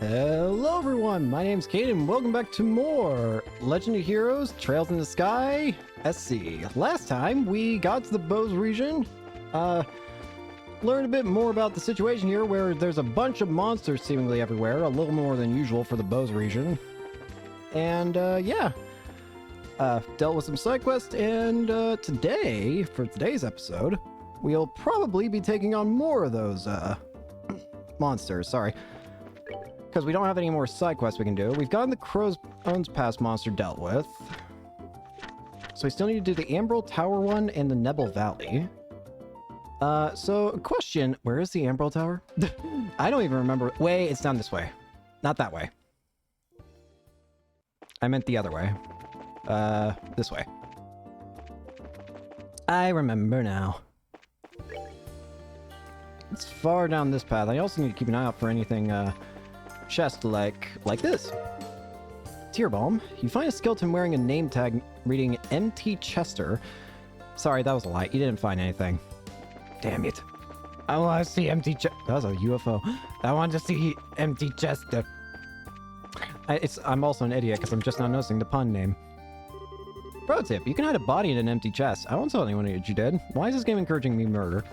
Hello everyone, my name's Kate and welcome back to more Legend of Heroes Trails in the Sky SC. Last time we got to the Bose region, learned a bit more about the situation here where there's a bunch of monsters seemingly everywhere, a little more than usual for the Bose region. And dealt with some side quests, and today, for today's episode, we'll probably be taking on more of those monsters, sorry. Because we don't have any more side quests we can do. We've gotten the Crow's Bones Pass monster dealt with. So we still need to do the Ambrel Tower one and the Nebel Valley. So, question. Where is the Ambrel Tower? I don't even remember. Wait, it's down this way. Not that way. I meant the other way. This way. I remember now. It's far down this path. I also need to keep an eye out for anything, chest like this. Tearbomb. You find a skeleton wearing a name tag reading MT Chester. Sorry, that was a lie. You didn't find anything. Damn it. I want to see MT Chester. That was a UFO. I want to see MT Chester. I'm also an idiot because I'm just not noticing the pun name. Pro tip, you can hide a body in an empty chest. I won't tell anyone that you did. Why is this game encouraging me murder?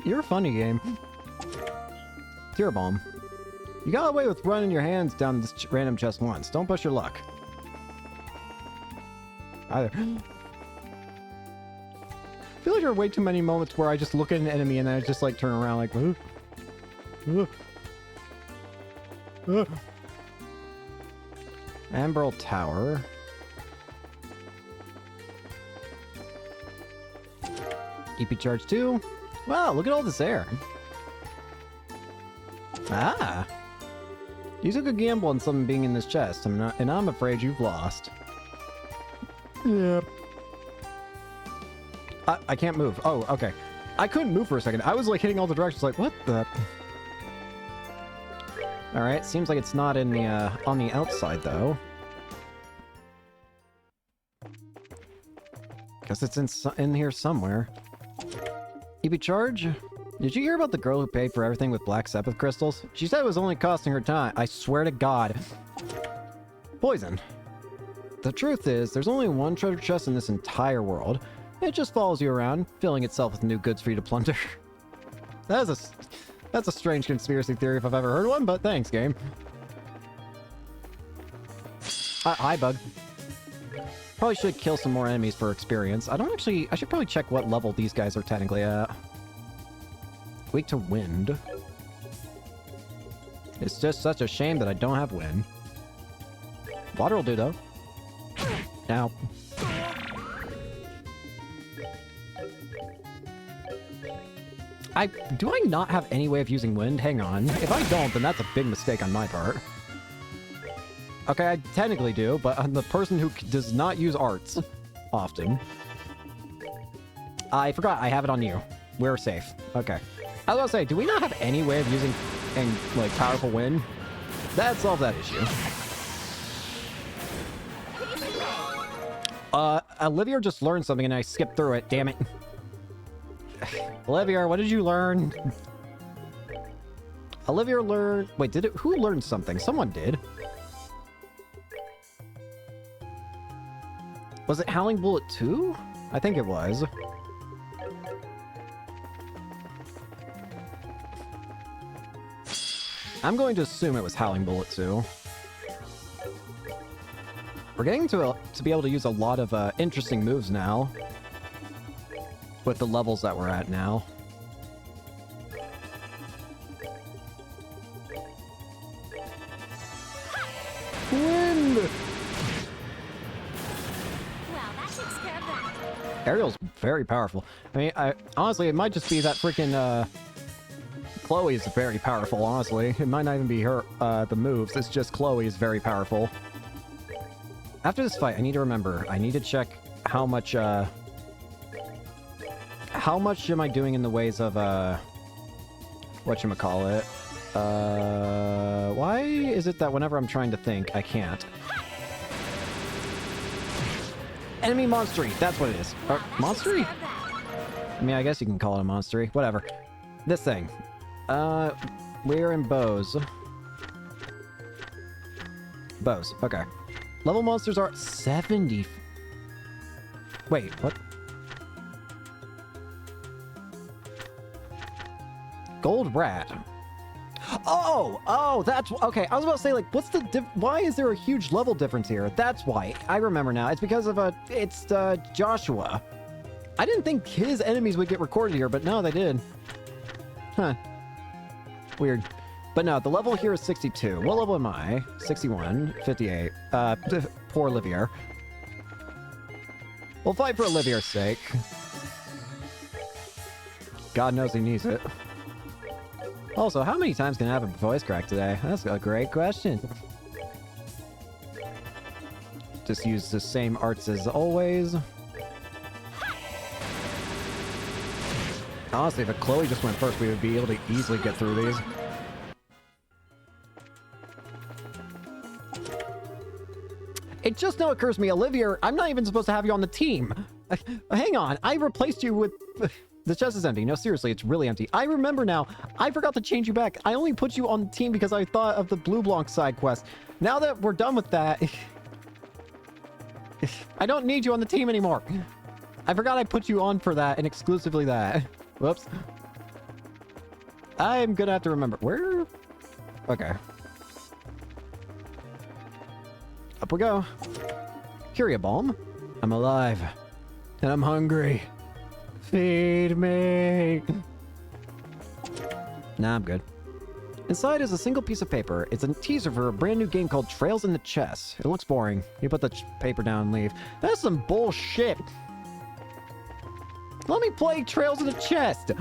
You're a funny game. Tearbomb. You got away with running your hands down this random chest once. Don't push your luck. Either. I feel like there are way too many moments where I just look at an enemy and then I just like turn around like, Ambrel Tower. EP charge 2. Wow, look at all this air. Ah! You took a gamble on something being in this chest, and I'm afraid you've lost. Yep. I can't move. Oh, okay. I couldn't move for a second. I was like hitting all the directions like, what the... Alright, seems like it's not in the, on the outside, though. Guess it's in here somewhere. EP charge? Did you hear about the girl who paid for everything with Black Sabbath crystals? She said it was only costing her time. I swear to God. Poison. The truth is, there's only one treasure chest in this entire world. It just follows you around, filling itself with new goods for you to plunder. That's a strange conspiracy theory if I've ever heard one, but thanks, game. Hi, bug. Probably should kill some more enemies for experience. I should probably check what level these guys are technically at. Weak to wind. It's just such a shame that I don't have wind. Water will do, though. Now. Do I not have any way of using wind? Hang on. If I don't, then that's a big mistake on my part. Okay, I technically do, but I'm the person who does not use arts often. I forgot I have it on you. We're safe. Okay. I was gonna say, do we not have any way of using like powerful wind? That solves that issue. Olivia just learned something and I skipped through it. Damn it. Olivia, what did you learn? Olivia learned... Wait, who learned something? Someone did. Was it Howling Bullet 2? I think it was. I'm going to assume it was Howling Bullet 2. We're getting to be able to use a lot of interesting moves now. With the levels that we're at now. Wind! Well, that takes care of that. Ariel's very powerful. I mean, honestly, it might just be that freaking, Chloe is very powerful, honestly. It might not even be her, the moves. It's just Chloe is very powerful. After this fight, I need to remember. I need to check how much am I doing in the ways of, whatchamacallit? Why is it that whenever I'm trying to think, I can't? Enemy monstery, that's what it is. Monstery? I mean, I guess you can call it a monstery. Whatever. This thing. We're in Bose. Bose, okay. Level monsters are 70. Wait, what? Gold rat. Oh, that's okay. I was about to say, like, what's the why is there a huge level difference here? That's why. I remember now. It's because of it's Joshua. I didn't think his enemies would get recorded here, but no, they did. Huh. Weird. But no, the level here is 62. What level am I? 61, 58. Poor Olivier. We'll fight for Olivier's sake. God knows he needs it. Also, how many times can I have a voice crack today? That's a great question. Just use the same arts as always. Honestly, if Chloe just went first, we would be able to easily get through these. It just now occurs to me, Olivier, I'm not even supposed to have you on the team. Hang on, I replaced you with... The chest is empty. No, seriously, it's really empty. I remember now. I forgot to change you back. I only put you on the team because I thought of the Blue Blanc side quest. Now that we're done with that... I don't need you on the team anymore. I forgot I put you on for that and exclusively that. Whoops. I'm gonna have to remember. Where? Okay. Up we go. Curia Balm. I'm alive. And I'm hungry. Feed me. Nah, I'm good. Inside is a single piece of paper. It's a teaser for a brand new game called Trails in the Chest. It looks boring. You put the paper down and leave. That's some bullshit. Let me play Trails in the Chest.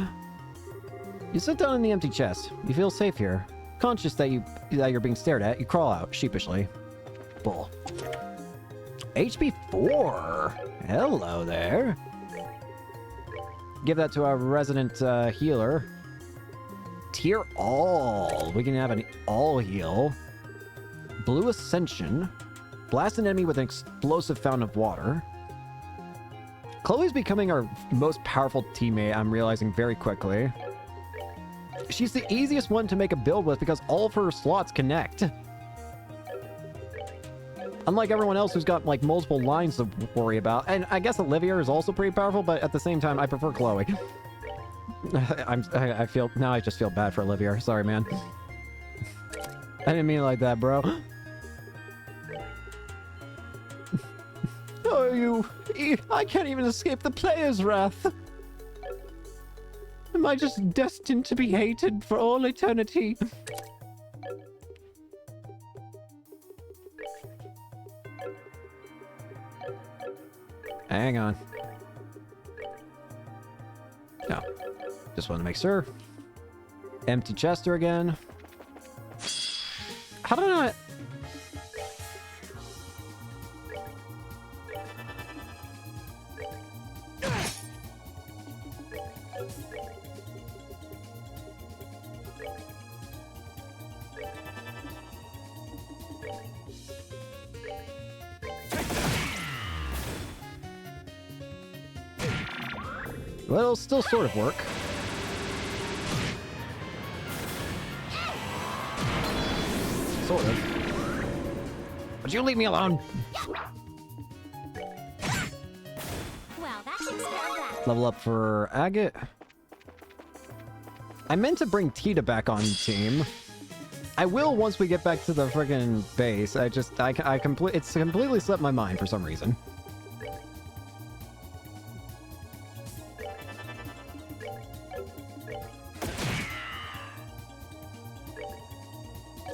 You sit down in the empty chest. You feel safe here. Conscious that you're being stared at, you crawl out sheepishly. Bull. HP 4. Hello there. Give that to our resident healer. Tier all. We can have an all heal. Blue Ascension. Blast an enemy with an explosive fountain of water. Chloe's becoming our most powerful teammate, I'm realizing very quickly. She's the easiest one to make a build with because all of her slots connect. Unlike everyone else who's got, like, multiple lines to worry about. And I guess Olivier is also pretty powerful, but at the same time, I prefer Chloe. I feel... Now I just feel bad for Olivier. Sorry, man. I didn't mean it like that, bro. Oh, I can't even escape the player's wrath. Am I just destined to be hated for all eternity? Hang on. No. Just want to make sure. Empty Chester again. How did I not... Well, it'll still sort of work. Sort of. Would you leave me alone? Well, that takes care of that. Level up for Agate. I meant to bring Tita back on the team. I will once we get back to the friggin' base. It's completely slipped my mind for some reason.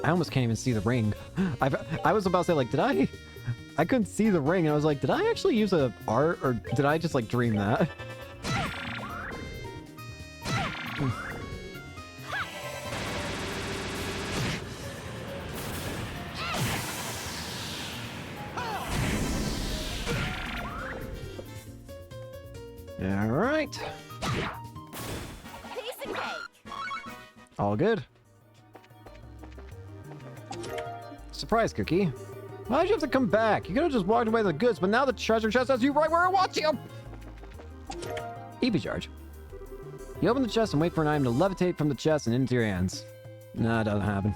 I almost can't even see the ring. I was about to say, like, did I couldn't see the ring, and I was like, did I actually use a art, or did I just, like, dream that? All right. Piece of cake. All good. Surprise cookie. Why'd you have to come back? You could have just walked away with the goods, but now the treasure chest has you right where I want you! EP charge. You open the chest and wait for an item to levitate from the chest and into your hands. Nah, it doesn't happen.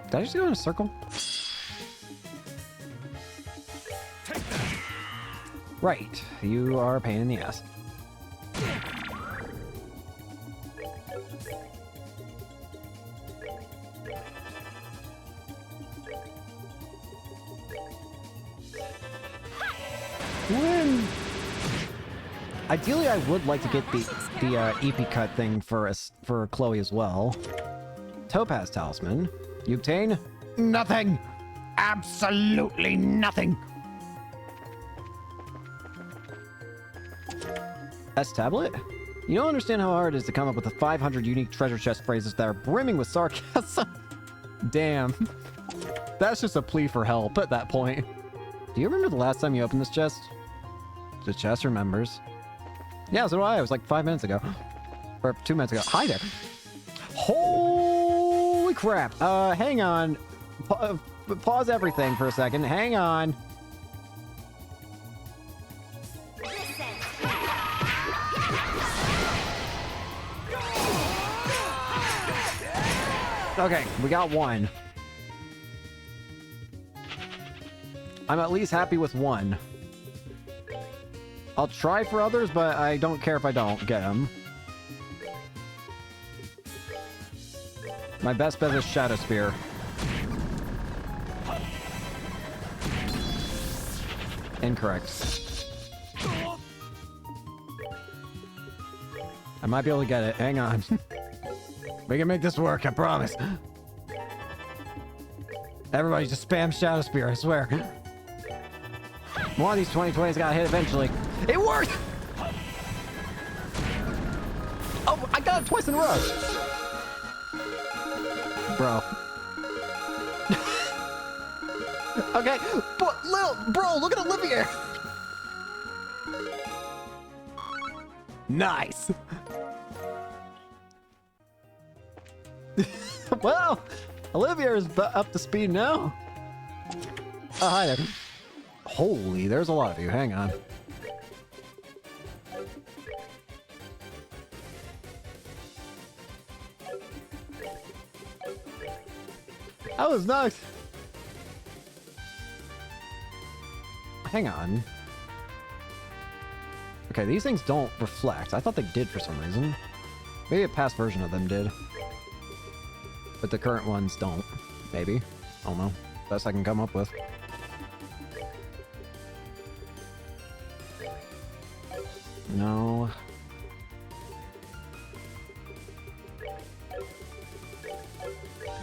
Did I just go in a circle? Right. You are a pain in the ass. Win! Ideally, I would like to get the EP cut thing for Chloe as well. Topaz Talisman. You obtain nothing! Absolutely nothing! S tablet? You don't understand how hard it is to come up with the 500 unique treasure chest phrases that are brimming with sarcasm. Damn. That's just a plea for help at that point. Do you remember the last time you opened this chest? The chest remembers. Yeah, so do I. It was like 5 minutes ago. Or 2 minutes ago. Hi there. Holy crap. Hang on. Pause everything for a second. Hang on. Okay, we got one. I'm at least happy with one. I'll try for others, but I don't care if I don't get them. My best bet is Shadow Spear. Incorrect. I might be able to get it. Hang on. We can make this work, I promise. Everybody just spam Shadow Spear, I swear. One of these 2020s got hit eventually. It worked! Oh, I got it twice in a row. Bro. Okay, but bro, look at Olivia. Nice. Well, Olivia is up to speed now. Oh, hi there. Holy, there's a lot of you. Hang on. That was nice. Hang on. Okay, these things don't reflect. I thought they did for some reason. Maybe a past version of them did. But the current ones don't. Maybe. I don't know. Best I can come up with. No.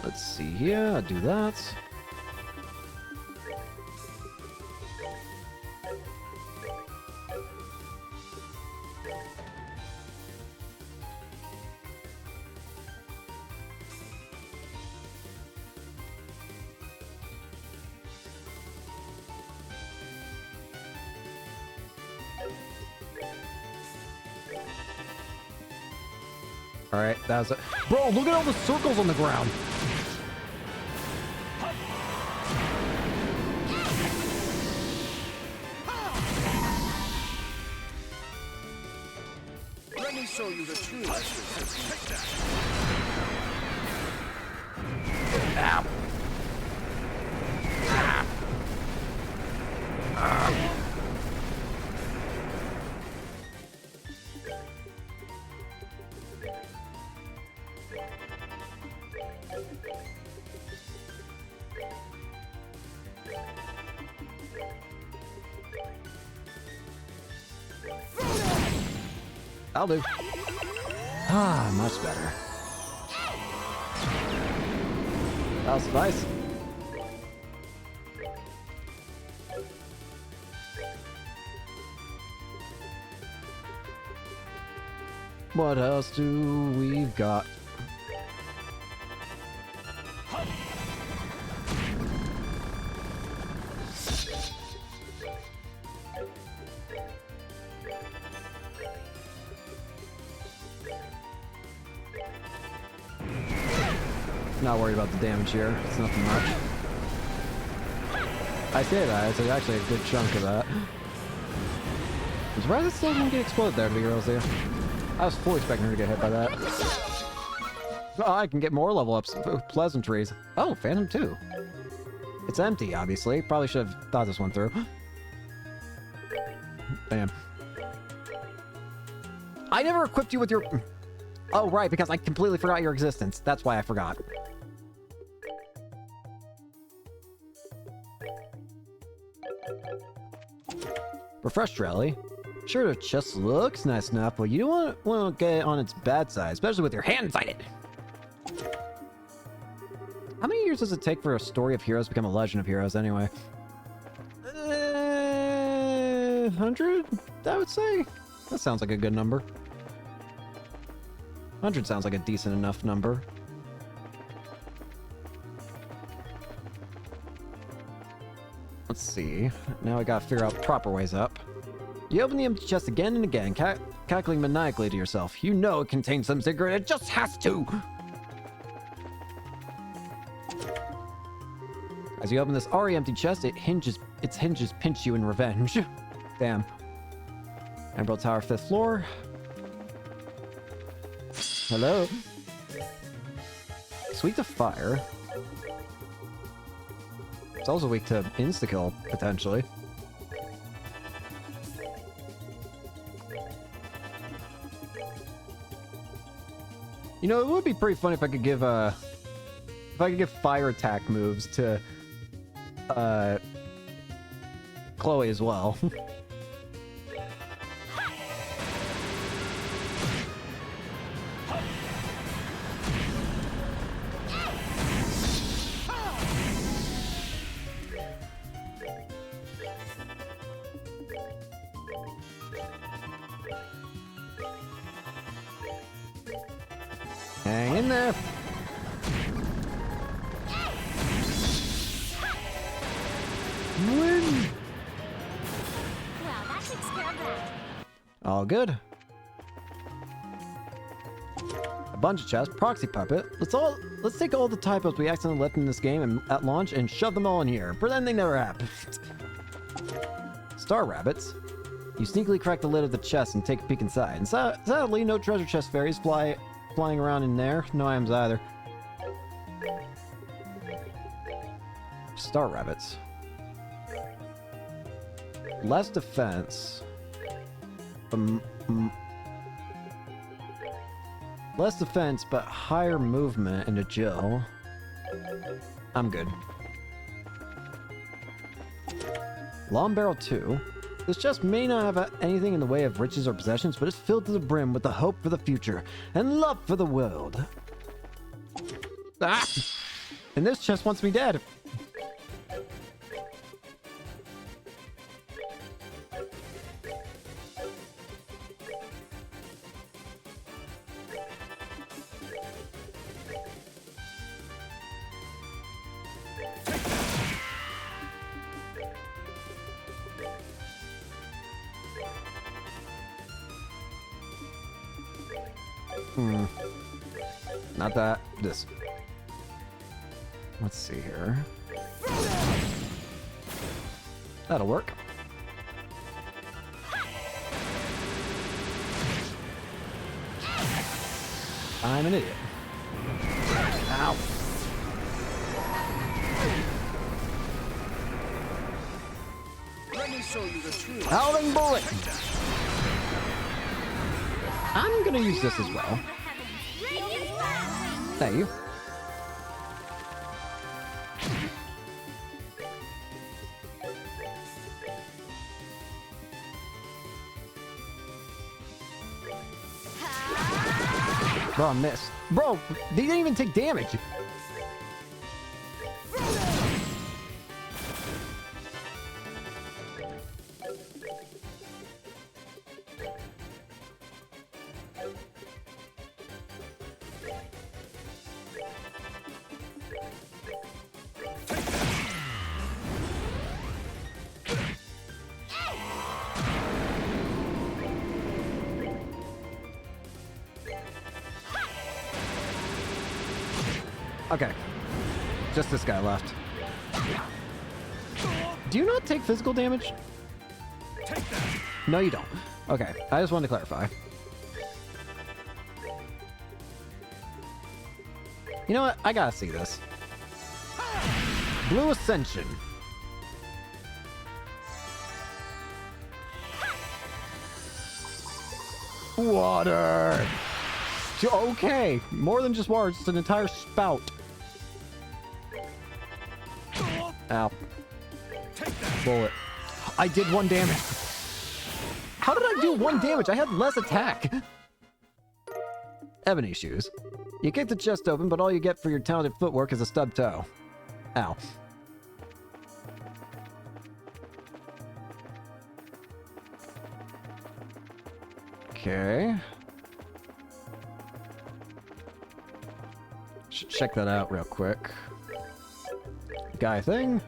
Let's see here. I'll do that. Alright, that was it. Bro, look at all the circles on the ground! Let me show you the true lesson. Take that. Ow. I'll do. Ah, much better. That'll suffice. What else do we've got? Not worried about the damage here. It's nothing much. I say that. It's actually a good chunk of that. I'm surprised it still didn't get exploded there, to be real with you. I was fully expecting her to get hit by that. Oh, I can get more level ups with pleasantries. Oh, Phantom 2. It's empty, obviously. Probably should have thought this one through. Damn. I never equipped you with your... Oh, right, because I completely forgot your existence. That's why I forgot. Refreshed Rally. Sure, it just looks nice enough, but you don't want to get on its bad side, especially with your hand inside it. How many years does it take for a story of heroes to become a legend of heroes, anyway? 100, I would say. That sounds like a good number. 100 sounds like a decent enough number. Let's see. Now we gotta figure out proper ways up. You open the empty chest again and again, cackling maniacally to yourself. You know it contains some secret, it just has to! As you open this already empty chest, its hinges pinch you in revenge. Damn. Emerald Tower, 5th floor. Hello? It's weak to fire. It's also weak to insta-kill, potentially. You know, it would be pretty funny if I could give fire attack moves to Chloe as well. Hang in there. Win. Well, that takes care of that. All good. A bunch of chests, proxy puppet. Let's take all the typos we accidentally left in this game and at launch and shove them all in here. Pretend they never happened. Star rabbits. You sneakily crack the lid of the chest and take a peek inside. And sadly, no treasure chest fairies flying around in there. No items either. Star rabbits. Less defense. Less defense, but higher movement into Jill. I'm good. Long Barrel 2. This chest may not have anything in the way of riches or possessions, but it's filled to the brim with the hope for the future and love for the world. Ah! And this chest wants me dead. Not that. This. Let's see here. That'll work. I'm an idiot. Ow. Let me show you the truth. Howling bullet! I'm gonna use this as well. Radiant blast! Thank you. Bro, I missed. Bro, they didn't even take damage. Okay. Just this guy left. Do you not take physical damage? Take that. No, you don't. Okay, I just wanted to clarify. You know what? I gotta see this. Blue Ascension. Water! Okay, more than just water, it's an entire spout. Ow. Bullet. I did 1 damage. How did I do 1 damage? I had less attack. Ebony shoes. You kick the chest open, but all you get for your talented footwork is a stub toe. Ow. Okay. Check that out real quick. Guy thing.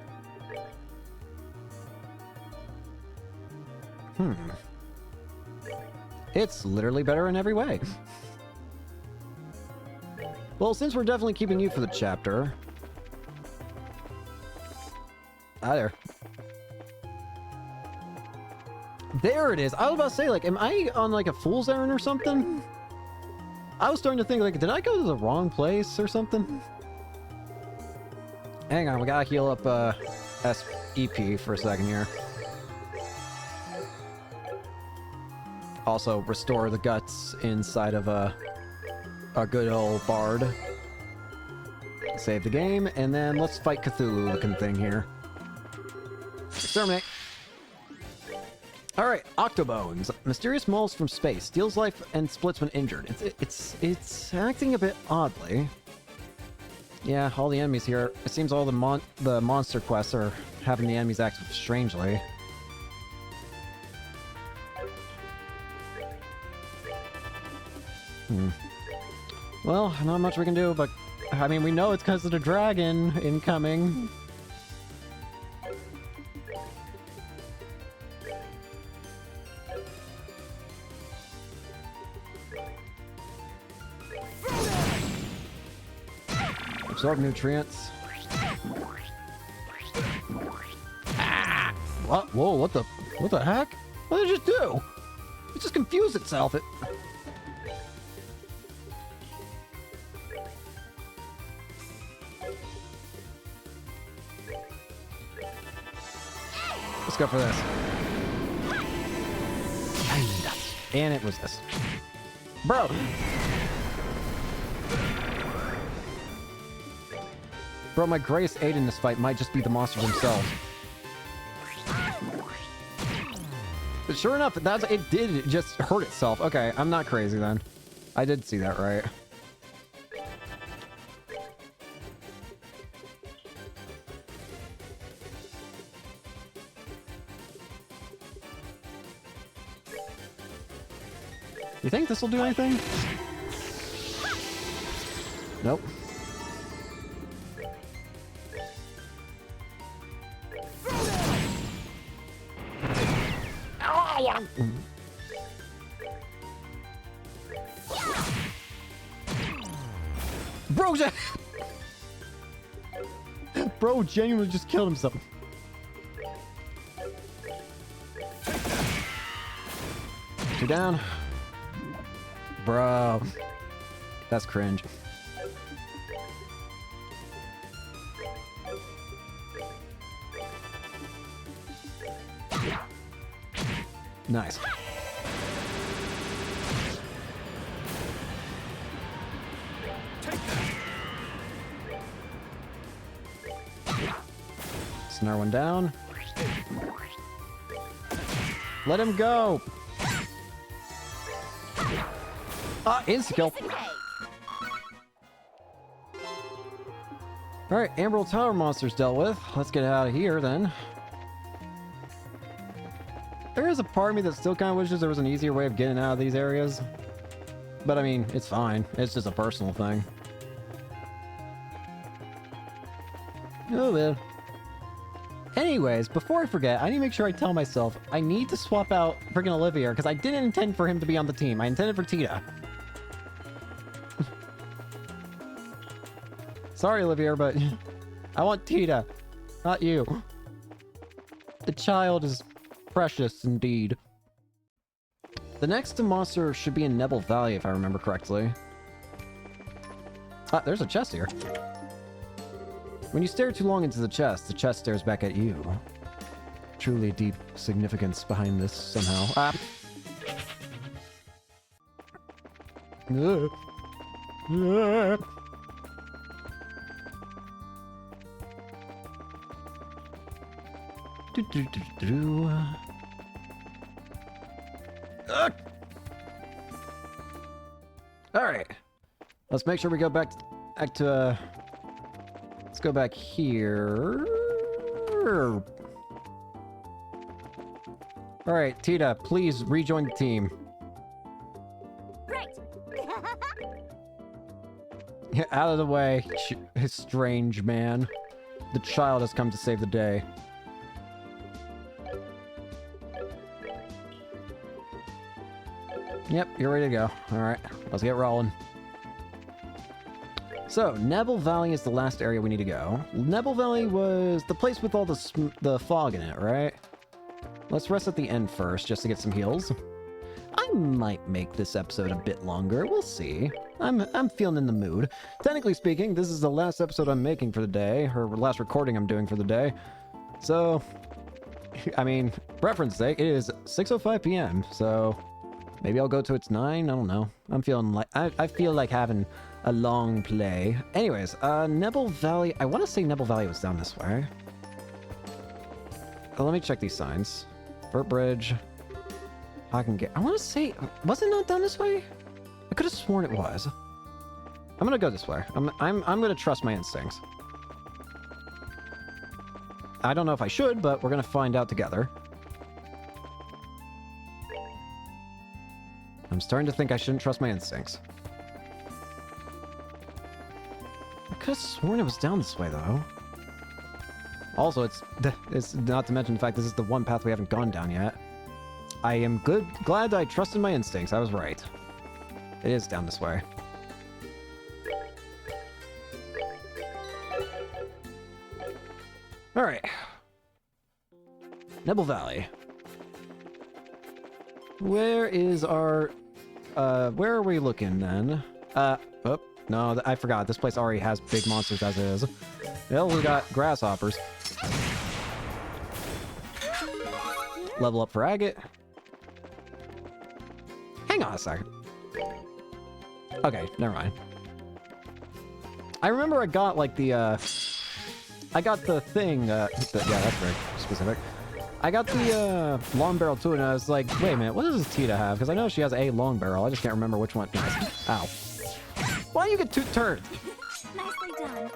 It's literally better in every way. Well, since we're definitely keeping you for the chapter... Ah, there. There it is! I was about to say, like, am I on, like, a fool's errand or something? I was starting to think, like, did I go to the wrong place or something? Hang on, we gotta heal up, SEP for a second here. Also, restore the guts inside of a good old bard. Save the game, and then let's fight Cthulhu-looking thing here. Exterminate! Alright, Octobones. Mysterious moles from space. Steals life and splits when injured. It's acting a bit oddly. Yeah, all the enemies here. It seems all the monster quests are having the enemies act strangely. Well, not much we can do, but I mean, we know it's because of the dragon incoming. Absorb nutrients. Ah! What? Whoa, what the heck? What did it just do? It just confused itself. Let's go for this. And it was this. Bro! Bro, my greatest aid in this fight might just be the monsters themselves. But sure enough, it did just hurt itself. Okay, I'm not crazy then. I did see that right. You think this will do anything? Nope. Bro, bro genuinely just killed himself. Two down. Bro. That's cringe. Nice. Snare one down. Let him go. Ah, insta-kill. Alright, Emerald Tower monsters dealt with. Let's get out of here then. There is a part of me that still kind of wishes there was an easier way of getting out of these areas. But I mean, it's fine. It's just a personal thing. Oh man. Anyways, before I forget, I need to make sure I tell myself I need to swap out freaking Olivier because I didn't intend for him to be on the team. I intended for Tita. Sorry, Olivier, but I want Tita, not you. The child is precious indeed. The next monster should be in Nebel Valley, if I remember correctly. Ah, there's a chest here. When you stare too long into the chest stares back at you. Truly deep significance behind this, somehow. Ah. All right, let's make sure we go back to let's go back here. All right, Tita, please rejoin the team. Great. Get out of the way, strange man. The child has come to save the day. Yep, you're ready to go. Alright, let's get rolling. So, Nebel Valley is the last area we need to go. Nebel Valley was the place with all the fog in it, right? Let's rest at the end first, just to get some heals. I might make this episode a bit longer. We'll see. I'm feeling in the mood. Technically speaking, this is the last episode I'm making for the day, or last recording I'm doing for the day. So, I mean, reference sake, it is 6:05 p.m., so maybe I'll go to its 9. I don't know. I'm feeling like I feel like having a long play. Anyways, Nebel Valley. I want to say Nebel Valley was down this way. Let me check these signs. Burt Bridge. I want to say, was it not down this way? I could have sworn it was. I'm gonna go this way. I'm gonna trust my instincts. I don't know if I should, but we're gonna find out together. I'm starting to think I shouldn't trust my instincts. I could have sworn it was down this way, though. Also, it's not to mention the fact this is the one path we haven't gone down yet. I am glad I trusted my instincts. I was right. It is down this way. Alright. Nebel Valley. Where is our... where are we looking, then? Oh, no, I forgot. This place already has big monsters as it is. Well, we got grasshoppers. Level up for Agate. Hang on a second. Okay, never mind. I remember I got, like, the, I got the thing, yeah, that's very specific. I got the, long barrel too, and I was like, wait a minute, what does Tita have? Because I know she has a long barrel, I just can't remember which one. Ow. Why do you get two turns? Nicely done.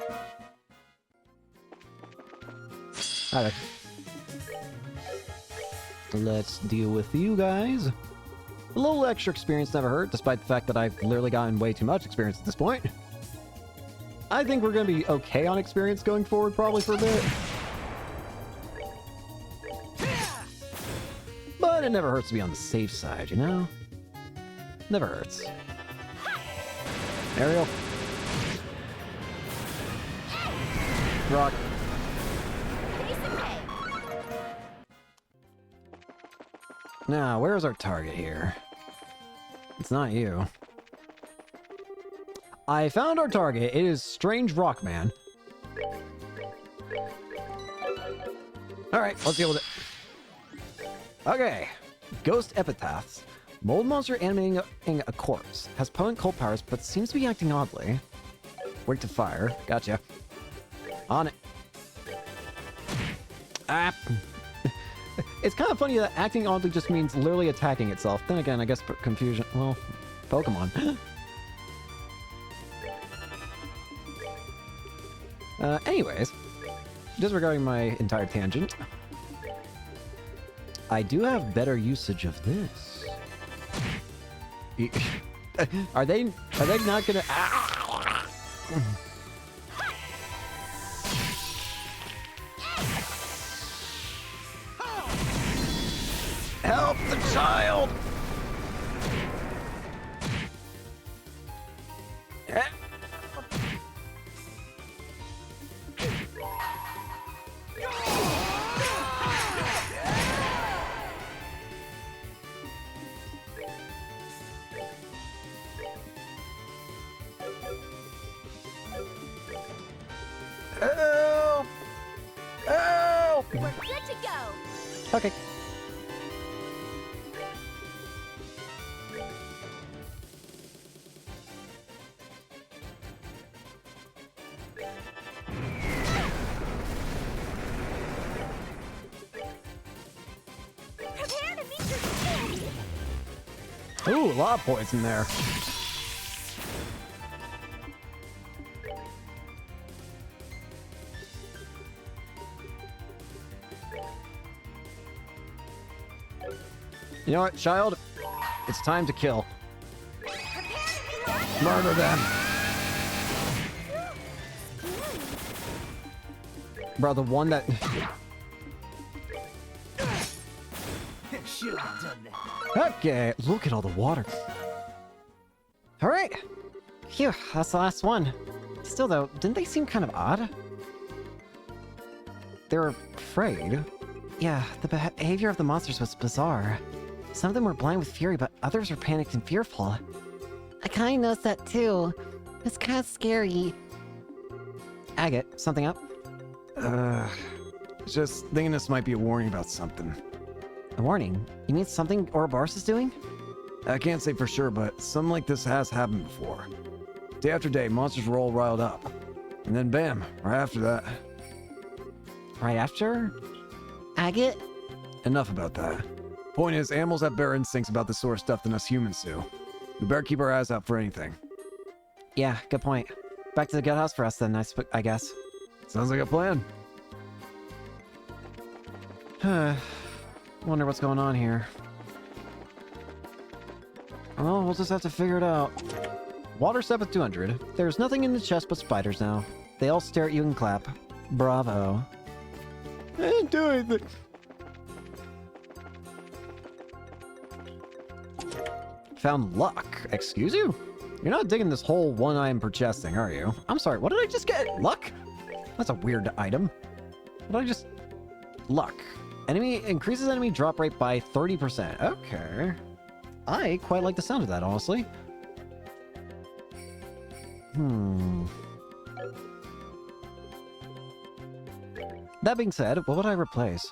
Alright. Let's deal with you guys. A little extra experience never hurt, despite the fact that I've literally gotten way too much experience at this point. I think we're going to be okay on experience going forward, probably for a bit. But it never hurts to be on the safe side, you know? Never hurts. Aerial. Rock. Now, where's our target here? It's not you. I found our target. It is Strange Rockman. Alright, let's deal with it. Okay. Ghost Epitaphs. Mold monster animating a corpse. Has potent cult powers, but seems to be acting oddly. Wake to fire. Gotcha. On it. Ah. It's kind of funny that acting oddly just means literally attacking itself. Then again, I guess confusion. Well, Pokemon. Anyways, disregarding my entire tangent, I do have better usage of this. Are they not gonna? Help the child! Help! Help! We're good to go. Okay. Prepare to meet your skin. Ooh, a lot of poison there. You know what, child? It's time to kill. Prepare to be launched. Murder them. Bro, the one that... Should have done that. Okay, look at all the water. Alright. Phew, that's the last one. Still though, didn't they seem kind of odd? They were afraid. Yeah, the behavior of the monsters was bizarre. Some of them were blind with fury, but others were panicked and fearful. I kinda noticed that too. It's kinda scary. Agate, something up? Just thinking this might be a warning about something. A warning? You mean something Ouroboros is doing? I can't say for sure, but something like this has happened before. Day after day, monsters were all riled up. And then bam, right after that. Right after? Agate? Enough about that. Point is, animals have better instincts about this sort of stuff than us humans do. We better keep our eyes out for anything. Yeah, good point. Back to the gut house for us then, I guess. Sounds like a plan. Wonder what's going on here. Well, we'll just have to figure it out. Water 7,200. There's nothing in the chest but spiders now. They all stare at you and clap. Bravo. I didn't do anything. Found luck. Excuse you? You're not digging this whole one item per chest thing, are you? I'm sorry, what did I just get? Luck? That's a weird item. What did I just... Luck. Enemy increases enemy drop rate by 30%. Okay. I quite like the sound of that, honestly. That being said, what would I replace?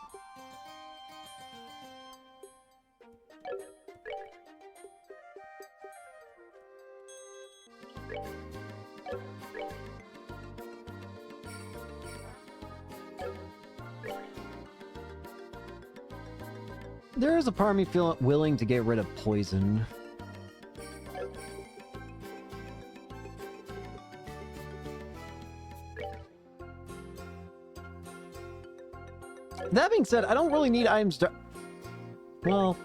There is a part of me feeling willing to get rid of poison. That being said, I don't really need items to... Well...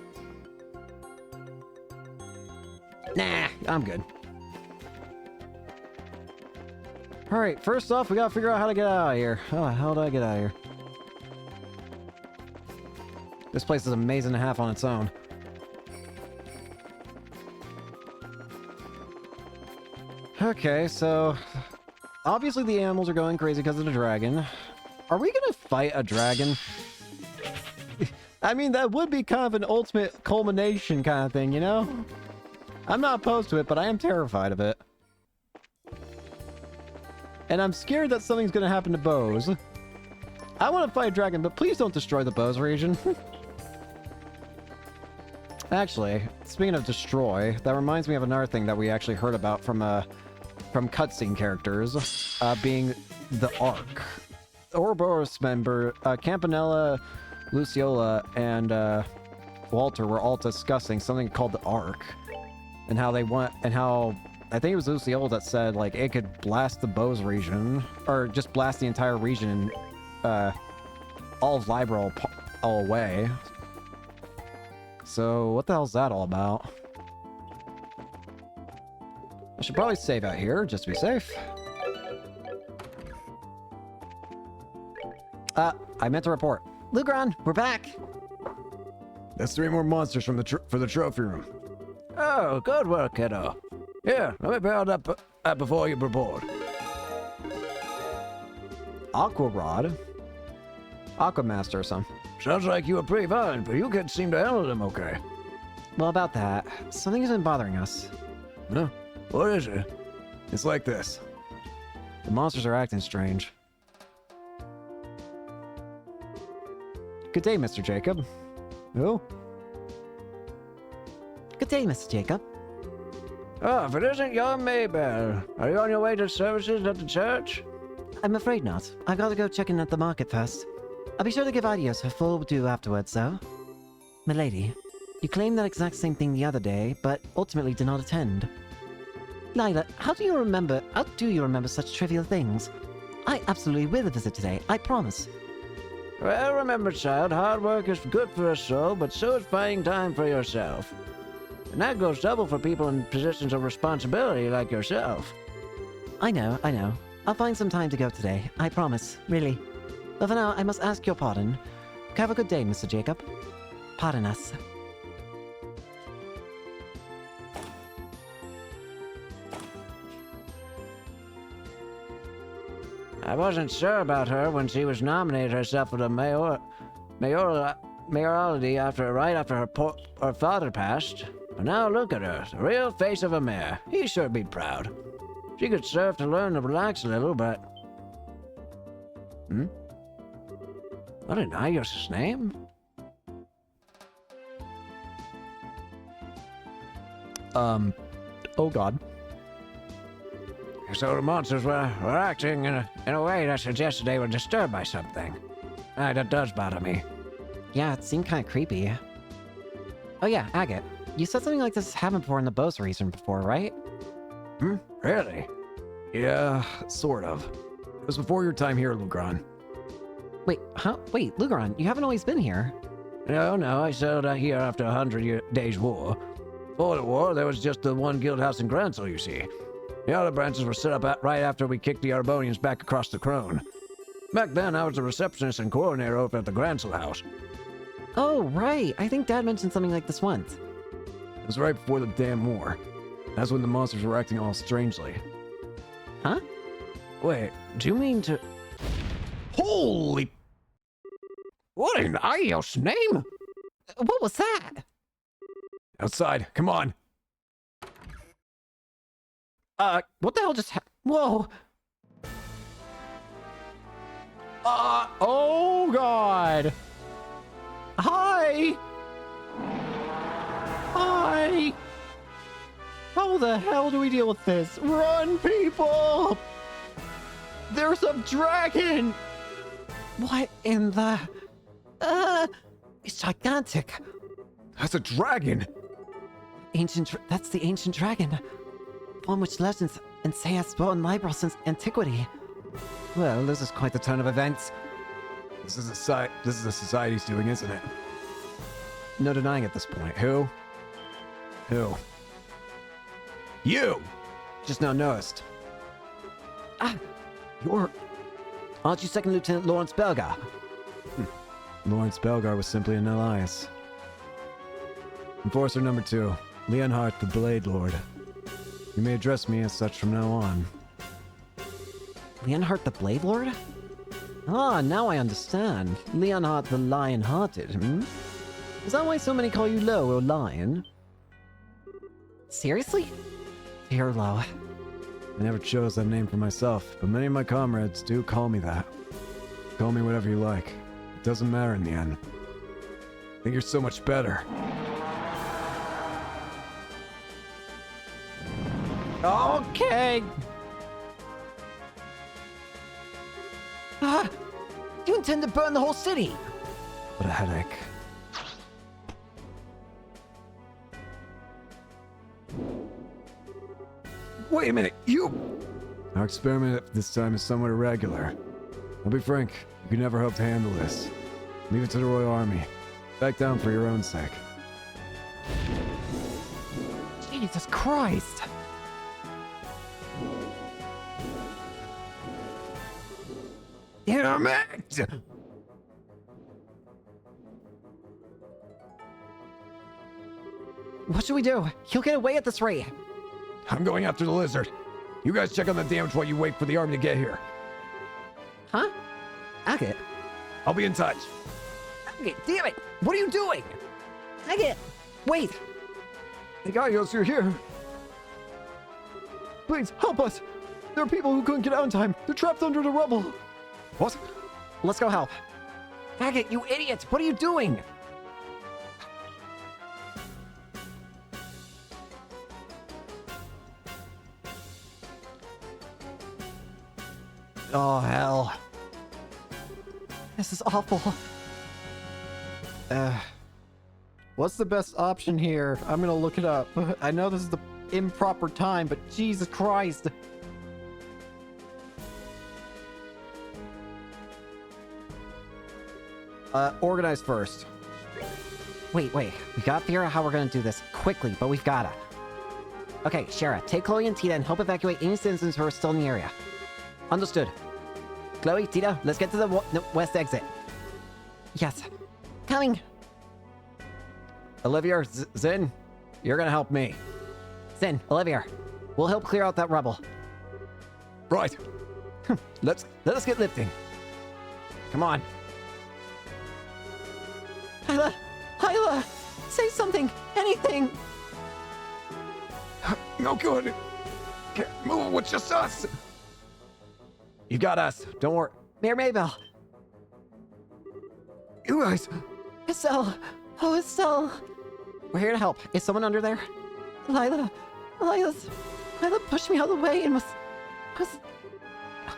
Nah, I'm good. Alright, first off, we gotta figure out how to get out of here. How do I get out of here? This place is a maze and a half on its own. Okay, so... Obviously the animals are going crazy because of the dragon. Are we gonna fight a dragon? I mean, that would be kind of an ultimate culmination kind of thing, you know? I'm not opposed to it, but I am terrified of it. And I'm scared that something's gonna happen to Bose. I want to fight a dragon, but please don't destroy the Bose region. Actually, speaking of destroy, that reminds me of another thing that we actually heard about from cutscene characters, being the Ark. Ouroboros member Campanella, Luciola, and Walter were all discussing something called the Ark, and how they want, and how I think it was Luciola that said like it could blast the Bose region, or just blast the entire region, all of Libra all away. So, what the hell's that all about? I should probably save out here, just to be safe. I meant to report. Lugron, we're back! That's 3 more monsters from for the trophy room. Oh, good work, kiddo. Here, let me build up before you board. Aqua Rod? Aquamaster or something. Sounds like you were pretty fine, but you kids seem to handle them okay. Well, about that, something has been bothering us. Huh? What is it? It's like this. The monsters are acting strange. good day, Mr. Jacob. Who? Good day, Mr. Jacob. Oh, if it isn't young Maybell. Are you on your way to services at the church? I'm afraid not. I've got to go check in at the market first. I'll be sure to give Adios her full due afterwards, though. Milady, you claimed that exact same thing the other day, but ultimately did not attend. Lila, how do you remember such trivial things? I absolutely will visit today, I promise. Well, remember, child, hard work is good for a soul, but so is finding time for yourself. And that goes double for people in positions of responsibility like yourself. I know. I'll find some time to go today, I promise, really. But for now, I must ask your pardon. Have a good day, Mr. Jacob. Pardon us. I wasn't sure about her when she was nominated herself for the mayoralty right after her father passed. But now look at her, the real face of a mayor. He should be proud. She could serve to learn to relax a little, but... What an Ios's name? Oh god. So the monsters were acting in a way that suggested they were disturbed by something. That does bother me. Yeah, it seemed kind of creepy. Oh yeah, Agate. You said something like this happened before in the Bose region before, right? Really? Yeah, sort of. It was before your time here, Lugron. Wait, huh? Wait, Lugaron, you haven't always been here. No, I settled out here after 100 days' war. Before the war, there was just the one guild house in Grancel, you see. The other branches were set up right after we kicked the Arbonians back across the Crone. Back then, I was the receptionist and coordinator over at the Grancel house. Oh, right. I think Dad mentioned something like this once. It was right before the damn war. That's when the monsters were acting all strangely. Huh? Wait, do you mean to... Holy... What an Ios name! What was that? Outside, come on. What the hell just Whoa! Oh god! Hi! Hi! How the hell do we deal with this? Run, people! There's a dragon! What in the... It's gigantic. That's a dragon! That's the ancient dragon. One which legends and say has spoken Libra since antiquity. Well, this is quite the turn of events. This is the society's doing, isn't it? No denying at this point. Who? Who? You! Just now noticed. Aren't you Second Lieutenant Lawrence Belgar? Lawrence Belgar was simply an alias. Enforcer number 2, Leonhardt the Blade Lord. You may address me as such from now on. Leonhardt the Blade Lord? Ah, now I understand. Leonhardt the Lion-Hearted, Is that why so many call you Lo or Lion? Seriously? Dear Lo. I never chose that name for myself, but many of my comrades do call me that. Call me whatever you like. It doesn't matter in the end. I think you're so much better. Okay! You intend to burn the whole city! What a headache. Wait a minute, you! Our experiment at this time is somewhat irregular. I'll be frank, you could never hope to handle this. Leave it to the Royal Army. Back down for your own sake. Jesus Christ! Damn it! What should we do? He'll get away at this rate. I'm going after the lizard. You guys check on the damage while you wait for the army to get here. Huh? Agate? I'll be in touch. Agate, damn it! What are you doing? Agate! Wait! Hey, Gaios, you're here! Please, help us! There are people who couldn't get out in time! They're trapped under the rubble! What? Let's go help. Agate, you idiot! What are you doing? Oh, hell. This is awful. What's the best option here? I'm gonna look it up. I know this is the improper time, but Jesus Christ. Organize first. Wait. We gotta figure out how we're gonna do this quickly, but we've gotta. Okay, Shara, take Chloe and Tita and help evacuate any citizens who are still in the area. Understood. Chloe, Tita, let's get to the west exit. Yes. Coming. Olivia, Zin, you're gonna help me. Zen, Olivia, we'll help clear out that rubble. Right. Let us get lifting. Come on. Hyla, say something, anything. No good. Can't move with just us. You got us. Don't worry. Mayor Maybell. You guys. Estelle. Oh, Estelle. We're here to help. Is someone under there? Lila pushed me out of the way and was...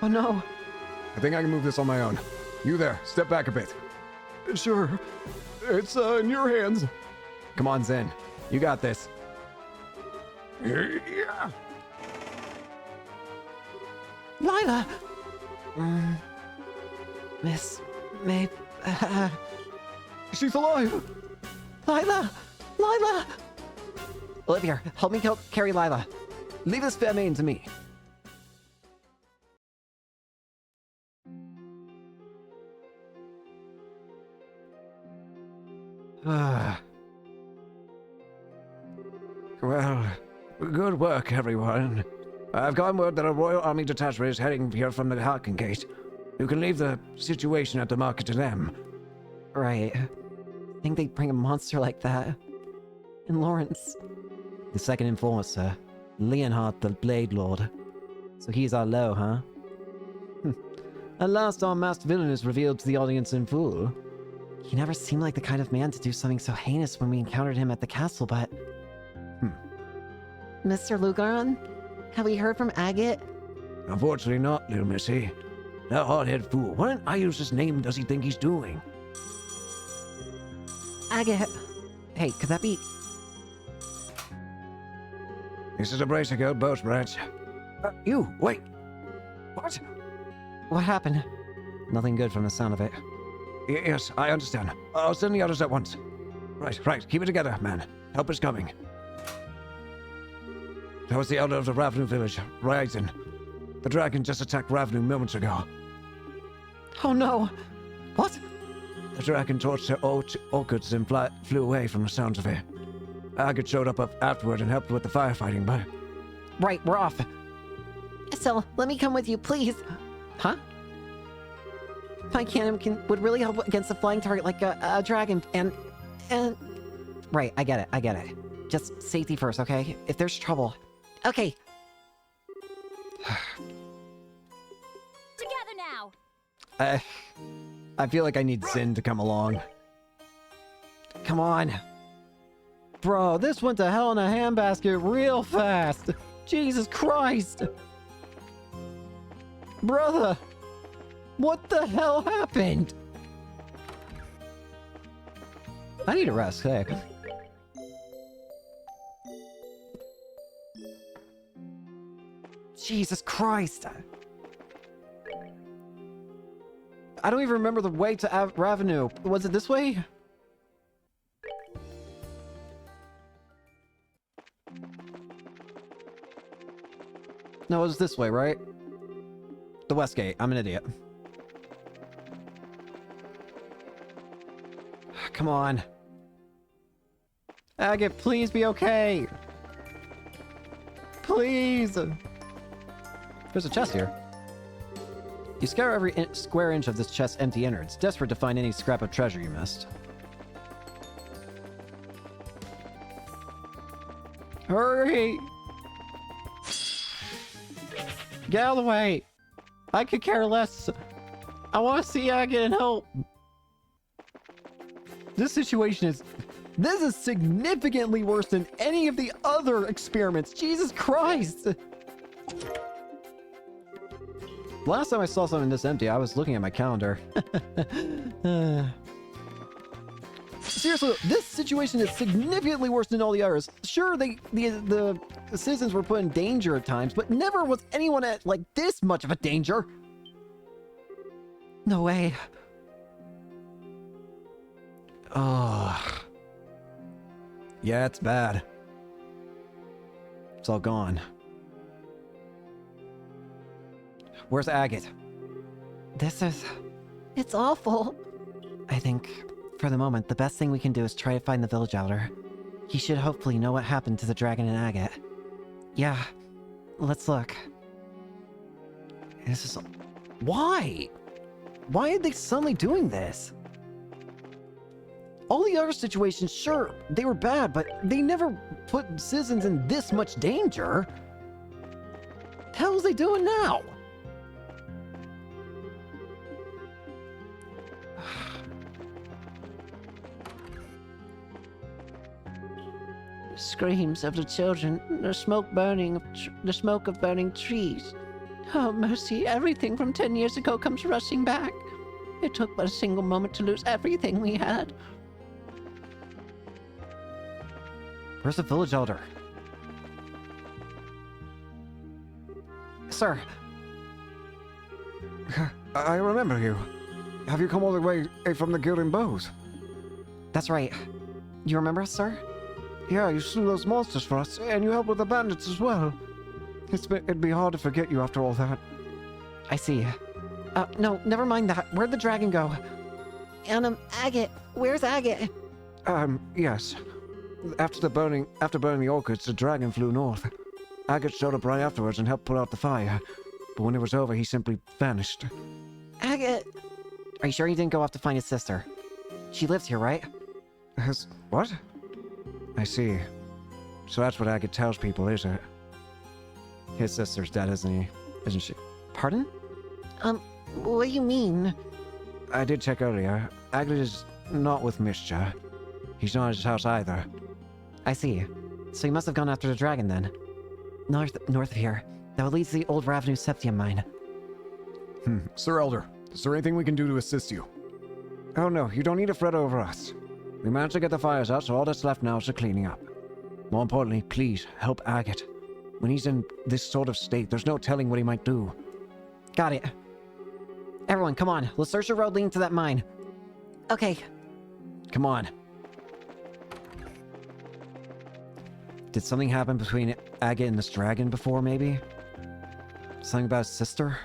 Oh no. I think I can move this on my own. You there, step back a bit. Sure. It's in your hands. Come on, Zen. You got this. Yeah. Lila! Miss May... She's alive. Lila! Olivia, help me carry Lila. Leave this famine to me. Well, good work, everyone. I've gotten word that a Royal Army detachment is heading here from the Halcyon Gate. You can leave the situation at the market to them. Right. Think they'd bring a monster like that. In Lawrence. The second enforcer, Leonhardt the Blade Lord. So he's our low, huh? At last our masked villain is revealed to the audience in full. He never seemed like the kind of man to do something so heinous when we encountered him at the castle, but... Mr. Lugaron? Have we heard from Agate? Unfortunately not, little missy. That hard-headed fool. What an IUS's name does he think he's doing? Agate... Hey, could that be... This is a brace of gold boats, Branch. You, wait. What? What happened? Nothing good from the sound of it. Yes, I understand. I'll send the others at once. Right. Keep it together, man. Help is coming. That was the elder of the Ravnu village, Ryzen. The dragon just attacked Ravnu moments ago. Oh no! What? The dragon torched their orchids and flew away from the sounds of it. Agate showed up afterward and helped with the firefighting, but... Right, we're off. Estelle, let me come with you, please. Huh? My cannon would really help against a flying target like a dragon, and... Right, I get it. Just safety first, okay? If there's trouble... Okay. Together now. I feel like I need Zin to come along. Come on. Bro, this went to hell in a handbasket real fast. Jesus Christ. Brother, what the hell happened? I need a rest, hey. Jesus Christ. I don't even remember the way to Ravnu. Was it this way? No, it was this way, right? The West Gate. I'm an idiot. Come on. Agate, please be okay. Please. There's a chest here. You scour every square inch of this chest's empty innards, desperate to find any scrap of treasure you missed. Hurry! Get out of the way! I could care less. I want to see Agate and help. This situation is... This is significantly worse than any of the other experiments. Jesus Christ! Last time I saw something this empty, I was looking at my calendar. Seriously, this situation is significantly worse than all the others. Sure, the citizens were put in danger at times, but never was anyone at, like, this much of a danger. No way. Oh. Yeah, it's bad. It's all gone. Where's Agate? It's awful. I think, for the moment, the best thing we can do is try to find the village elder. He should hopefully know what happened to the dragon and Agate. Yeah, let's look. This is... Why? Why are they suddenly doing this? All the other situations, sure, they were bad, but they never put citizens in this much danger. What the hell is they doing now? Screams of the children, the smoke of burning trees. Oh, mercy, everything from 10 years ago comes rushing back. It took but a single moment to lose everything we had. Where's the village elder? Sir, I remember you. Have you come all the way from the Gilding Bows? that's right. You remember us, sir? Yeah, you slew those monsters for us, and you helped with the bandits as well. It'd be hard to forget you after all that. I see. No, never mind that. Where'd the dragon go? And, Agate. Where's Agate? Yes. After burning the orchids, the dragon flew north. Agate showed up right afterwards and helped put out the fire. But when it was over, he simply vanished. Agate! Are you sure he didn't go off to find his sister? She lives here, right? What? I see. So that's what Agate tells people, is it? His sister's dead, isn't she? Pardon? What do you mean? I did check earlier. Agate is not with Mishcha. He's not at his house either. I see. So he must have gone after the dragon then. North of here. That would lead to the old Ravenu Septium mine. Sir Elder, is there anything we can do to assist you? Oh no, you don't need to fret over us. We managed to get the fires out, so all that's left now is the cleaning up. More importantly, please, help Agate. When he's in this sort of state, there's no telling what he might do. Got it. Everyone, come on. Let's search the road leading to that mine. Okay. Come on. Did something happen between Agate and this dragon before, maybe? Something about his sister?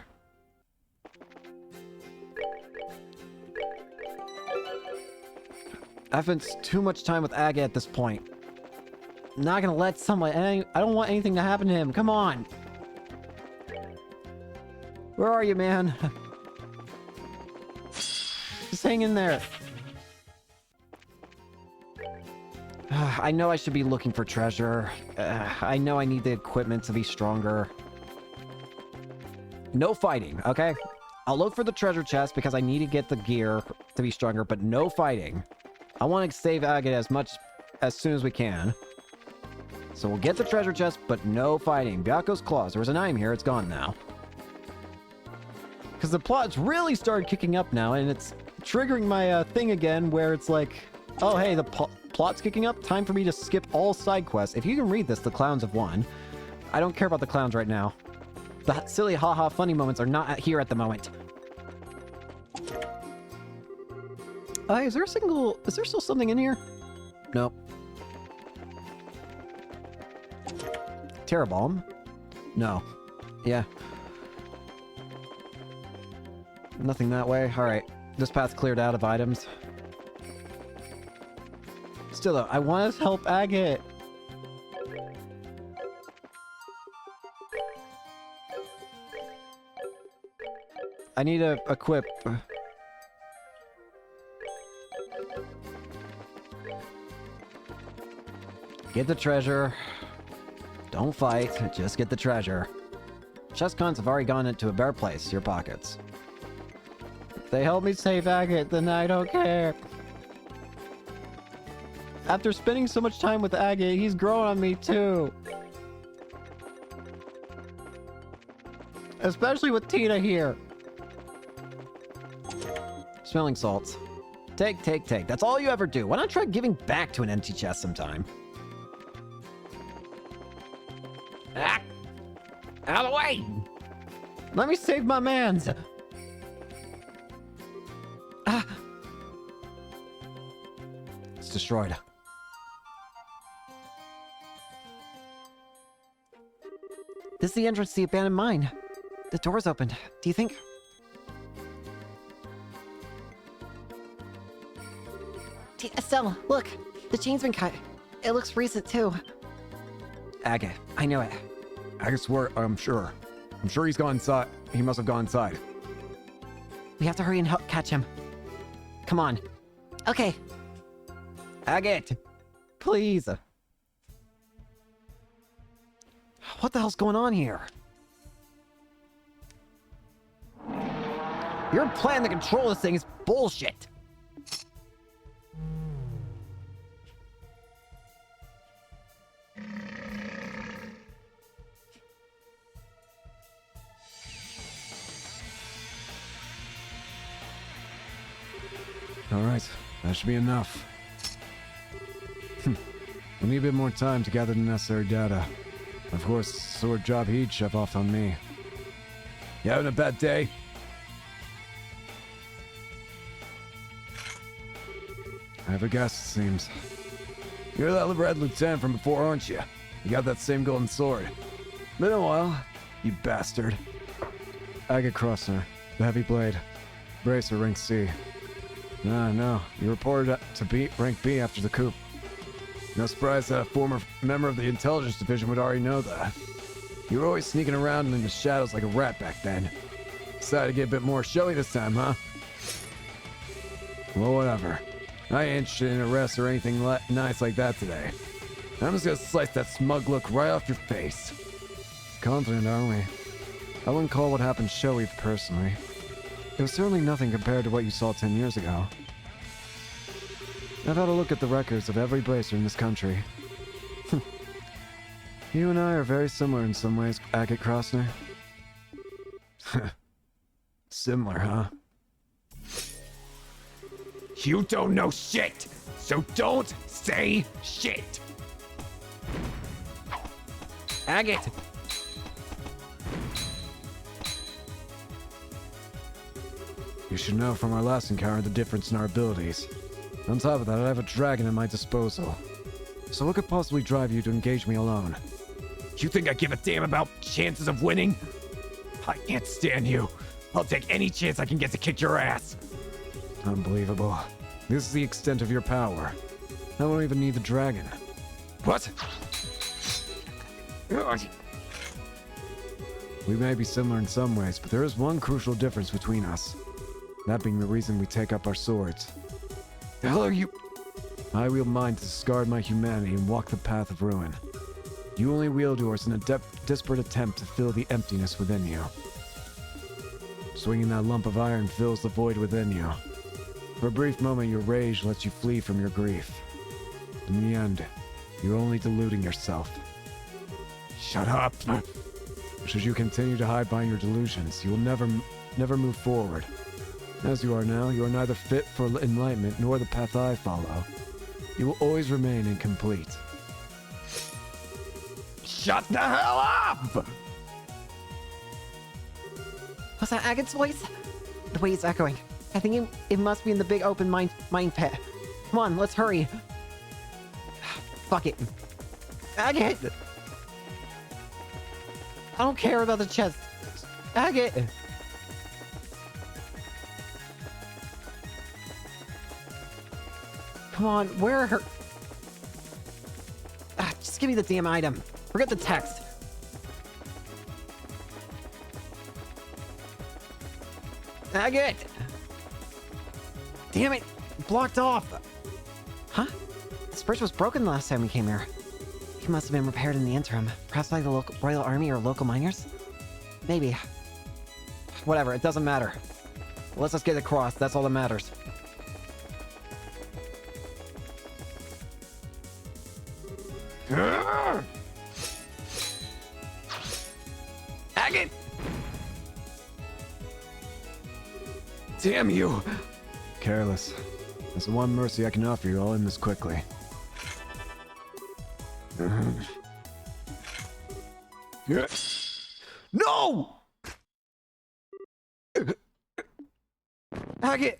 I've spent too much time with Agate at this point. I'm not gonna let someone... I don't want anything to happen to him. Come on. Where are you, man? Just hang in there. I know I should be looking for treasure. I know I need the equipment to be stronger. No fighting, okay? I'll look for the treasure chest because I need to get the gear to be stronger, but no fighting. I want to save Agate as soon as we can. So we'll get the treasure chest, but no fighting. Byaku's claws. There was an item here. It's gone now. Because the plot's really started kicking up now, and it's triggering my thing again where it's like, oh, hey, the plot's kicking up. Time for me to skip all side quests. If you can read this, the clowns have won. I don't care about the clowns right now. The silly haha funny moments are not here at the moment. Is there still something in here? Nope. Terra Balm? No. Yeah. Nothing that way? Alright. This path's cleared out of items. Still though, I want to help Agate. I need to equip. Get the treasure. Don't fight, just get the treasure. Chest cons have already gone into a better place, your pockets. If they help me save Agate, then I don't care. After spending so much time with Agate, he's growing on me too. Especially with Tina here. Smelling salts. Take. That's all you ever do. Why not try giving back to an empty chest sometime? Ah! Out of the way! Let me save my mans. Ah. It's destroyed. This is the entrance to the abandoned mine. The door's opened. Do you think... Estelle, look! The chain's been cut. It looks recent, too. Agate, I knew it. I swear, I'm sure. I'm sure he's gone inside. He must have gone inside. We have to hurry and help catch him. Come on. Okay. Agate, please. What the hell's going on here? Your plan to control this thing is bullshit. Alright, that should be enough. We'll need a bit more time to gather the necessary data. Of course, sword job he'd shove off on me. You having a bad day? I have a guess, it seems. You're that red lieutenant from before, aren't you? You got that same golden sword. Been a while, you bastard. Agate Crossner, the heavy blade. Bracer, rank C. No, you reported to rank B after the coup. No surprise that a former member of the intelligence division would already know that. You were always sneaking around in the shadows like a rat back then. Decided to get a bit more showy this time, huh? Well, whatever. I ain't interested in arrests or anything nice like that today. I'm just gonna slice that smug look right off your face. Confident, aren't we? I wouldn't call what happened showy personally. It was certainly nothing compared to what you saw 10 years ago. I've had a look at the records of every bracer in this country. You and I are very similar in some ways, Agate Crossner. Similar, huh? You don't know shit, so don't say shit. Agate! You should know from our last encounter the difference in our abilities. On top of that, I have a dragon at my disposal. So what could possibly drive you to engage me alone? You think I give a damn about chances of winning? I can't stand you. I'll take any chance I can get to kick your ass. Unbelievable. This is the extent of your power. I won't even need the dragon. What? We may be similar in some ways, but there is one crucial difference between us. That being the reason we take up our swords. The hell are you? I wield mine to discard my humanity and walk the path of ruin. You only wield yours in a desperate attempt to fill the emptiness within you. Swinging that lump of iron fills the void within you. For a brief moment, your rage lets you flee from your grief. In the end, you're only deluding yourself. Shut up. Should you continue to hide behind your delusions, you will never move forward. As you are now, you are neither fit for enlightenment nor the path I follow. You will always remain incomplete. Shut the hell up! Was that Agate's voice? The way it's echoing. I think it must be in the big open mine pit. Come on, let's hurry. Fuck it. Agate! I don't care about the chest. Agate! Come on, where are her... just give me the damn item. Forget the text. Agate! Damn it! Blocked off! Huh? This bridge was broken the last time we came here. It must have been repaired in the interim. Perhaps by the local Royal Army or local miners? Maybe. Whatever, it doesn't matter. Let's just get across, that's all that matters. Damn you! Careless. That's the one mercy I can offer you. I'll end this quickly. No! Agate!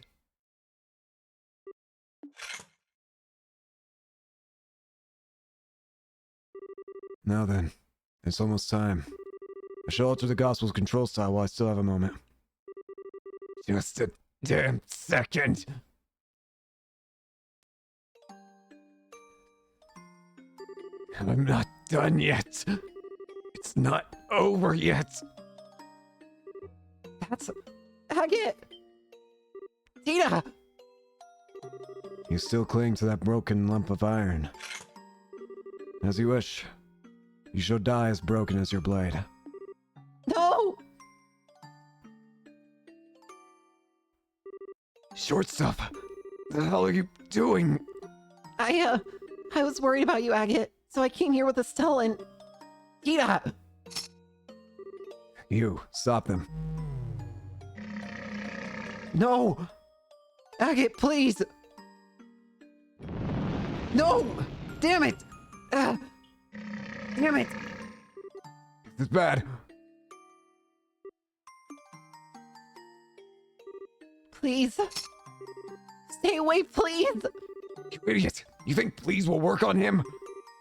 Now then, it's almost time. I shall alter the Gospel's control style while I still have a moment. Just a damn second. I'm not done yet. It's not over yet. That's Agate. Tina. You still cling to that broken lump of iron. As you wish. You shall die as broken as your blade. No. Short stuff. The hell are you doing? I was worried about you, Agate, so I came here with Estelle and Tina. You, stop them. No. Agate, please. No. Damn it. Damn it. This is bad. Please. Stay away, please. You idiot. You think please will work on him?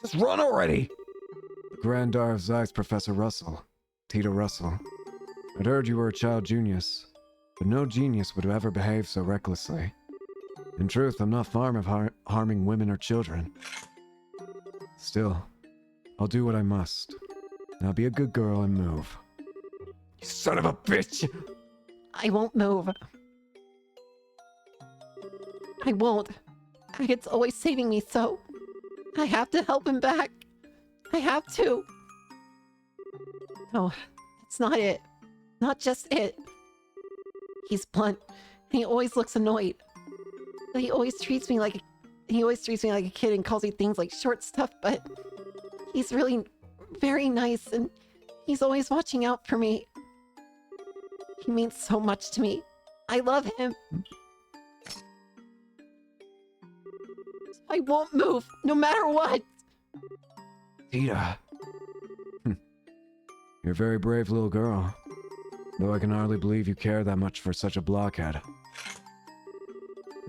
Just run already. The granddaughter of Zeiss, Professor Russell. Tita Russell. I'd heard you were a child genius, but no genius would ever behave so recklessly. In truth, I'm not fond of harming women or children. Still, I'll do what I must. Now be a good girl and move. You son of a bitch. I won't move. I won't. Agate's always saving me, so I have to help him back. I have to. No, it's not it. Not just it. He's blunt, and he always looks annoyed. But he always treats me like a kid and calls me things like short stuff, but he's really very nice and he's always watching out for me. He means so much to me. I love him. I won't move, no matter what. Tita. You're a very brave little girl. Though I can hardly believe you care that much for such a blockhead.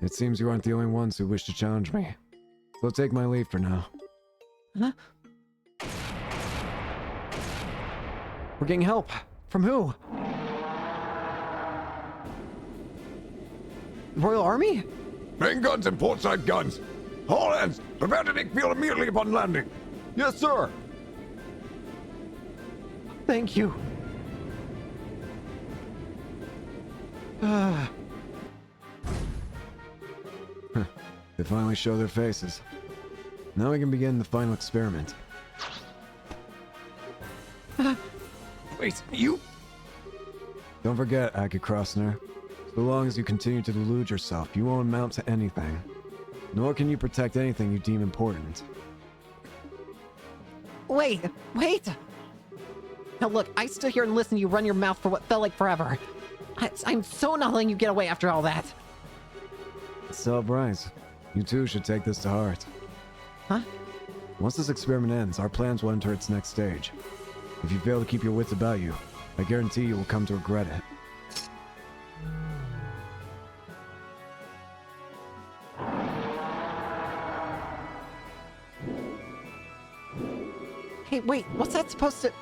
It seems you aren't the only ones who wish to challenge me. So I'll take my leave for now. Huh? We're getting help. From who? Royal Army? Main guns and portside guns. All hands, prepare to take field immediately upon landing. Yes, sir. Thank you. They finally show their faces. Now we can begin the final experiment. Wait, you? Don't forget, Agate Crossner. So long as you continue to delude yourself, you won't amount to anything. Nor can you protect anything you deem important. Wait. Now look, I stood here and listened to you run your mouth for what felt like forever. I'm so not letting you get away after all that. So, Bryce, you too should take this to heart. Huh? Once this experiment ends, our plans will enter its next stage. If you fail to keep your wits about you, I guarantee you will come to regret it. Hey, wait, what's that supposed to...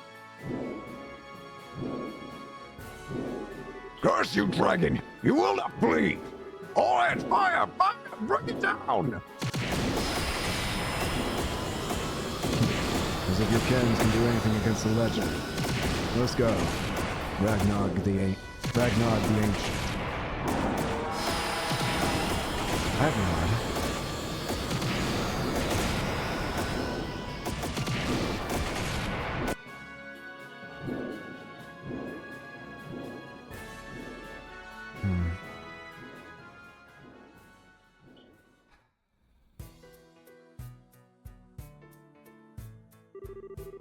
Curse you, dragon! You will not flee! All hands, fire! Fire! Bring it down! As if your cannons can do anything against the legend. Let's go. Ragnar the Ancient. Ragnar.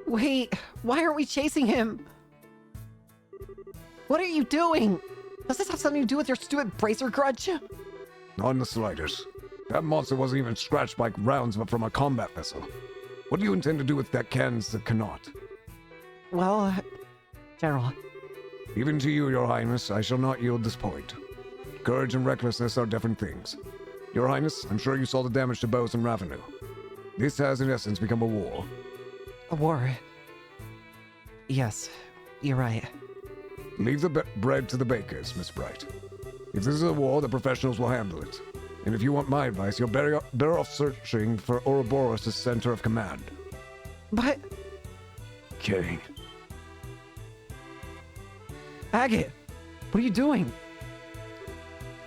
Wait, why aren't we chasing him? What are you doing? Does this have something to do with your stupid bracer grudge? Not in the slightest. That monster wasn't even scratched by rounds from a combat vessel. What do you intend to do with that cans that cannot? Well, General, Even to you, Your Highness, I shall not yield this point. Courage and recklessness are different things. Your Highness, I'm sure you saw the damage to Bose and Ravenou. This has, in essence, become a war. a war. Yes, you're right. Leave the bread to the bakers, Miss Bright. If this is a war, the professionals will handle it. And if you want my advice, you're better off searching for Ouroboros' center of command. But, Kidding. Agate, what are you doing?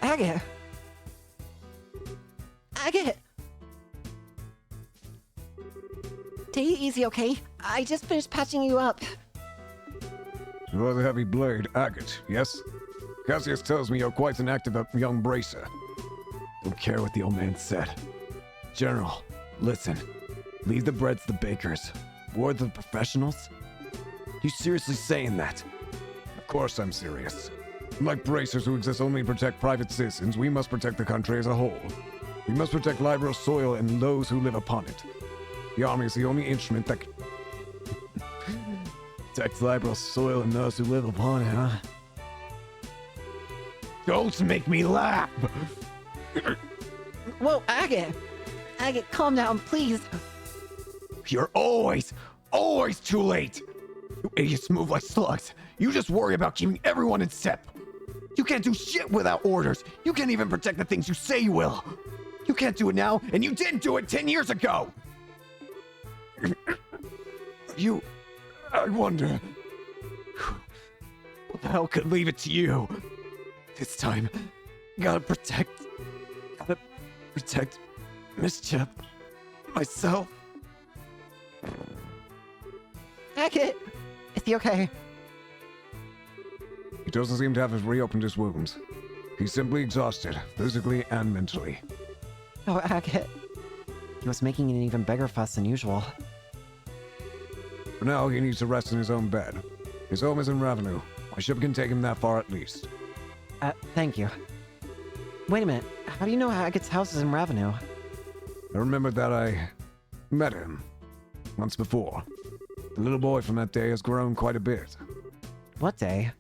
Agate! Agate! Take it easy, okay? I just finished patching you up. You are the heavy blade, Agate, yes? Cassius tells me you're quite an active young bracer. Don't care what the old man said. General, listen. Leave the bread to the bakers. War to the professionals? You seriously saying that? Of course I'm serious. Like bracers who exist only to protect private citizens, we must protect the country as a whole. We must protect Libro's soil and those who live upon it. The army is the only instrument that Protect Libro's soil and those who live upon it, huh? Don't make me laugh! Whoa, Agate! Agate, calm down, please. You're always too late! You idiots move like slugs. You just worry about keeping everyone in step. You can't do shit without orders. You can't even protect the things you say you will. You can't do it now, and you didn't do it 10 years ago! I wonder... What the hell could leave it to you? This time, gotta protect Mischief, myself. Agate! Is he okay? He doesn't seem to have reopened his wounds. He's simply exhausted, physically and mentally. Oh, Agate. He was making an even bigger fuss than usual. For now, he needs to rest in his own bed. His home is in Ravenou. My ship can take him that far at least. Thank you. Wait a minute. How do you know Agate's house is in Ravenou? I remember that I met him once before. The little boy from that day has grown quite a bit. What day?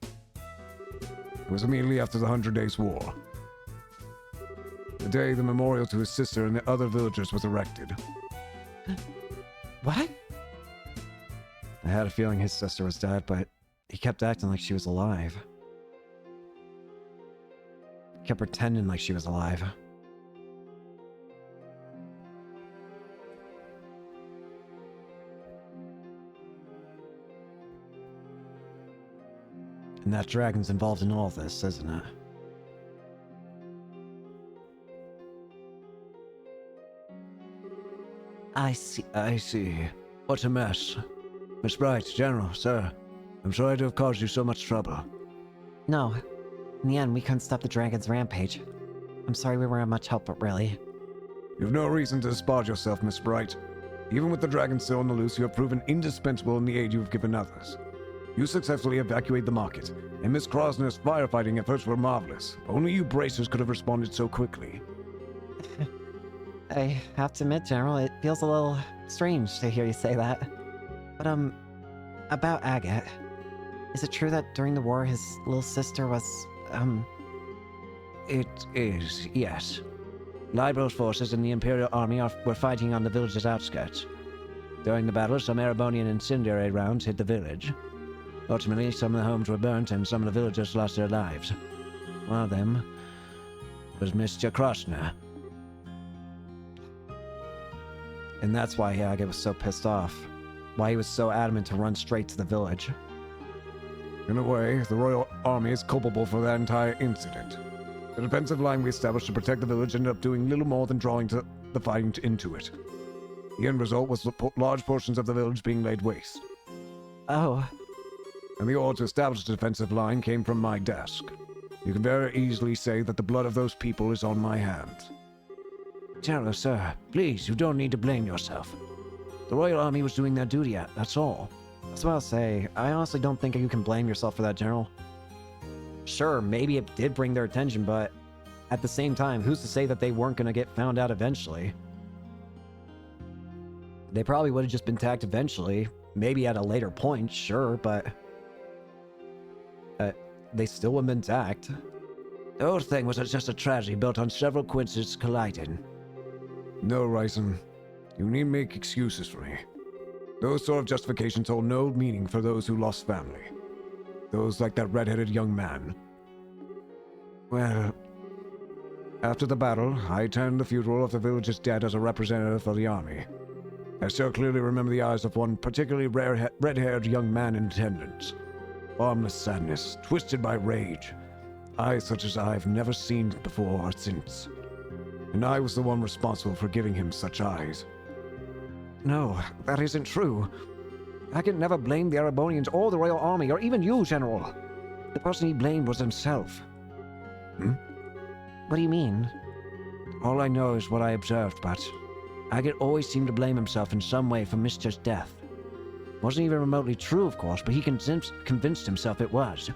It was immediately after the 100 Days War. The day the memorial to his sister and the other villagers was erected. What? I had a feeling his sister was dead, but he kept acting like she was alive. Kept pretending like she was alive. And that dragon's involved in all this, isn't it? I see. What a mess. Miss Bright, General, sir. I'm sorry to have caused you so much trouble. No. In the end, we couldn't stop the dragon's rampage. I'm sorry we weren't much help, but really. You've no reason to despise yourself, Miss Bright. Even with the dragon still on the loose, you have proven indispensable in the aid you have given others. You successfully evacuated the market, and Miss Krosner's firefighting efforts were marvelous. Only you bracers could have responded so quickly. I have to admit, General, it feels a little strange to hear you say that. But, about Agate. Is it true that during the war his little sister was, It is, yes. Libro's forces and the Imperial Army were fighting on the village's outskirts. During the battle, some Erebonian incendiary rounds hit the village. Ultimately, some of the homes were burnt and some of the villagers lost their lives. One of them was Mr. Krosner. And that's why Agate was so pissed off. Why he was so adamant to run straight to the village. In a way, the Royal Army is culpable for that entire incident. The defensive line we established to protect the village ended up doing little more than drawing the fighting into it. The end result was large portions of the village being laid waste. oh, And the order to establish the defensive line came from my desk. You can very easily say that the blood of those people is on my hands. General, sir, please, you don't need to blame yourself. The Royal Army was doing their duty, that's all. That's what I'll say. I honestly don't think you can blame yourself for that, General. Sure, maybe it did bring their attention, but at the same time, who's to say that they weren't going to get found out eventually? They probably would have just been tagged eventually. Maybe at a later point, sure, but they still would have been tagged. The whole thing was just a tragedy built on several coincidences colliding. No, Ryzen. You need make excuses for me. Those sort of justifications hold no meaning for those who lost family. Those like that red-headed young man. Well, after the battle, I attended the funeral of the village's dead as a representative for the army. I still clearly remember the eyes of one particularly red-haired young man in attendance. Formless sadness, twisted by rage. Eyes such as I've never seen before or since. And I was the one responsible for giving him such eyes. No, that isn't true. Agate never blamed the Erebonians or the Royal Army, or even you, General. The person he blamed was himself. What do you mean? All I know is what I observed, but Agate always seemed to blame himself in some way for Mishja's death. Wasn't even remotely true, of course, but he convinced himself it was.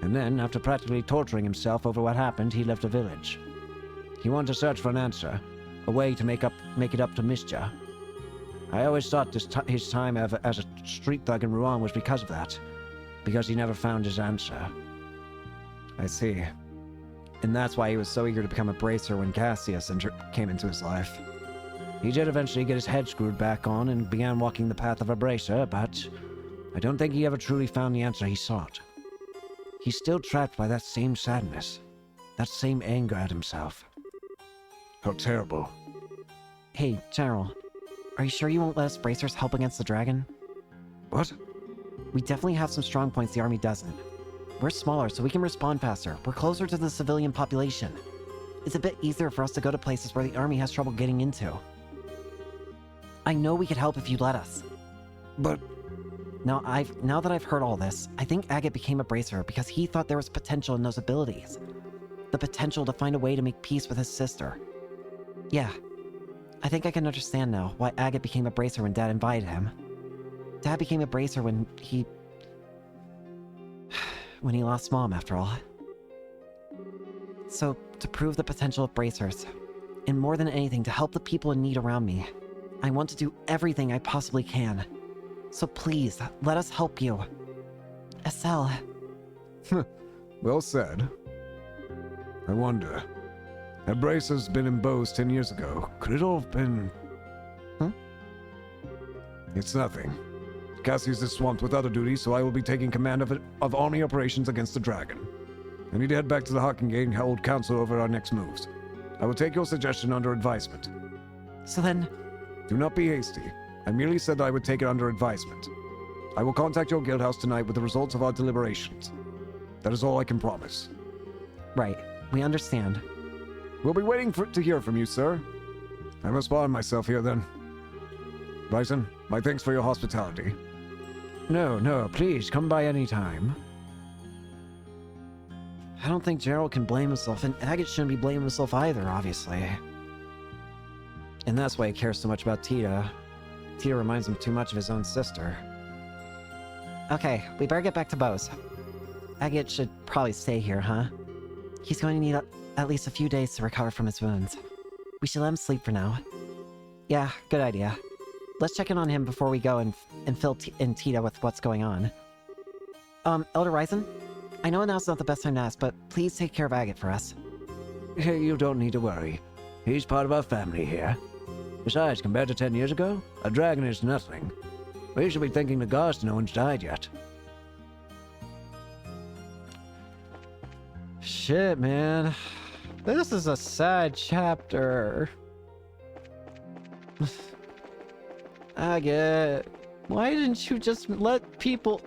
And then, after practically torturing himself over what happened, he left the village. He wanted to search for an answer, a way to make it up to Mishja. I always thought his time as a street thug in Rouen was because of that, because he never found his answer. I see. And that's why he was so eager to become a bracer when Cassius came into his life. He did eventually get his head screwed back on and began walking the path of a bracer, but I don't think he ever truly found the answer he sought. He's still trapped by that same sadness, that same anger at himself. How terrible. Hey, General. Are you sure you won't let us bracers help against the dragon? What? We definitely have some strong points the army doesn't. We're smaller, so we can respond faster. We're closer to the civilian population. It's a bit easier for us to go to places where the army has trouble getting into. I know we could help if you'd let us. But Now that I've heard all this, I think Agate became a bracer because he thought there was potential in those abilities. The potential to find a way to make peace with his sister. Yeah. I think I can understand now why Agate became a bracer when Dad invited him. Dad became a bracer when he lost Mom, after all. So, to prove the potential of bracers, and more than anything to help the people in need around me, I want to do everything I possibly can. So please, let us help you. Estelle. well said. I wonder. Had bracers been in Bose 10 years ago, could it all have been... It's nothing. Cassius is swamped with other duties, so I will be taking command of army operations against the dragon. I need to head back to the Hawking Gate and hold council over our next moves. I will take your suggestion under advisement. So then... Do not be hasty. I merely said I would take it under advisement. I will contact your guild house tonight with the results of our deliberations. That is all I can promise. Right. We understand. We'll be waiting to hear from you, sir. I must arm myself here, then. Bryson, my thanks for your hospitality. No, please, come by any time. I don't think Gerald can blame himself, and Agate shouldn't be blaming himself either, obviously. And that's why he cares so much about Tita. Tita reminds him too much of his own sister. Okay, we better get back to Bose. Agate should probably stay here, huh? He's going to need at least a few days to recover from his wounds. We should let him sleep for now. Yeah, good idea. Let's check in on him before we go and fill in Tita with what's going on. Elder Ryzen? I know now's not the best time to ask, but please take care of Agate for us. Hey, you don't need to worry. He's part of our family here. Besides, compared to 10 years ago, a dragon is nothing. We should be thanking the gods no one's died yet. Shit, man. This is a sad chapter. Agate, why didn't you just let people...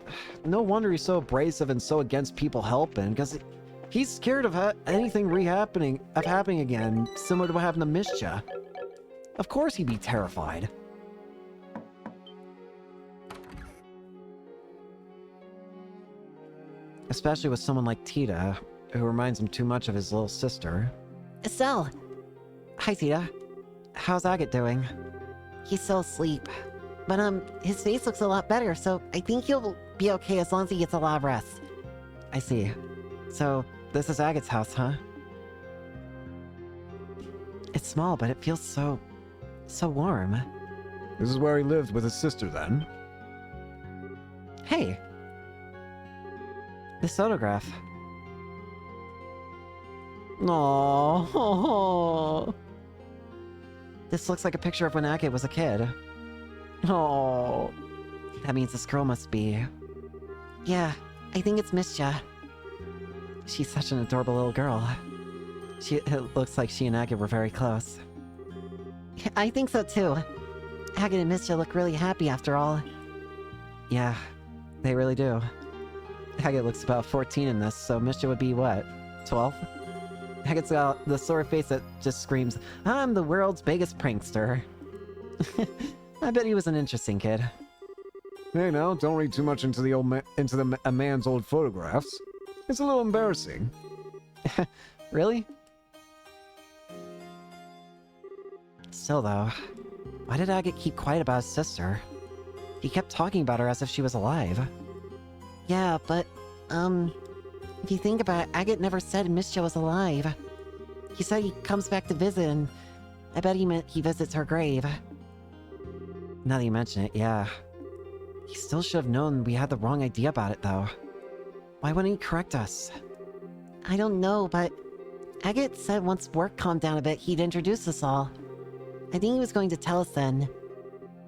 No wonder he's so abrasive and so against people helping, because he's scared of anything happening again, similar to what happened to Mishja. Of course he'd be terrified. Especially with someone like Tita, who reminds him too much of his little sister. Estelle, Hi, Tita. How's Agate doing? he's still asleep. But, his face looks a lot better, so I think he'll be okay as long as he gets a lot of rest. I see. So, this is Agate's house, huh? It's small, but it feels so warm. This is where he lived with his sister then. Hey! This photograph. Aww. This looks like a picture of when Agate was a kid. Oh, that means this girl must be... Yeah, I think it's Mischa. She's such an adorable little girl. It looks like she and Agate were very close. I think so too. Agate and Mischa look really happy after all. Yeah, they really do. Agate looks about 14 in this, so Mischa would be what, 12? Agate's got the sort of face that just screams, "I'm the world's biggest prankster." I bet he was an interesting kid. Hey now, don't read too much into a man's old photographs. It's a little embarrassing. Really? Still though, why did Agate keep quiet about his sister? He kept talking about her as if she was alive. Yeah, but, if you think about it, Agate never said Mischa was alive. He said he comes back to visit, and I bet he meant he visits her grave. Now that you mention it, yeah. He still should have known we had the wrong idea about it, though. Why wouldn't he correct us? I don't know, but Agate said once work calmed down a bit, he'd introduce us all. I think he was going to tell us then.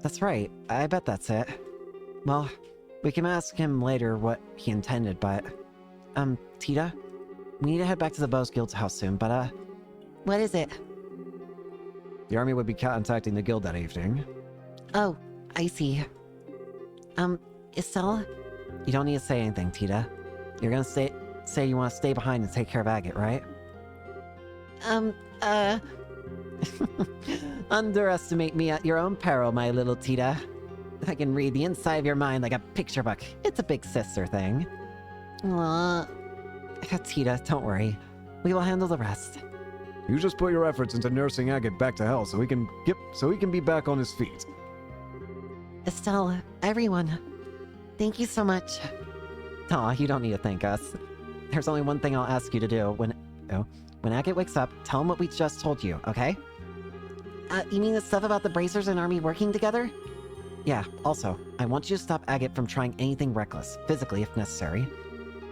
That's right. I bet that's it. Well, we can ask him later what he intended, but... Tita? We need to head back to the Bows Guild's house soon, but, What is it? the army would be contacting the guild that evening. Oh, I see. Estelle? You don't need to say anything, Tita. You're gonna say you want to stay behind and take care of Agate, right? Underestimate me at your own peril, my little Tita. I can read the inside of your mind like a picture book. It's a big sister thing. Tita, don't worry. We will handle the rest. You just put your efforts into nursing Agate back to health so he can be back on his feet. Estelle, everyone, thank you so much. Aw, you don't need to thank us. There's only one thing I'll ask you to do. When Agate wakes up, tell him what we just told you, okay? You mean the stuff about the bracers and army working together? Yeah, also, I want you to stop Agate from trying anything reckless, physically if necessary.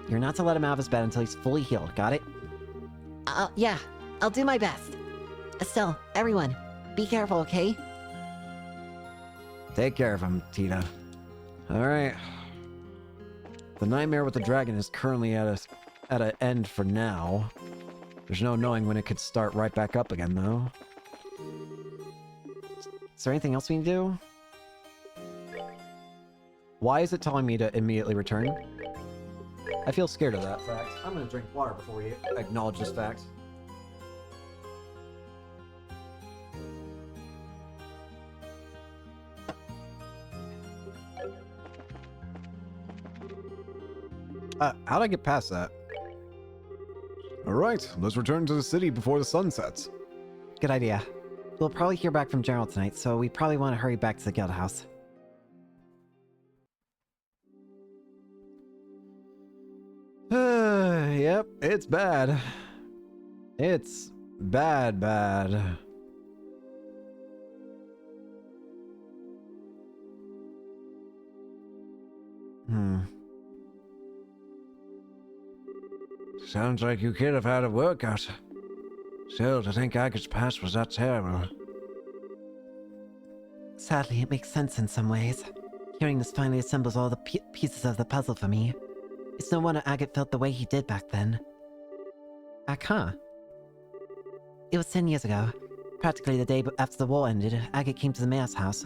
You're not to let him out of his bed until he's fully healed, got it? Yeah, I'll do my best. Estelle, everyone, be careful, okay? Take care of him, Tita. Alright. The nightmare with the dragon is currently at an end for now. There's no knowing when it could start right back up again, though. Is there anything else we can do? Why is it telling me to immediately return? I feel scared of that fact. I'm gonna drink water before we acknowledge this fact. How'd I get past that? Alright, let's return to the city before the sun sets. Good idea. We'll probably hear back from Gerald tonight, so we probably want to hurry back to the guild house. Yep, it's bad. It's bad. Sounds like you could have had a workout. Still, to think Agate's past was that terrible. Sadly, it makes sense in some ways. Hearing this finally assembles all the pieces of the puzzle for me. It's no wonder Agate felt the way he did back then. Back, huh? It was 10 years ago. Practically the day after the war ended, Agate came to the mayor's house.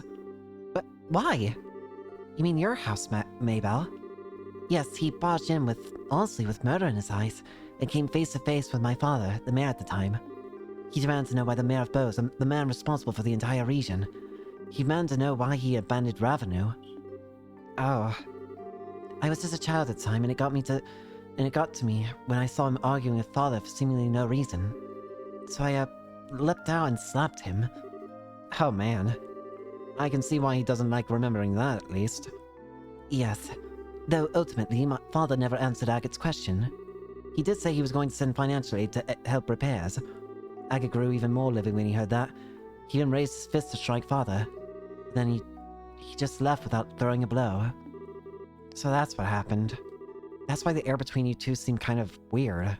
But why? You mean your house, Maybelle? Yes, he barged in with murder in his eyes, and came face to face with my father, the mayor at the time. He demanded to know why the mayor of Bows, the man responsible for the entire region. He demanded to know why he abandoned Ravenou. Oh. I was just a child at the time, and it got to me when I saw him arguing with father for seemingly no reason. So I, leapt out and slapped him. Oh man. I can see why he doesn't like remembering that, at least. Yes. Though ultimately, my father never answered Agate's question. He did say he was going to send financial aid to help repairs. Agate grew even more livid when he heard that. He even raised his fist to strike father. Then he just left without throwing a blow. So that's what happened. That's why the air between you two seemed kind of weird.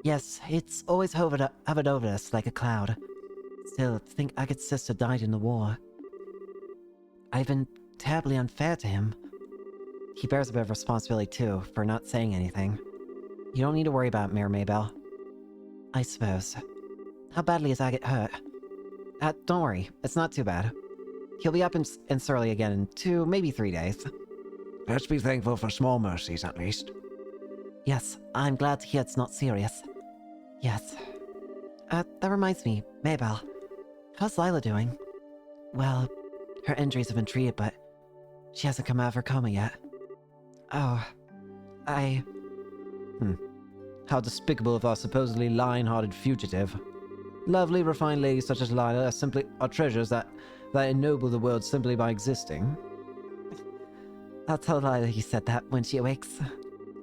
Yes, it's always hovered over us like a cloud. Still, to think Agate's sister died in the war. I've been terribly unfair to him. He bears a bit of responsibility too, for not saying anything. You don't need to worry about Mayor Maybell. I suppose. How badly is Agate hurt? Don't worry, it's not too bad. He'll be up in Surly again in 2, maybe 3 days. Let's be thankful for small mercies, at least. Yes, I'm glad to hear it's not serious. Yes. That reminds me, Maybell. How's Lila doing? Well, her injuries have been treated, but she hasn't come out of her coma yet. Oh, How despicable of our supposedly lion-hearted fugitive. Lovely, refined ladies such as Lila are treasures that ennoble the world simply by existing. I'll tell Lila you said that when she awakes.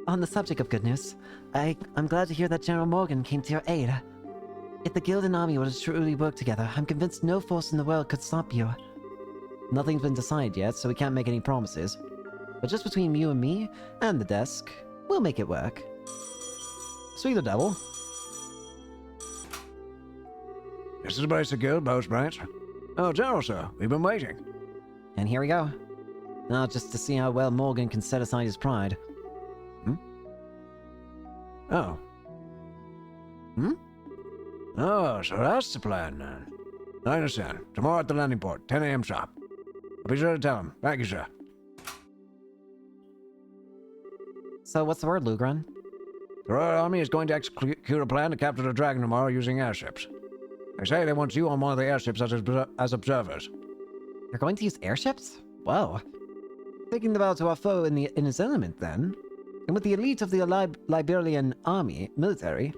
On the subject of good news, I'm glad to hear that General Morgan came to your aid. If the guild and army were to truly work together, I'm convinced no force in the world could stop you. Nothing's been decided yet, so we can't make any promises. But just between you and me, and the desk, we'll make it work. Sweet the devil. This is the basic guild, Bows Branch. Oh, General, sir, we've been waiting. And here we go. Now just to see how well Morgan can set aside his pride. Oh. Oh, so that's the plan, then. I understand. Tomorrow at the landing port, 10 a.m. sharp. I'll be sure to tell him. Thank you, sir. So what's the word, Lugran? The Royal Army is going to execute a plan to capture the dragon tomorrow using airships. They say they want you on one of the airships as observers. They're going to use airships? Whoa. Taking the battle to our foe in his element, then. And with the elite of the Liberian army, military,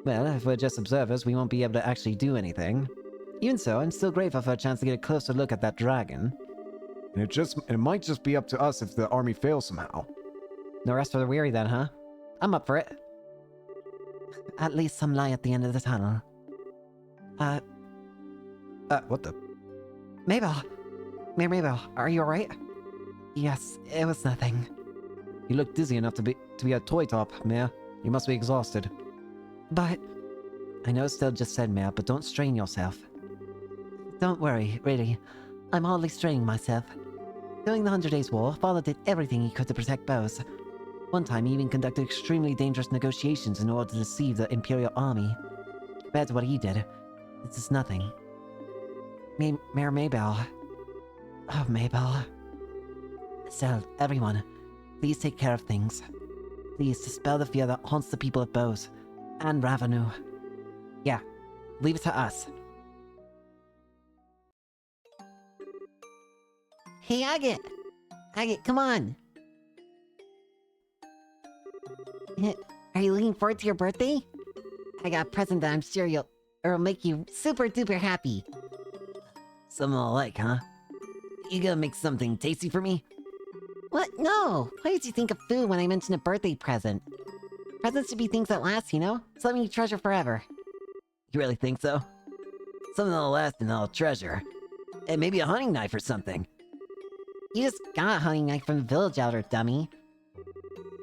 well, if we're just observers, we won't be able to actually do anything. Even so, I'm still grateful for a chance to get a closer look at that dragon. And it might just be up to us if the army fails somehow. No rest for the weary then, huh? I'm up for it. At least some light at the end of the tunnel. What the? Maybell! Mayor Maybell, are you alright? Yes, it was nothing. You look dizzy enough to be a toy top, Mayor. You must be exhausted. But... I know Stell just said, Mayor, but don't strain yourself. Don't worry, really. I'm hardly straining myself. During the 100 Days War, Father did everything he could to protect Bose. One time, he even conducted extremely dangerous negotiations in order to deceive the Imperial Army. Compared to what he did, this is nothing. Mayor Maybell. Oh, Maybell. Stell, everyone, please take care of things. Please dispel the fear that haunts the people of Bose and Ravenu. Yeah, leave it to us. Hey, Agate! Agate, come on! Are you looking forward to your birthday? I got a present that I'm sure it'll make you super duper happy. Something I like, huh? You gonna make something tasty for me? What? No! Why did you think of food when I mentioned a birthday present? Presents should be things that last, you know? Something you treasure forever. You really think so? Something that'll last and I'll treasure. And maybe a hunting knife or something. You just got a hunting knife from the village elder, dummy.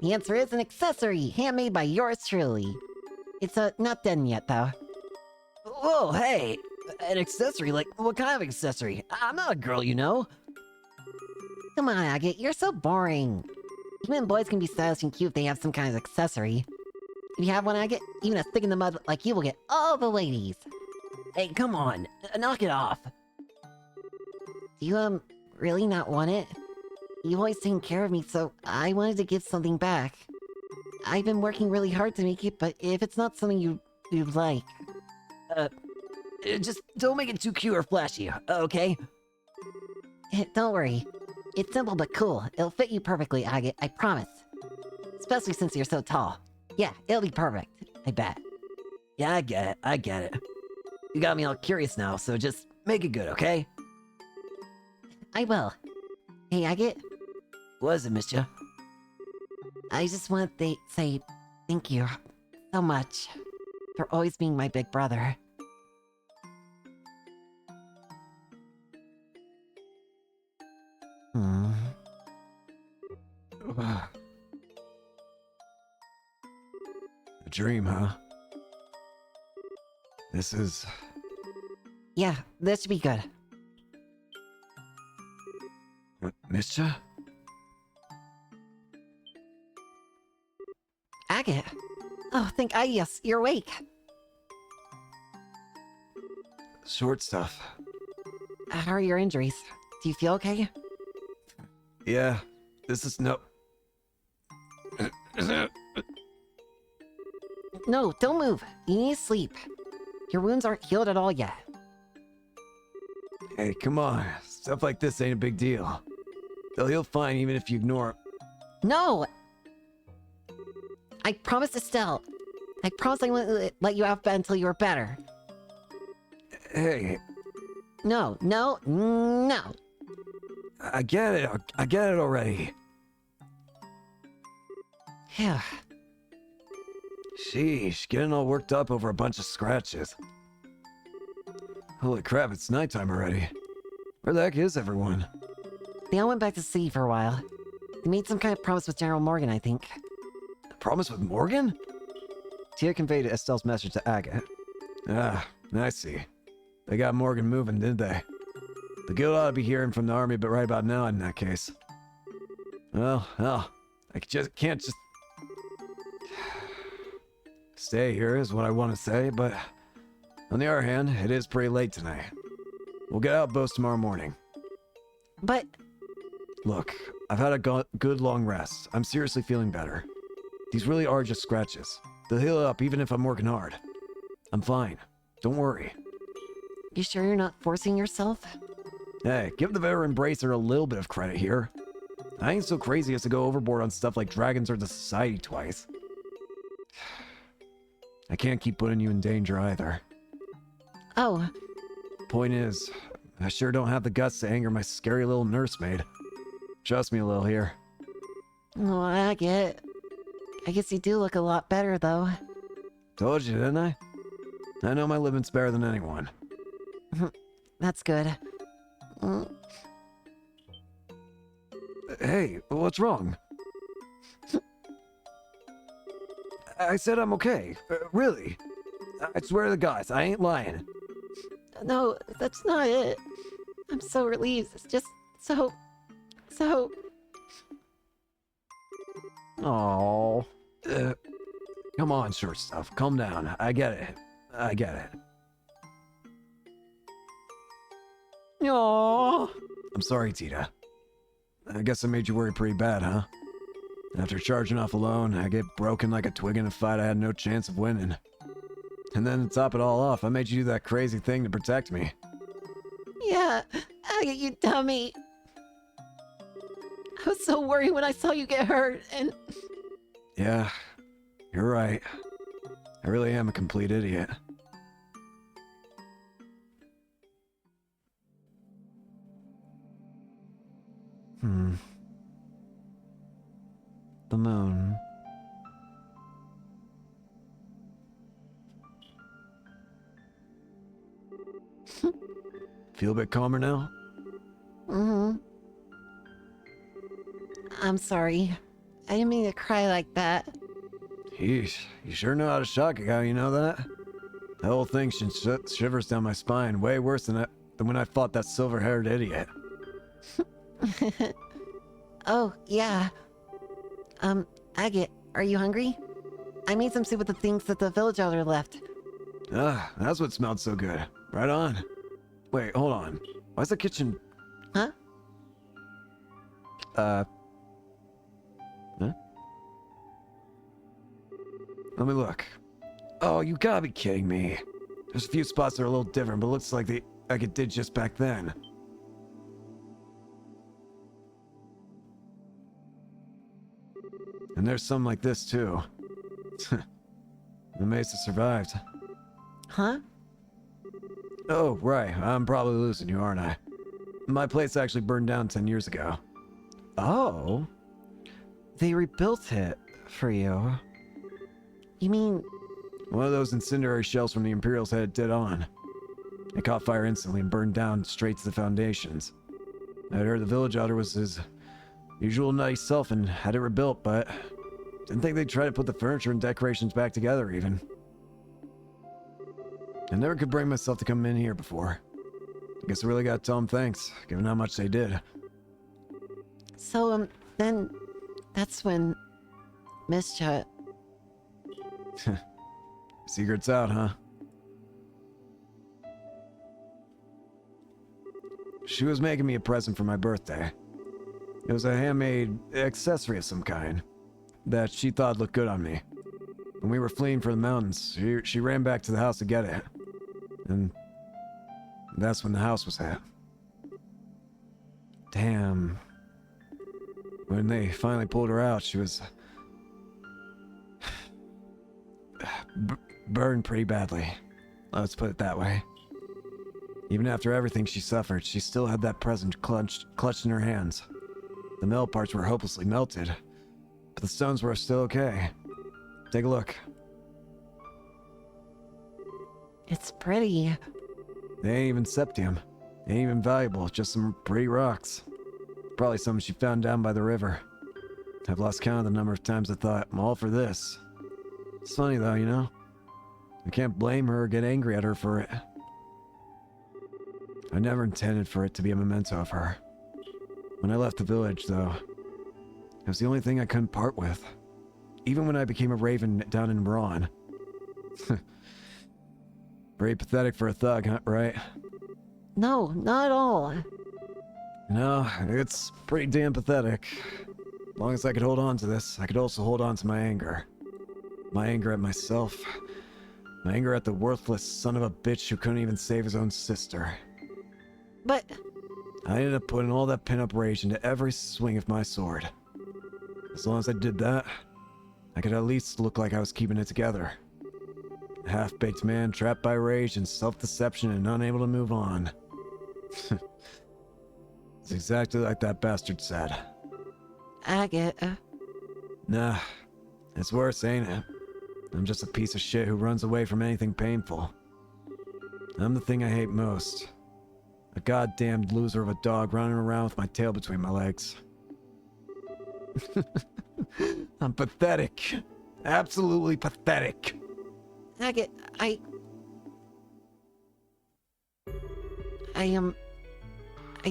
The answer is an accessory, handmade by yours truly. It's not done yet, though. Whoa, hey! An accessory? Like, what kind of accessory? I'm not a girl, you know? Come on, Agate, you're so boring. Even boys can be stylish and cute if they have some kind of accessory. If you have one, Agate, even a stick in the mud like you will get all the ladies. Hey, come on! Knock it off! Do you, really not want it? You've always taken care of me, so I wanted to give something back. I've been working really hard to make it, but if it's not something you'd like... Just don't make it too cute or flashy, okay? Don't worry. It's simple but cool. It'll fit you perfectly, Agate, I promise. Especially since you're so tall. Yeah, it'll be perfect. I bet. Yeah, I get it. You got me all curious now, so just make it good, okay? I will. Hey, Agate, What is it, mister? I just want to say Thank you so much for always being my big brother. Hmm. A dream, huh? This is... Yeah, this should be good. Mischa? Agate. Oh, thank yes, you're awake. Short stuff. How are your injuries? Do you feel okay? Yeah, this is no... No, don't move. You need to sleep. Your wounds aren't healed at all yet. Hey, come on. Stuff like this ain't a big deal. They'll heal fine even if you ignore... No! I promised Estelle. I promised I wouldn't let you out of bed until you were better. Hey, No, no, no. I get it. I get it already. Phew. Sheesh, getting all worked up over a bunch of scratches. Holy crap, it's nighttime already. Where the heck is everyone? They all went back to sea for a while. They made some kind of promise with General Morgan, I think. Promise with Morgan? Tia conveyed Estelle's message to Agate. Ah, I see. They got Morgan moving, didn't they? The guild ought to be hearing from the army, but right about now in that case. Well, I can't just... Stay here is what I want to say, but... On the other hand, it is pretty late tonight. We'll get out boats tomorrow morning. But Look, I've had a good long rest. I'm seriously feeling better. These really are just scratches. They'll heal up even if I'm working hard. I'm fine. Don't worry. you sure you're not forcing yourself? Hey, give the veteran Bracer a little bit of credit here. I ain't so crazy as to go overboard on stuff like dragons or the society twice. I can't keep putting you in danger either. Oh, Point is, I sure don't have the guts to anger my scary little nursemaid. Trust me a little here. oh, I get it. I guess you do look a lot better, though. Told you, didn't I? I know my limit's better than anyone. That's good. Mm, Hey, what's wrong? I said I'm okay. Really. I swear to the gods, I ain't lying. No, that's not it. I'm so relieved. It's just so... Oh. Come on, short stuff. Calm down. I get it. I get it. Aww. I'm sorry, Tita. I guess I made you worry pretty bad, huh? After charging off alone, I get broken like a twig in a fight I had no chance of winning. And then to top it all off, I made you do that crazy thing to protect me. Yeah, Agate, you dummy. I was so worried when I saw you get hurt, and... Yeah, you're right. I really am a complete idiot. The moon. Feel a bit calmer now? Mm-hmm. I'm sorry. I didn't mean to cry like that. Yeesh, you sure know how to shock a guy, you know that? The whole thing sent shivers down my spine, way worse than when I fought that silver-haired idiot. Oh, yeah. Agate, are you hungry? I made some soup with the things that the village elder left. Ah, that's what smelled so good. Right on. Wait, hold on. Why's the kitchen... Huh? Huh? Let me look. Oh, you gotta be kidding me. There's a few spots that are a little different, but it looks like it did just back then. And there's some like this, too. I'm amazed it survived. Huh? Oh, right. I'm probably losing you, aren't I? My place actually burned down 10 years ago. Oh. They rebuilt it for you. You mean... One of those incendiary shells from the Imperials had it dead on. It caught fire instantly and burned down straight to the foundations. I'd heard the village elder was his usual nice self and had it rebuilt, but didn't think they'd try to put the furniture and decorations back together even. I never could bring myself to come in here before. I guess I really gotta tell them thanks, given how much they did. So, then... That's when... Mischa... Secret's out, huh? She was making me a present for my birthday. It was a handmade accessory of some kind that she thought looked good on me. When we were fleeing for the mountains, she ran back to the house to get it. And that's when the house was hit. Damn. When they finally pulled her out, she was burned pretty badly. Let's put it that way. Even after everything she suffered, she still had that present clutched in her hands. The metal parts were hopelessly melted, but the stones were still okay. Take a look. It's pretty. They ain't even septium. They ain't even valuable, just some pretty rocks. Probably something she found down by the river. I've lost count of the number of times I thought, I'm all for this. It's funny though, you know? I can't blame her or get angry at her for it. I never intended for it to be a memento of her. When I left the village, though, it was the only thing I couldn't part with. Even when I became a raven down in Ron. Very pathetic for a thug, huh, right? No, not at all. No, it's pretty damn pathetic. As long as I could hold on to this, I could also hold on to my anger. My anger at myself. My anger at the worthless son of a bitch who couldn't even save his own sister. But... I ended up putting all that pent-up rage into every swing of my sword. As long as I did that, I could at least look like I was keeping it together. A half-baked man trapped by rage and self-deception and unable to move on. It's exactly like that bastard said. Agate... Nah, it's worse, ain't it? I'm just a piece of shit who runs away from anything painful. I'm the thing I hate most. A goddamned loser of a dog running around with my tail between my legs. I'm pathetic. Absolutely pathetic. Agate, I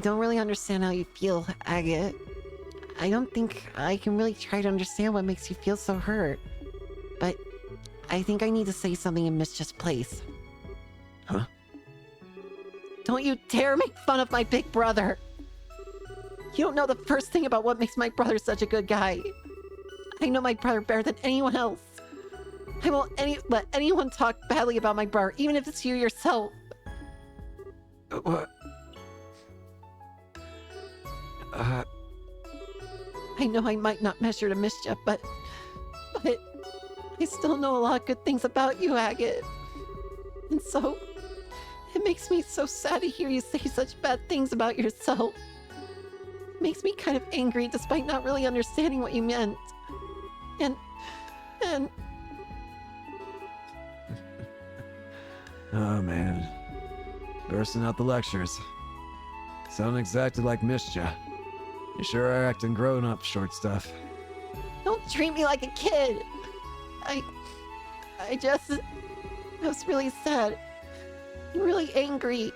don't really understand how you feel, Agate. I don't think I can really try to understand what makes you feel so hurt. But I think I need to say something in Mischief's place. Huh? Don't you dare make fun of my big brother! You don't know the first thing about what makes my brother such a good guy. I know my brother better than anyone else. I won't let anyone talk badly about my brother, even if it's you yourself. What? I know I might not measure to Mischief, but I still know a lot of good things about you, Agate. And so, it makes me so sad to hear you say such bad things about yourself. It makes me kind of angry despite not really understanding what you meant. And... Oh man. Bursting out the lectures. Sound exactly like Mischa. You sure are acting grown up, short stuff. Don't treat me like a kid! I was really sad. I'm really angry.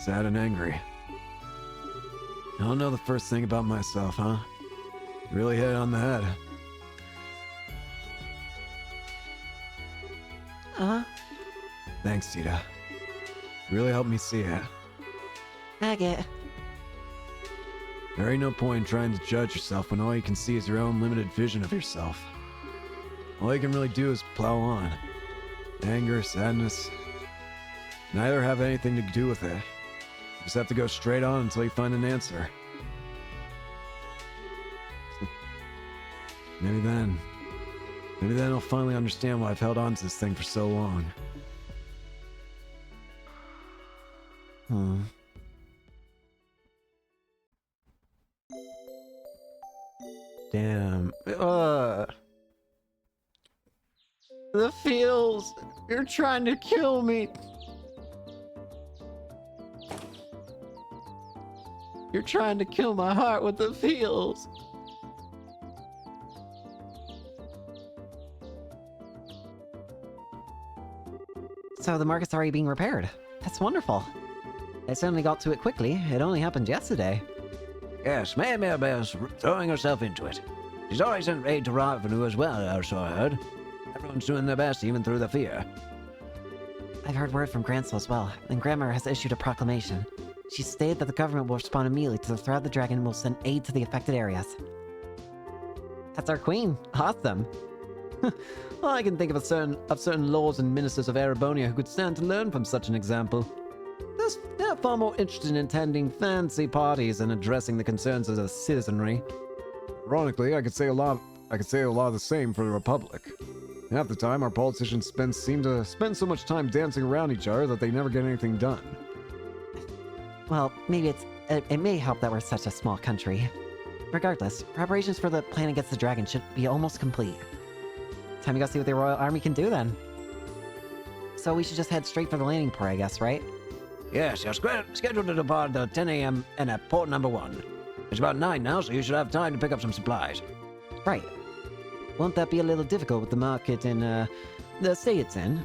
Sad and angry. I don't know the first thing about myself, huh? You really hit it on the head. Thanks, Tita. Really helped me see it. Agate. There ain't no point in trying to judge yourself when all you can see is your own limited vision of yourself. All you can really do is plow on. Anger, sadness, neither have anything to do with it. You just have to go straight on until you find an answer. Maybe then I'll finally understand why I've held on to this thing for so long. Damn. The feels. You're trying to kill me. You're trying to kill my heart with the feels. So the market's already being repaired. That's wonderful. I certainly got to it quickly. It only happened yesterday. Yes, May Mirabelle's throwing herself into it. She's already sent aid to Ravenue as well, or so I heard. Everyone's doing their best, even through the fear. I've heard word from Grancel as well, and Grandmother has issued a proclamation. She stated that the government will respond immediately to the threat of the dragon and will send aid to the affected areas. That's our queen. Awesome. Well, I can think of certain lords and ministers of Erebonia who could stand to learn from such an example. They're far more interested in attending fancy parties and addressing the concerns of the citizenry. Ironically, I could say a lot of the same for the Republic. Half the time, our politicians seem to spend so much time dancing around each other that they never get anything done. Well, maybe it may help that we're such a small country. Regardless, preparations for the plan against the dragon should be almost complete. Time to go see what the Royal Army can do then. So we should just head straight for the landing port, I guess, right? Yes, you're scheduled to depart at 10 a.m. and at port number 1. It's about 9 now, so you should have time to pick up some supplies. Right. Won't that be a little difficult with the market in, the state it's in?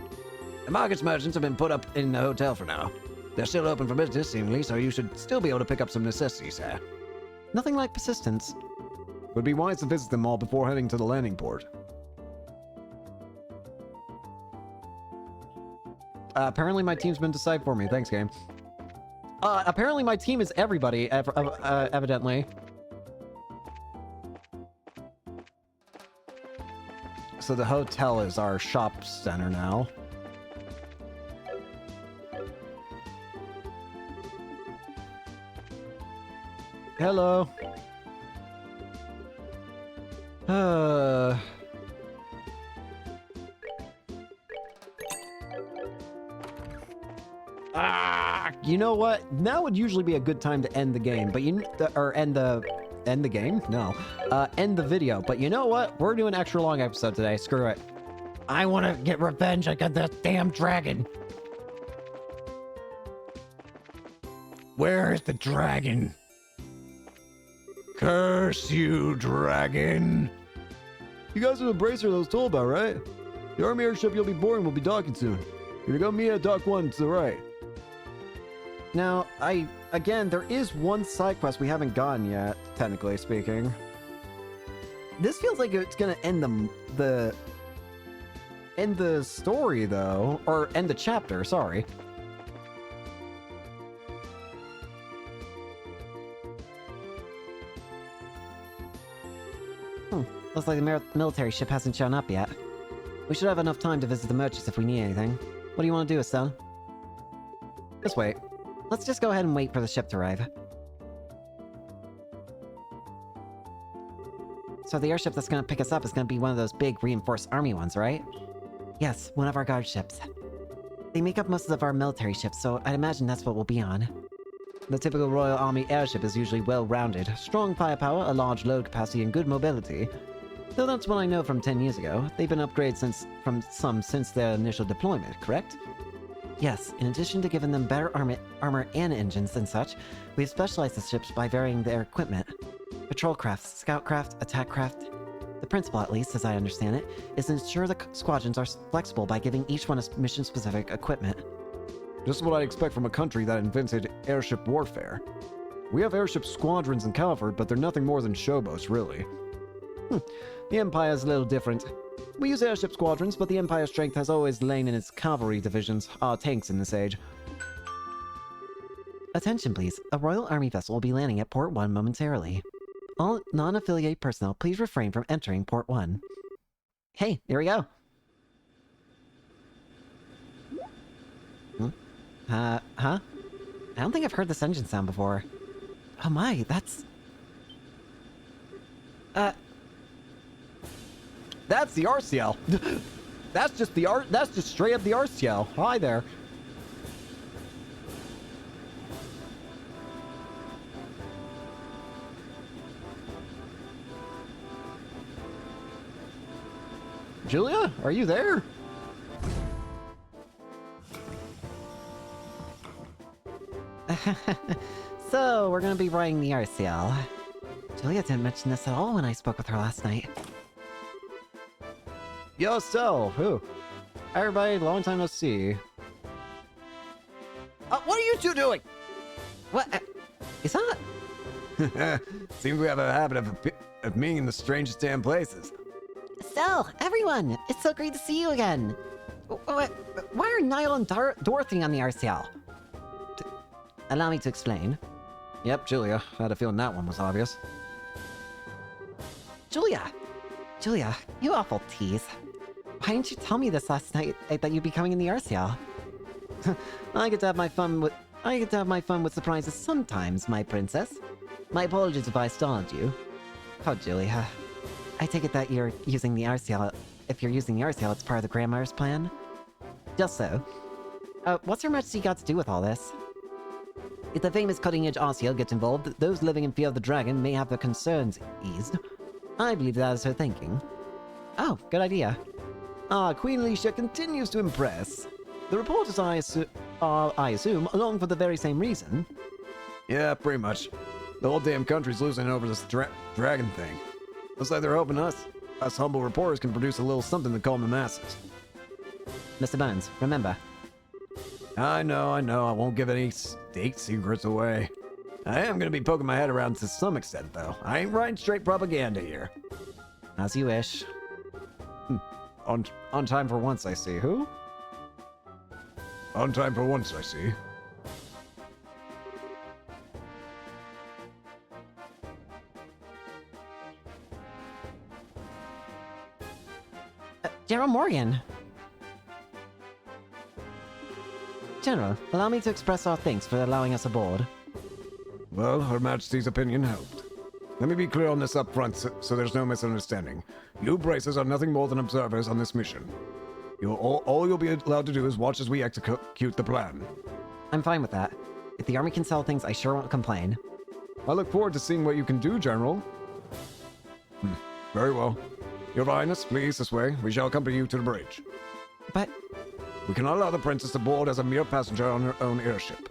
The market's merchants have been put up in the hotel for now. They're still open for business, seemingly, so you should still be able to pick up some necessities there. Nothing like persistence. Would be wise to visit them all before heading to the landing port. Apparently my team's been decided for me. Thanks, game. Apparently my team is everybody, evidently. So the hotel is our shop center now. Hello. You know what? Now would usually be a good time to end the game, but end the game? No. End the video. But you know what? We're doing an extra long episode today. Screw it. I want to get revenge against this damn dragon. Where is the dragon? Curse you, dragon. You guys are the bracer that I was told about, right? The army airship you'll be boarding will be docking soon. You're gonna go meet at dock 1 to the right. Now, again, there is one side quest we haven't gotten yet, technically speaking. This feels like it's gonna end the story, though. Or end the chapter, sorry. Looks like the military ship hasn't shown up yet. We should have enough time to visit the merchants if we need anything. What do you want to do, Estelle? Just wait. Let's just go ahead and wait for the ship to arrive. So the airship that's gonna pick us up is gonna be one of those big reinforced army ones, right? Yes, one of our guard ships. They make up most of our military ships, so I'd imagine that's what we'll be on. The typical Royal Army airship is usually well-rounded, strong firepower, a large load capacity, and good mobility. Though that's what I know from 10 years ago. They've been upgraded since their initial deployment, correct? Yes, in addition to giving them better armor and engines and such, we've specialized the ships by varying their equipment. Patrol craft, scout craft, attack craft. The principle, at least, as I understand it, is to ensure the squadrons are flexible by giving each one a mission-specific equipment. Just what I expect from a country that invented airship warfare. We have airship squadrons in Calvert, but they're nothing more than showboats, really. The Empire's a little different. We use airship squadrons, but the Empire's strength has always lain in its cavalry divisions, our tanks in this age. Attention, please. A Royal Army vessel will be landing at Port 1 momentarily. All non-affiliated personnel, please refrain from entering Port 1. Hey, here we go. Huh? I don't think I've heard this engine sound before. Oh my, that's... That's the RCL. That's just straight up the RCL. Hi there. Julia, are you there? So, we're gonna be riding the RCL. Julia didn't mention this at all when I spoke with her last night. Yo, Stell. Who? Hi, everybody. Long time no see. What are you two doing? What? Is that? Seems we have a habit of being in the strangest damn places. So, everyone, it's so great to see you again. Why are Niall and Dorothy on the RCL? Allow me to explain. Yep, Julia. I had a feeling that one was obvious. Julia, you awful tease. Why didn't you tell me this last night that you'd be coming in the RCL? I get to have my fun with surprises sometimes, my princess. My apologies if I stalled you. Oh, Julia. I take it that you're using the RCL. If you're using the RCL, it's part of the Grandma's plan? Just so. What's Her Majesty got to do with all this? If the famous cutting-edge RCL gets involved, those living in fear of the dragon may have their concerns eased. I believe that is her thinking. Oh, good idea. Queen Alicia continues to impress. The reporters, I assume, along for the very same reason. Yeah, pretty much. The whole damn country's losing over this dragon thing. Looks like they're hoping us humble reporters can produce a little something to calm the masses. Mr. Burns, remember. I know, I won't give any state secrets away. I am gonna be poking my head around to some extent, though. I ain't writing straight propaganda here. As you wish. On time for once, I see. Who? On time for once, I see. General Morgan! General, allow me to express our thanks for allowing us aboard. Well, Her Majesty's opinion helped. Let me be clear on this up front so there's no misunderstanding. You Braces are nothing more than observers on this mission. All you'll be allowed to do is watch as we execute the plan. I'm fine with that. If the army can sell things, I sure won't complain. I look forward to seeing what you can do, General. Very well. Your Highness, please, this way. We shall accompany you to the bridge. But We cannot allow the princess aboard as a mere passenger on her own airship.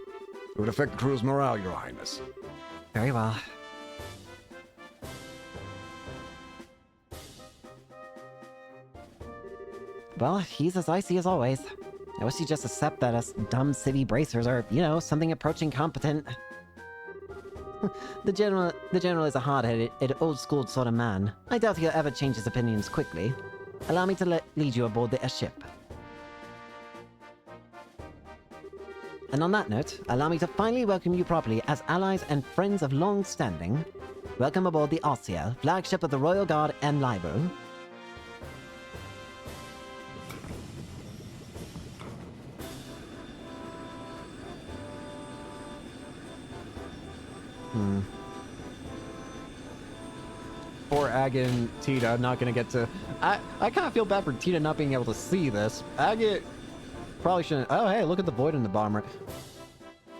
It would affect the crew's morale, Your Highness. very well. Well, he's as icy as always. I wish he'd just accept that us dumb city bracers are, something approaching competent. The general is a hard-headed, old-school sort of man. I doubt he'll ever change his opinions quickly. Allow me to lead you aboard the ship. And on that note, allow me to finally welcome you properly as allies and friends of long standing. Welcome aboard the RCL, flagship of the Royal Guard and Library. Poor Agate and Tita not gonna get to... I kind of feel bad for Tita not being able to see this. Agate probably shouldn't... Oh, hey, look at the void in the bottom right.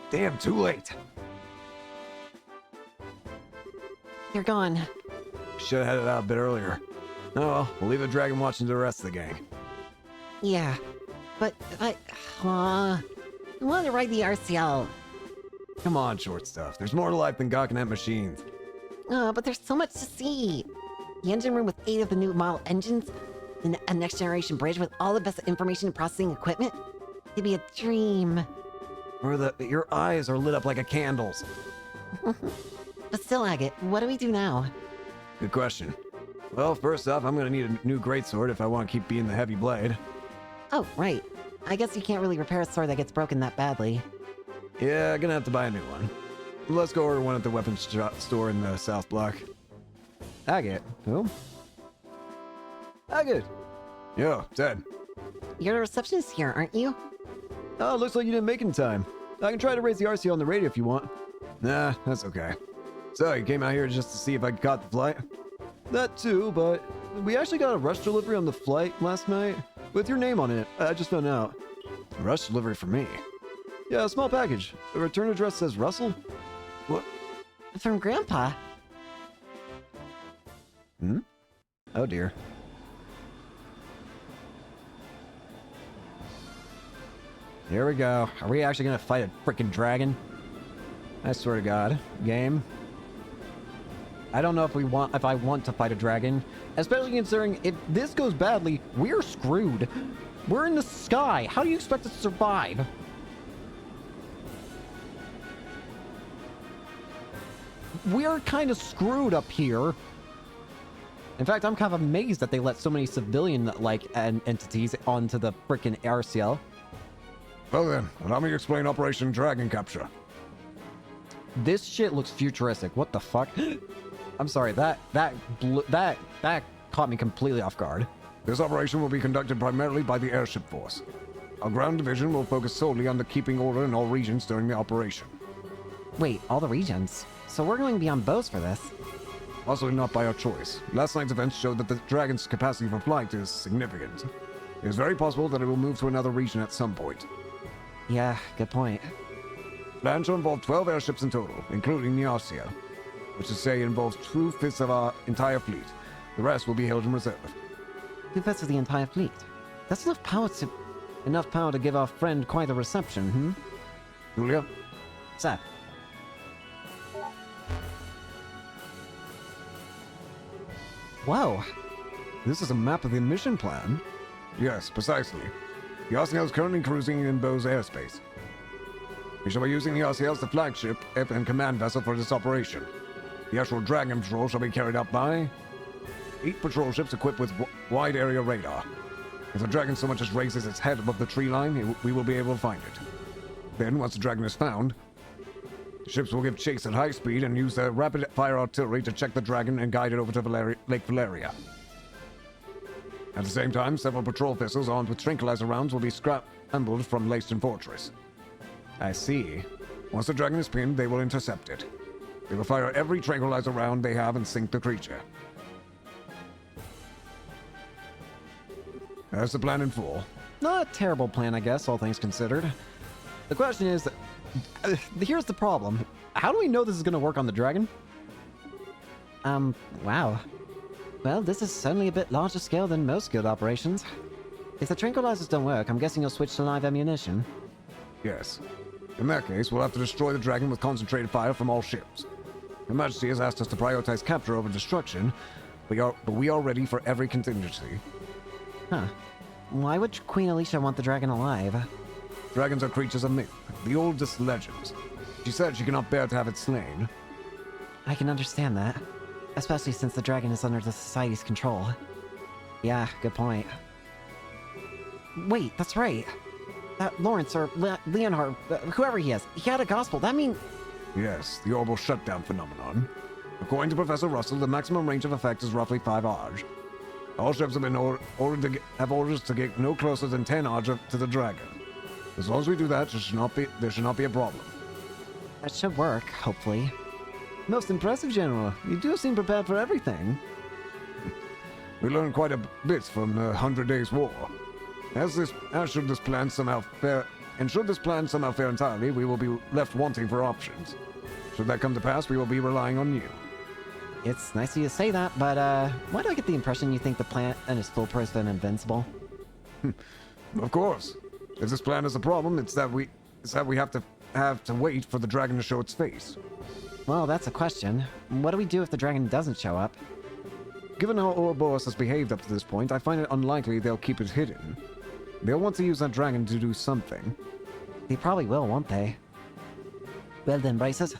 Damn, too late. You're gone. Should have headed out a bit earlier. Oh well, we'll leave the dragon watching to the rest of the gang. Yeah, but I want to ride the RCL. Come on, short stuff. There's more to life than gawking at machines. But there's so much to see. The engine room with 8 of the new model engines, and a next generation bridge with all the best information processing equipment. It'd be a dream. Your eyes are lit up like a candles. But still, Agate, what do we do now? Good question. Well, first off, I'm gonna need a new greatsword if I want to keep being the heavy blade. Oh, right. I guess you can't really repair a sword that gets broken that badly. Yeah, gonna have to buy a new one. Let's go order one at the weapons store in the South Block. Agate. Who? Agate! Yo, Ted. You're the receptionist here, aren't you? Oh, looks like you didn't make it in time. I can try to raise the RC on the radio if you want. Nah, that's okay. So, you came out here just to see if I caught the flight? That too, but we actually got a rush delivery on the flight last night with your name on it. I just found out. A rush delivery for me. Yeah, a small package. The return address says Russell. What? From Grandpa. Oh dear. Here we go. Are we actually gonna fight a freaking dragon? I swear to God, game. I don't know if I want to fight a dragon, especially considering if this goes badly, we're screwed. We're in the sky. How do you expect us to survive? We're kind of screwed up here. In fact, I'm kind of amazed that they let so many civilian entities onto the frickin' RCL. Well then, allow me to explain Operation Dragon Capture. This shit looks futuristic. What the fuck? I'm sorry. That caught me completely off guard. This operation will be conducted primarily by the airship force. Our ground division will focus solely on the keeping order in all regions during the operation. Wait, all the regions? So we're going to be on boats for this? Possibly not by our choice. Last night's events showed that the Dragon's capacity for flight is significant. It is very possible that it will move to another region at some point. Yeah, good point. Plan to involve 12 airships in total, including the Arcia, which is to say involves 2/5 of our entire fleet. The rest will be held in reserve. 2/5 of the entire fleet. That's enough power to give our friend quite a reception, Julia? Sir. Whoa. This is a map of the mission plan? Yes, precisely. The RCL is currently cruising in Bow's airspace. We shall be using the RCL as the flagship and command vessel for this operation. The actual Dragon Patrol shall be carried out by 8 patrol ships equipped with wide area radar. If the Dragon so much as raises its head above the tree line, we will be able to find it. Then, once the Dragon is found, the ships will give chase at high speed and use their rapid-fire artillery to check the Dragon and guide it over to Lake Valeria. At the same time, several patrol vessels armed with tranquilizer rounds will be scrambled from Leyston Fortress. I see. Once the Dragon is pinned, they will intercept it. They will fire every tranquilizer round they have and sink the creature. That's the plan in full. Not a terrible plan, I guess, all things considered. The question is, here's the problem. How do we know this is going to work on the dragon? Wow. Well, this is certainly a bit larger scale than most guild operations. If the tranquilizers don't work, I'm guessing you'll switch to live ammunition. Yes. In that case, we'll have to destroy the Dragon with concentrated fire from all ships. Her Majesty has asked us to prioritize capture over destruction, but we are ready for every contingency. Huh. Why would Queen Alicia want the dragon alive? Dragons are creatures of myth, the oldest legends. She said she cannot bear to have it slain. I can understand that. Especially since the dragon is under the Society's control. Yeah, good point. Wait, that's right. That Lawrence or Leonhard, whoever he is, he had a gospel. That means... Yes, the orbital shutdown phenomenon. According to Professor Russell, the maximum range of effect is roughly 5 Arj. All ships have been ordered to have orders to get no closer than 10 Arj to the Dragon. As long as we do that, there should not be a problem. That should work, hopefully. Most impressive, General. You do seem prepared for everything. We learned quite a bit from the 100 Days War. Should this plan somehow fail entirely, we will be left wanting for options. Should that come to pass, we will be relying on you. It's nice of you to say that, but why do I get the impression you think the plan is foolproof and invincible? Of course. If this plan is a problem, it's that we have to wait for the dragon to show its face. Well, that's a question. What do we do if the dragon doesn't show up? Given how Ouroboros has behaved up to this point, I find it unlikely they'll keep it hidden. They'll want to use that dragon to do something. They probably will, won't they? Well then, Braces.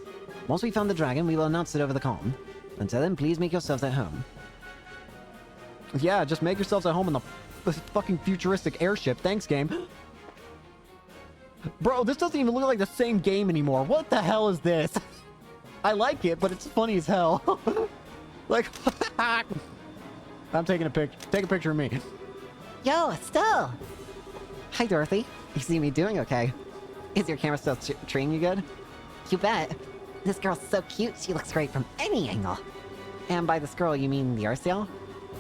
Once we found the dragon, we will announce it over the comm. Until then, please make yourselves at home. Yeah, just make yourselves at home in the fucking futuristic airship. Thanks, game. Bro, this doesn't even look like the same game anymore. What the hell is this? I like it, but it's funny as hell. Like, I'm taking a picture. Take a picture of me. Yo, Estelle! Hi, Dorothy. You see me doing okay. Is your camera still treating you good? You bet. This girl's so cute, she looks great from any angle. And by this girl, you mean the Arciel?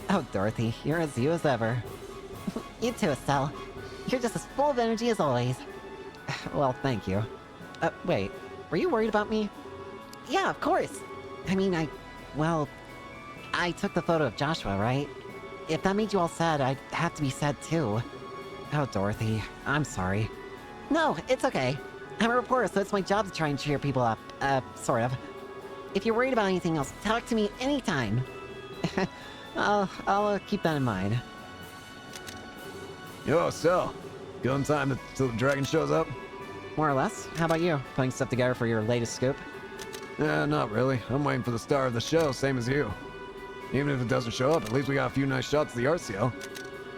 Oh, Dorothy, you're as you as ever. You too, Estelle. You're just as full of energy as always. Well, thank you. Wait, were you worried about me? Yeah, of course. I mean, I took the photo of Joshua, right? If that made you all sad, I'd have to be sad too. Oh, Dorothy, I'm sorry. No, it's okay. I'm a reporter, so it's my job to try and cheer people up. Sort of. If you're worried about anything else, talk to me anytime. I'll keep that in mind. Yo, so, good on time till the dragon shows up? More or less. How about you? Putting stuff together for your latest scoop? Not really. I'm waiting for the star of the show, same as you. Even if it doesn't show up, at least we got a few nice shots of the RCL.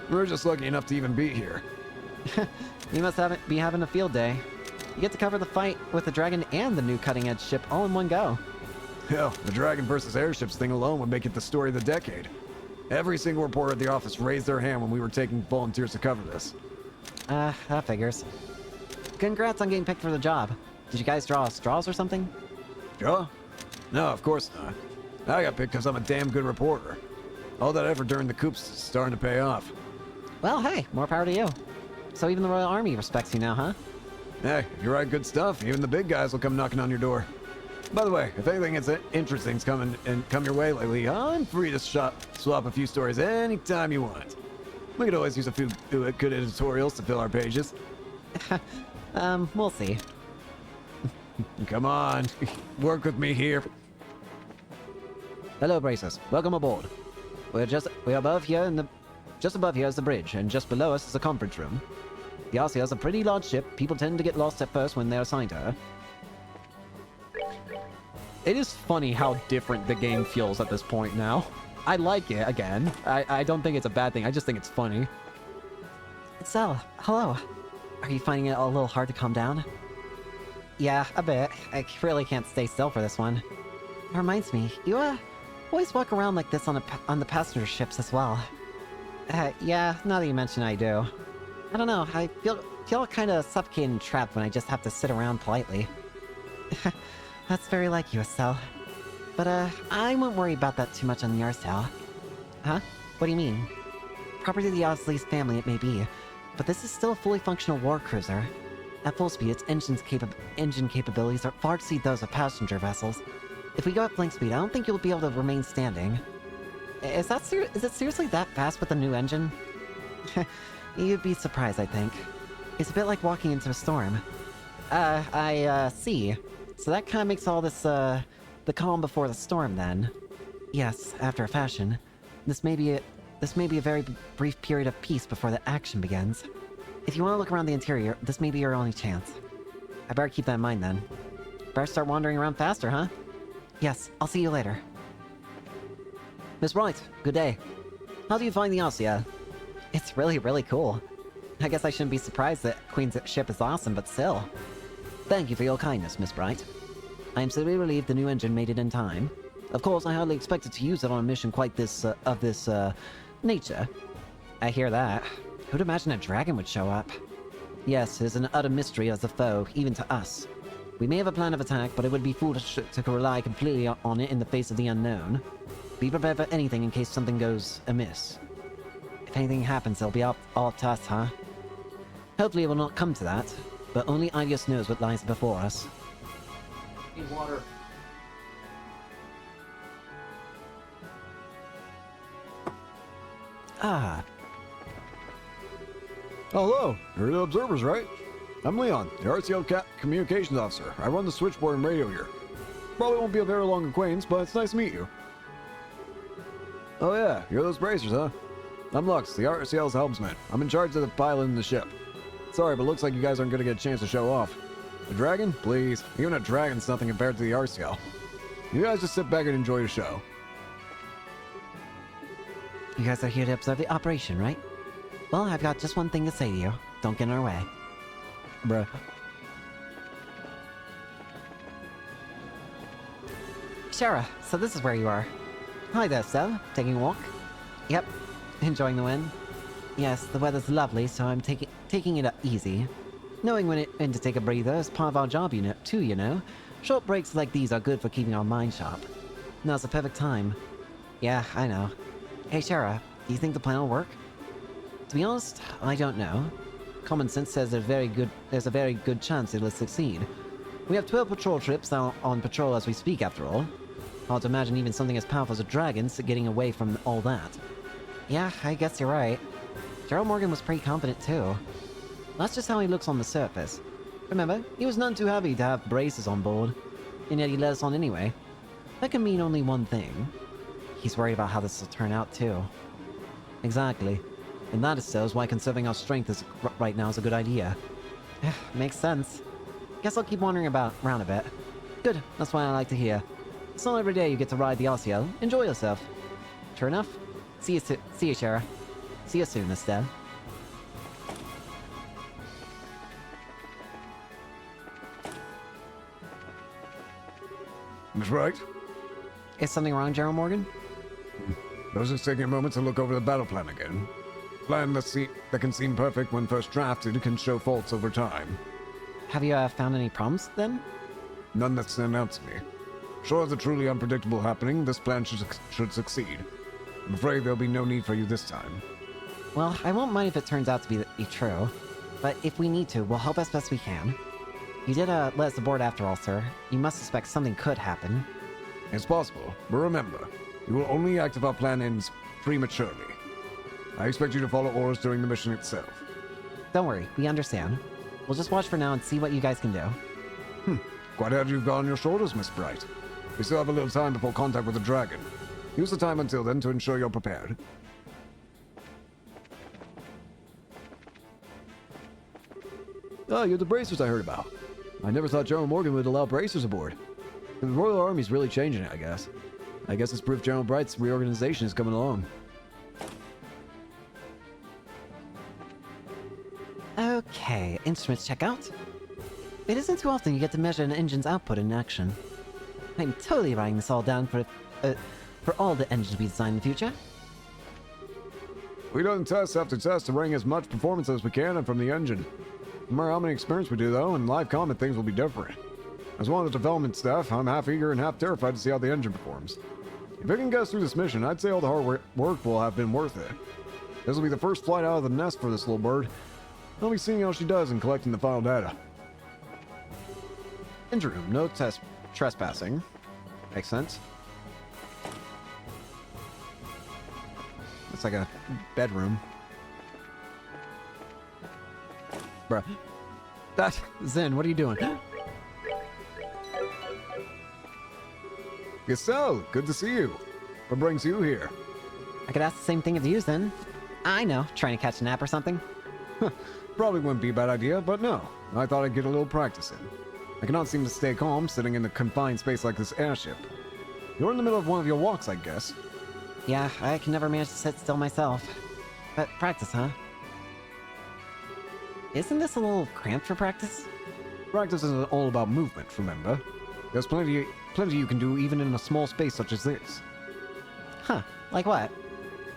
We're just lucky enough to even be here. You must be having a field day. You get to cover the fight with the dragon and the new cutting-edge ship all in one go. Hell, the dragon versus airships thing alone would make it the story of the decade. Every single reporter at the office raised their hand when we were taking volunteers to cover this. That figures. Congrats on getting picked for the job. Did you guys draw straws or something? Draw? No, of course not. I got picked because I'm a damn good reporter. All that effort during the coups is starting to pay off. Well, hey, more power to you. So even the Royal Army respects you now, huh? Hey, if you write good stuff, even the big guys will come knocking on your door. By the way, if anything interesting's come your way lately, I'm free to swap a few stories anytime you want. We could always use a few good editorials to fill our pages. We'll see. Come on, work with me here. Hello, Bracers. Welcome aboard. We're above here just above here is the bridge, and just below us is the conference room. The RCL is a pretty large ship. People tend to get lost at first when they're assigned to her. It is funny how different the game feels at this point now. I like it, again. I don't think it's a bad thing, I just think it's funny. Cell, hello. Are you finding it a little hard to calm down? Yeah, a bit. I really can't stay still for this one. It reminds me, you, always walk around like this on the passenger ships as well. Yeah, now that you mention it, I do. I don't know, I feel kind of suffocated and trapped when I just have to sit around politely. That's very like you, Estelle. But, I won't worry about that too much on the RCL. Huh? What do you mean? Property of the Osleys family it may be, but this is still a fully functional war cruiser. At full speed, its engine capabilities are far exceed those of passenger vessels. If we go at flank speed, I don't think you'll be able to remain standing. Is it seriously that fast with the new engine? You'd be surprised, I think. It's a bit like walking into a storm. I see. So that kind of makes all this, the calm before the storm, then. Yes, after a fashion. This may be a very brief period of peace before the action begins. If you want to look around the interior, this may be your only chance. I better keep that in mind, then. Better start wandering around faster, huh? Yes, I'll see you later. Miss Wright, good day. How do you find the RCL? It's really, really cool. I guess I shouldn't be surprised that Queen's ship is awesome, but still. Thank you for your kindness, Miss Bright. I am simply relieved the new engine made it in time. Of course, I hardly expected to use it on a mission quite this nature. I hear that. Who'd imagine a dragon would show up? Yes, it is an utter mystery as a foe, even to us. We may have a plan of attack, but it would be foolish to rely completely on it in the face of the unknown. Be prepared for anything in case something goes amiss. If anything happens, it'll be all up to us, huh? Hopefully it will not come to that, but only Idios knows what lies before us. Need water. Ah, Hello, you're the observers, right? I'm Leon, the RCL communications officer. I run the switchboard and radio here. Probably won't be a very long acquaintance, but it's nice to meet you. Oh yeah, you're those bracers, huh? I'm Lux, the RCL's helmsman. I'm in charge of the pilot in the ship. Sorry, but looks like you guys aren't gonna get a chance to show off. The dragon? Please. Even a dragon's nothing compared to the RCL. You guys just sit back and enjoy the show. you guys are here to observe the operation, right? Well, I've got just one thing to say to you. Don't get in our way. Bruh. Shara, so this is where you are. Hi there, Seb. Taking a walk? Yep. Enjoying the wind? Yes, the weather's lovely, so I'm taking it easy. Knowing when to take a breather is part of our job, you know. Short breaks like these are good for keeping our mind sharp. Now's the perfect time. Yeah, I know. Hey, Shara, do you think the plan will work? To be honest, I don't know. Common sense says there's a very good chance it'll succeed. We have 12 patrol trips on patrol as we speak, after all. Hard to imagine even something as powerful as a dragon getting away from all that. Yeah, I guess you're right. Gerald Morgan was pretty confident too. That's just how he looks on the surface. Remember, he was none too happy to have braces on board, and yet he let us on anyway. That can mean only one thing. He's worried about how this will turn out, too. Exactly. And that is so why conserving our strength right now is a good idea. Makes sense. Guess I'll keep wandering around a bit. Good, that's what I like to hear. It's not every day you get to ride the RCL. Enjoy yourself. Sure enough. See you, Shara. See you soon, Estelle. That's right. Is something wrong, Gerald Morgan? I was just taking a moment to look over the battle plan again. Plan that can seem perfect when first drafted can show faults over time. Have you found any problems, then? None that stand out to me. Short of the truly unpredictable happening, this plan should succeed. I'm afraid there'll be no need for you this time. Well, I won't mind if it turns out to be true. But if we need to, we'll help as best we can. You did let us aboard after all, sir. You must suspect something could happen. It's possible, but remember, you will only act if our plan ends prematurely. I expect you to follow orders during the mission itself. Don't worry, we understand. We'll just watch for now and see what you guys can do. Quite heavy you've got on your shoulders, Miss Bright. We still have a little time before contact with the dragon. Use the time until then to ensure you're prepared. Oh, you're the bracers I heard about. I never thought General Morgan would allow bracers aboard. The Royal Army's really changing it, I guess. I guess it's proof General Bright's reorganization is coming along. Okay, instruments check out. It isn't too often you get to measure an engine's output in action. I'm totally writing this all down for all the engines we design in the future. We don't test after test to wring as much performance as we can from the engine. No matter how many experiments we do, though, in live combat things will be different. As one of the development staff, I'm half eager and half terrified to see how the engine performs. If it can get us through this mission, I'd say all the hard work will have been worth it. This will be the first flight out of the nest for this little bird. I'll be seeing how she does and collecting the final data. Engine room, no trespassing. Makes sense. It's like a bedroom. Bruh. Zen, what are you doing? Giselle, good to see you. What brings you here? I could ask the same thing of you, then. I know, trying to catch a nap or something. Probably wouldn't be a bad idea, but no. I thought I'd get a little practice in. I cannot seem to stay calm sitting in a confined space like this airship. You're in the middle of one of your walks, I guess. Yeah, I can never manage to sit still myself. But practice, huh? Isn't this a little cramped for practice? Practice isn't all about movement, remember? There's plenty you can do even in a small space such as this. Huh, like what?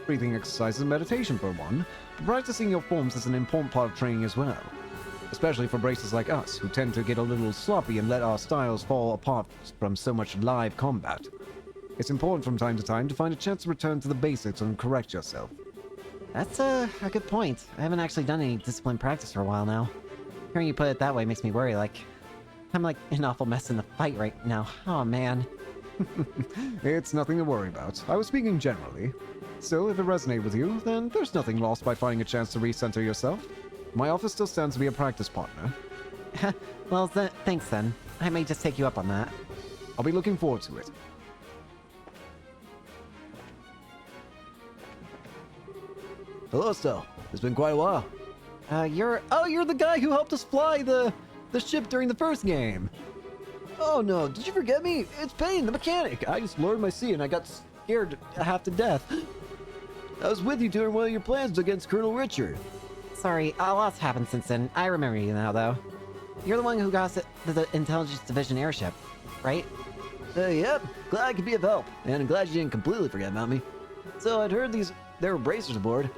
Breathing exercises and meditation for one, but practicing your forms is an important part of training as well. Especially for bracers like us, who tend to get a little sloppy and let our styles fall apart from so much live combat. It's important from time to time to find a chance to return to the basics and correct yourself. That's a good point. I haven't actually done any disciplined practice for a while now. Hearing you put it that way makes me worry, I'm like an awful mess in the fight right now. Oh man. It's nothing to worry about. I was speaking generally. Still, if it resonated with you, then there's nothing lost by finding a chance to recenter yourself. My office still stands to be a practice partner. Well, thanks then. I may just take you up on that. I'll be looking forward to it. Hello, Estelle. It's been quite a while. You're You're the guy who helped us fly the ship during the first game. Oh no, did you forget me? It's Payne, the mechanic. I just lowered my seat and I got scared half to death. I was with you during one of your plans against Colonel Richard. Sorry, a lot's happened since then. I remember you now, though. You're the one who got us the Intelligence Division airship, right? Yep, glad I could be of help, and I'm glad you didn't completely forget about me. So I'd heard there were bracers aboard,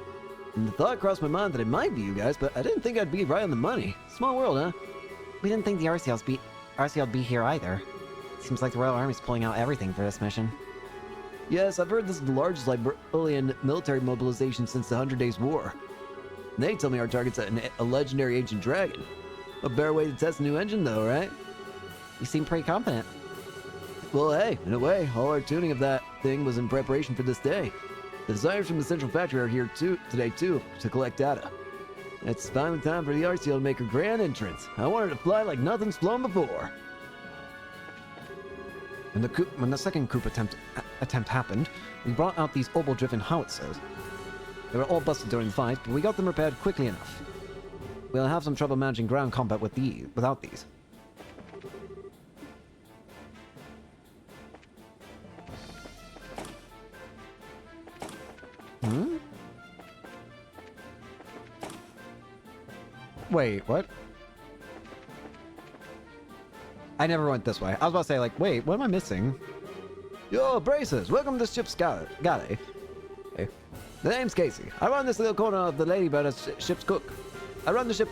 and the thought crossed my mind that it might be you guys, but I didn't think I'd be right on the money. Small world, huh? We didn't think the RCL'd be here either. Seems like the Royal Army's pulling out everything for this mission. Yes, I've heard this is the largest Liberian military mobilization since the 100 Days War. And they tell me our target's a legendary ancient dragon. A better way to test a new engine, though, right? You seem pretty confident. Well, hey, in a way, all our tuning of that thing was in preparation for this day. The designers from the central factory are here today, too, to collect data. It's finally time for the Arceo to make her grand entrance. I want her to fly like nothing's flown before. When the second coup attempt happened, we brought out these orbital-driven howitzers. They were all busted during the fight, but we got them repaired quickly enough. We'll have some trouble managing ground combat without these. Hmm? Wait, what? I never went this way. I was about to say, like, wait, what am I missing? Yo, bracers! Welcome to the ship's galley. Hey. The name's Casey. I run this little corner of the Ladybird as ship's cook. I run the ship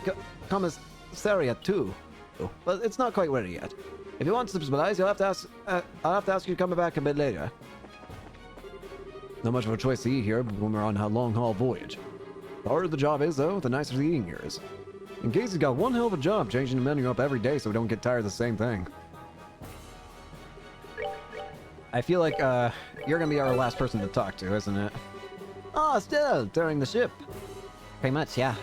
commissariat too. Oh, but it's not quite ready yet. If you want some supplies, I'll have to ask you to come back a bit later. Not much of a choice to eat here when we're on a long-haul voyage. The harder the job is, though, the nicer the eating here is. And Casey's got one hell of a job changing the menu up every day so we don't get tired of the same thing. I feel like, you're gonna be our last person to talk to, isn't it? Ah, still, during the ship. Pretty much, yeah.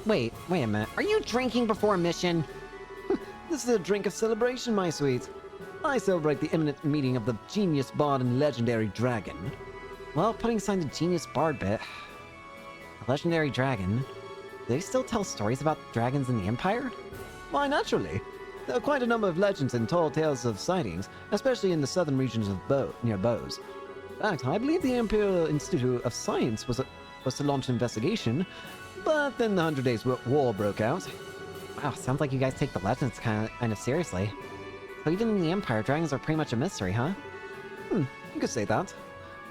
Wait a minute. Are you drinking before a mission? This is a drink of celebration, my sweet. I celebrate the imminent meeting of the genius bard and legendary dragon. Well, putting aside the genius bard bit, a legendary dragon. Do they still tell stories about dragons in the Empire? Why, naturally. There are quite a number of legends and tall tales of sightings, especially in the southern regions of near Bose. In fact, I believe the Imperial Institute of Science was to launch an investigation, but then the 100 Days War broke out. Wow, sounds like you guys take the legends kind of seriously. So even in the Empire, dragons are pretty much a mystery, huh? You could say that,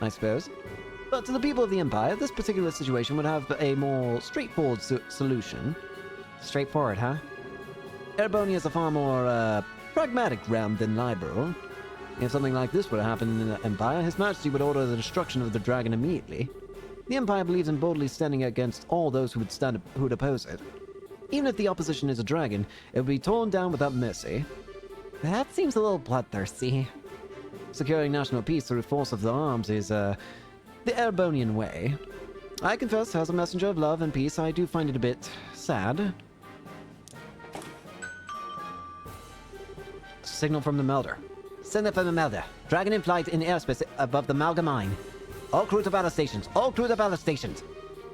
I suppose. But to the people of the Empire, this particular situation would have a more straightforward solution. Straightforward, huh? Erebonia is a far more pragmatic realm than liberal. If something like this were to happen in the Empire, His Majesty would order the destruction of the dragon immediately. The Empire believes in boldly standing against all those who would oppose it. Even if the opposition is a dragon, it would be torn down without mercy. That seems a little bloodthirsty. Securing national peace through force of the arms is the Erebonian way. I confess, as a messenger of love and peace, I do find it a bit sad. Signal from the Melder. Send it from the Melder. Dragon in flight in airspace above the Malga mine. All crew to battle stations. All crew to battle stations.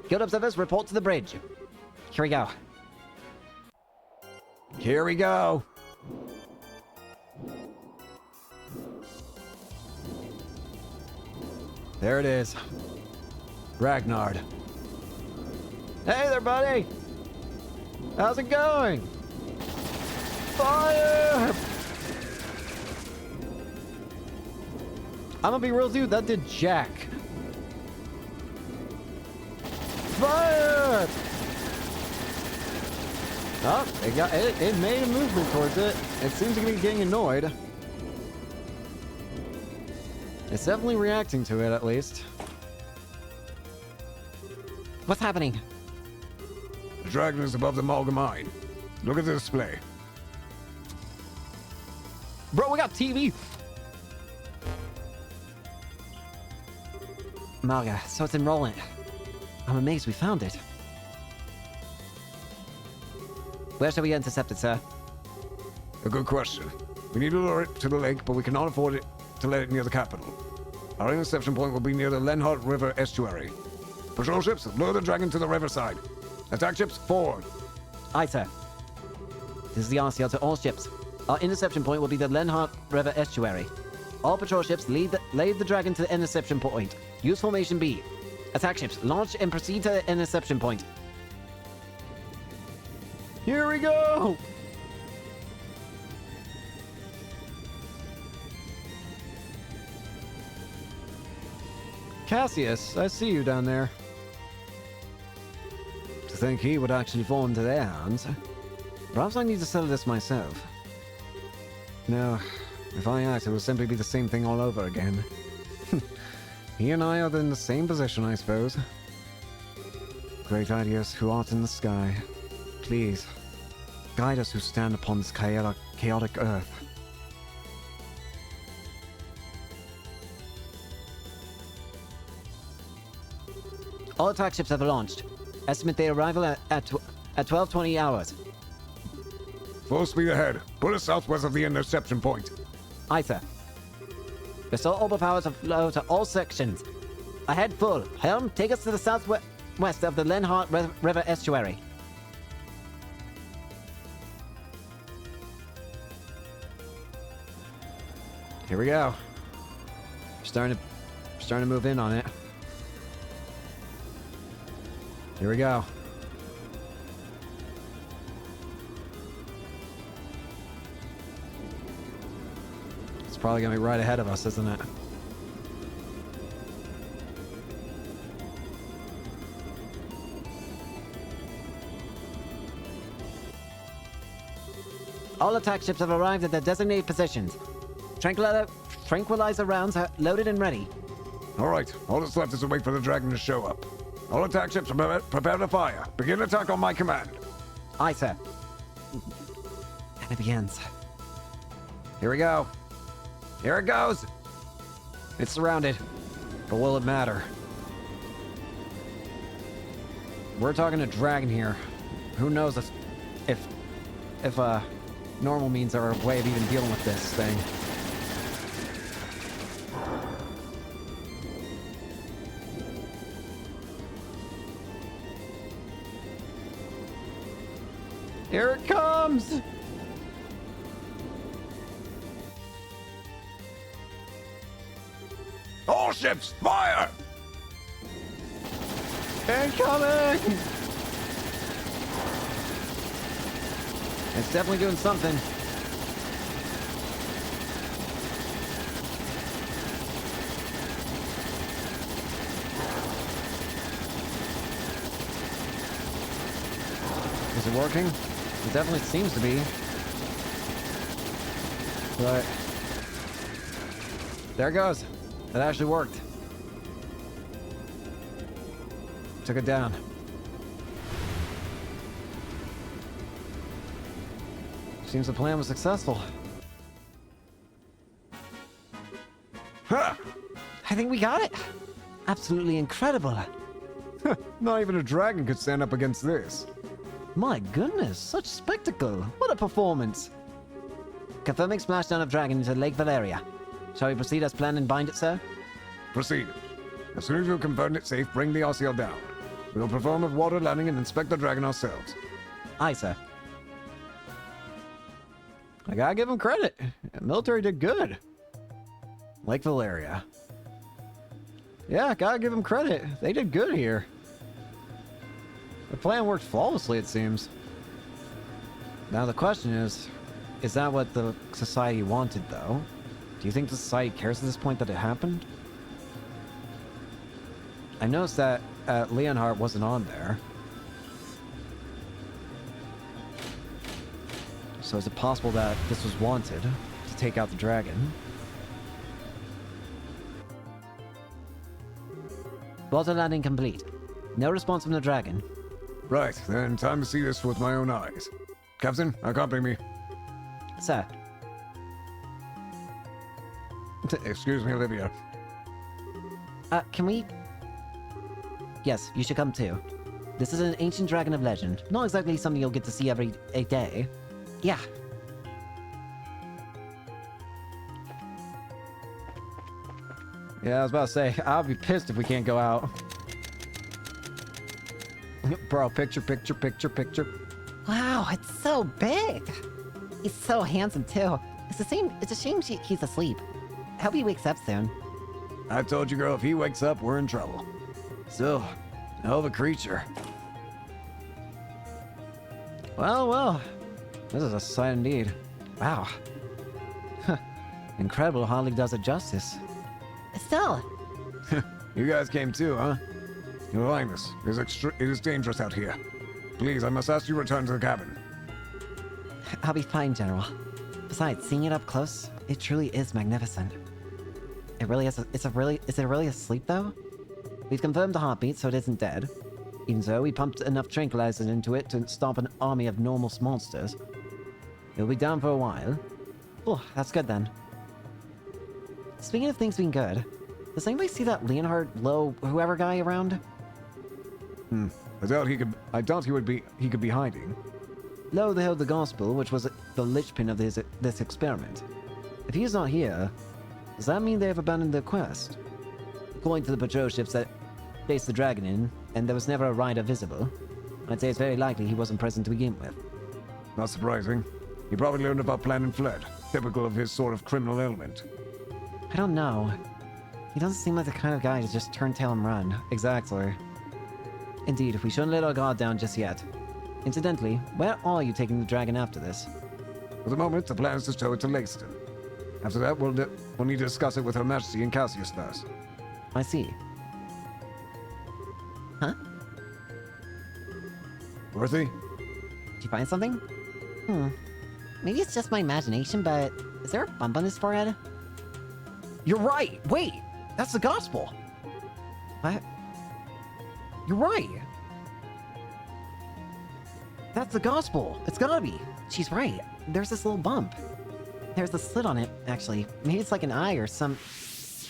Guild observers report to the bridge. Here we go. Here we go. There it is. Ragnard. Hey there, buddy! How's it going? Fire! I'm gonna be real, dude. That did jack. Fire! Oh, it made a movement towards it. It seems to be getting annoyed. It's definitely reacting to it, at least. What's happening? The dragon is above the Malga mine. Look at the display. Bro, we got TV. Malga, so it's enrolling. I'm amazed we found it. Where shall we intercept it, sir? A good question. We need to lure it to the lake, but we cannot afford it to let it near the capital. Our interception point will be near the Lenhart River estuary. Patrol ships, lure the dragon to the riverside. Attack ships, forward. Aye, sir. This is the RCL to all ships. Our interception point will be the Lenhart River estuary. All patrol ships lead the dragon to the interception point. Use formation B. Attack ships, launch and proceed to the interception point. Here we go. Cassius, I see you down there. To think he would actually fall into their hands. Perhaps I need to settle this myself. No, if I act, it will simply be the same thing all over again. He and I are in the same position, I suppose. Great ideas who art in the sky, please, guide us who stand upon this chaotic earth. All attack ships have launched. Estimate their arrival at 12:20 hours. Full speed ahead. Put us southwest of the interception point. Aye, sir. Restore all the power to flow to all sections. Ahead full. Helm, take us to the southwest of the Lenhart River estuary. Here we go. Starting to move in on it. Here we go. It's probably gonna be right ahead of us, isn't it? All attack ships have arrived at their designated positions. Tranquilizer rounds are loaded and ready. All right, all that's left is to wait for the dragon to show up. All attack ships prepare to fire. Begin attack on my command. Aye, sir. And it begins. Here we go. Here it goes. It's surrounded. But will it matter? We're talking a dragon here. Who knows if normal means are a way of even dealing with this thing. Here it comes! All ships, fire! Incoming! It's definitely doing something. Is it working? It definitely seems to be. But there it goes. That actually worked. Took it down. Seems the plan was successful. Ha! I think we got it. Absolutely incredible. Not even a dragon could stand up against this. My goodness, such spectacle. What a performance. Confirming splashdown of dragon into Lake Valeria. Shall we proceed as planned and bind it, sir? Proceed. As soon as you've confirmed it safe, bring the RCL down. We will perform a water landing and inspect the dragon ourselves. Aye, sir. I gotta give them credit. The military did good. Lake Valeria. Yeah, gotta give them credit. They did good here. The plan worked flawlessly, it seems. Now the question is that what the society wanted, though? Do you think the society cares at this point that it happened? I noticed that Leonhardt wasn't on there. So is it possible that this was wanted to take out the dragon? Water landing complete. No response from the dragon. Right, then time to see this with my own eyes. Captain, accompany me. Sir, Excuse me, Olivia. can we... Yes, you should come too. This is an ancient dragon of legend. Not exactly something you'll get to see every day. Yeah. Yeah, I was about to say, I'll be pissed if we can't go out. Bro, picture. Wow, it's so big. He's so handsome too. It's a shame he's asleep. I hope he wakes up soon. I told you, girl, if he wakes up, we're in trouble. Still, a hell of a creature. Well, this is a sight indeed. Wow. Incredible hardly does it justice. Still, You guys came too, huh? Your Highness, it is dangerous out here. Please, I must ask you to return to the cabin. I'll be fine, General. Besides, seeing it up close, it truly is magnificent. It really is. Is it really asleep though? We've confirmed the heartbeat, so it isn't dead. Even so, we pumped enough tranquilizers into it to stop an army of normal monsters. It'll be down for a while. Oh, that's good then. Speaking of things being good, does anybody see that Leonhard Low whoever guy around? I doubt he could be hiding. Lo, they held the gospel, which was the linchpin of this experiment. If he is not here, does that mean they have abandoned their quest? According to the patrol ships that chased the dragon in, and there was never a rider visible, I'd say it's very likely he wasn't present to begin with. Not surprising. He probably learned about plan and fled. Typical of his sort of criminal element. I don't know. He doesn't seem like the kind of guy to just turn tail and run. Exactly. Indeed, we shouldn't let our guard down just yet. Incidentally, where are you taking the dragon after this? For the moment, the plan is to tow it to Lakeston. After that, we'll need to discuss it with Her Majesty and Cassius first. I see. Huh? Worthy? Did you find something? Maybe it's just my imagination, but is there a bump on his forehead? You're right! Wait! That's the gospel! What? You're right! That's the gospel! It's gotta be! She's right. There's this little bump. There's a slit on it, actually. Maybe it's like an eye or some...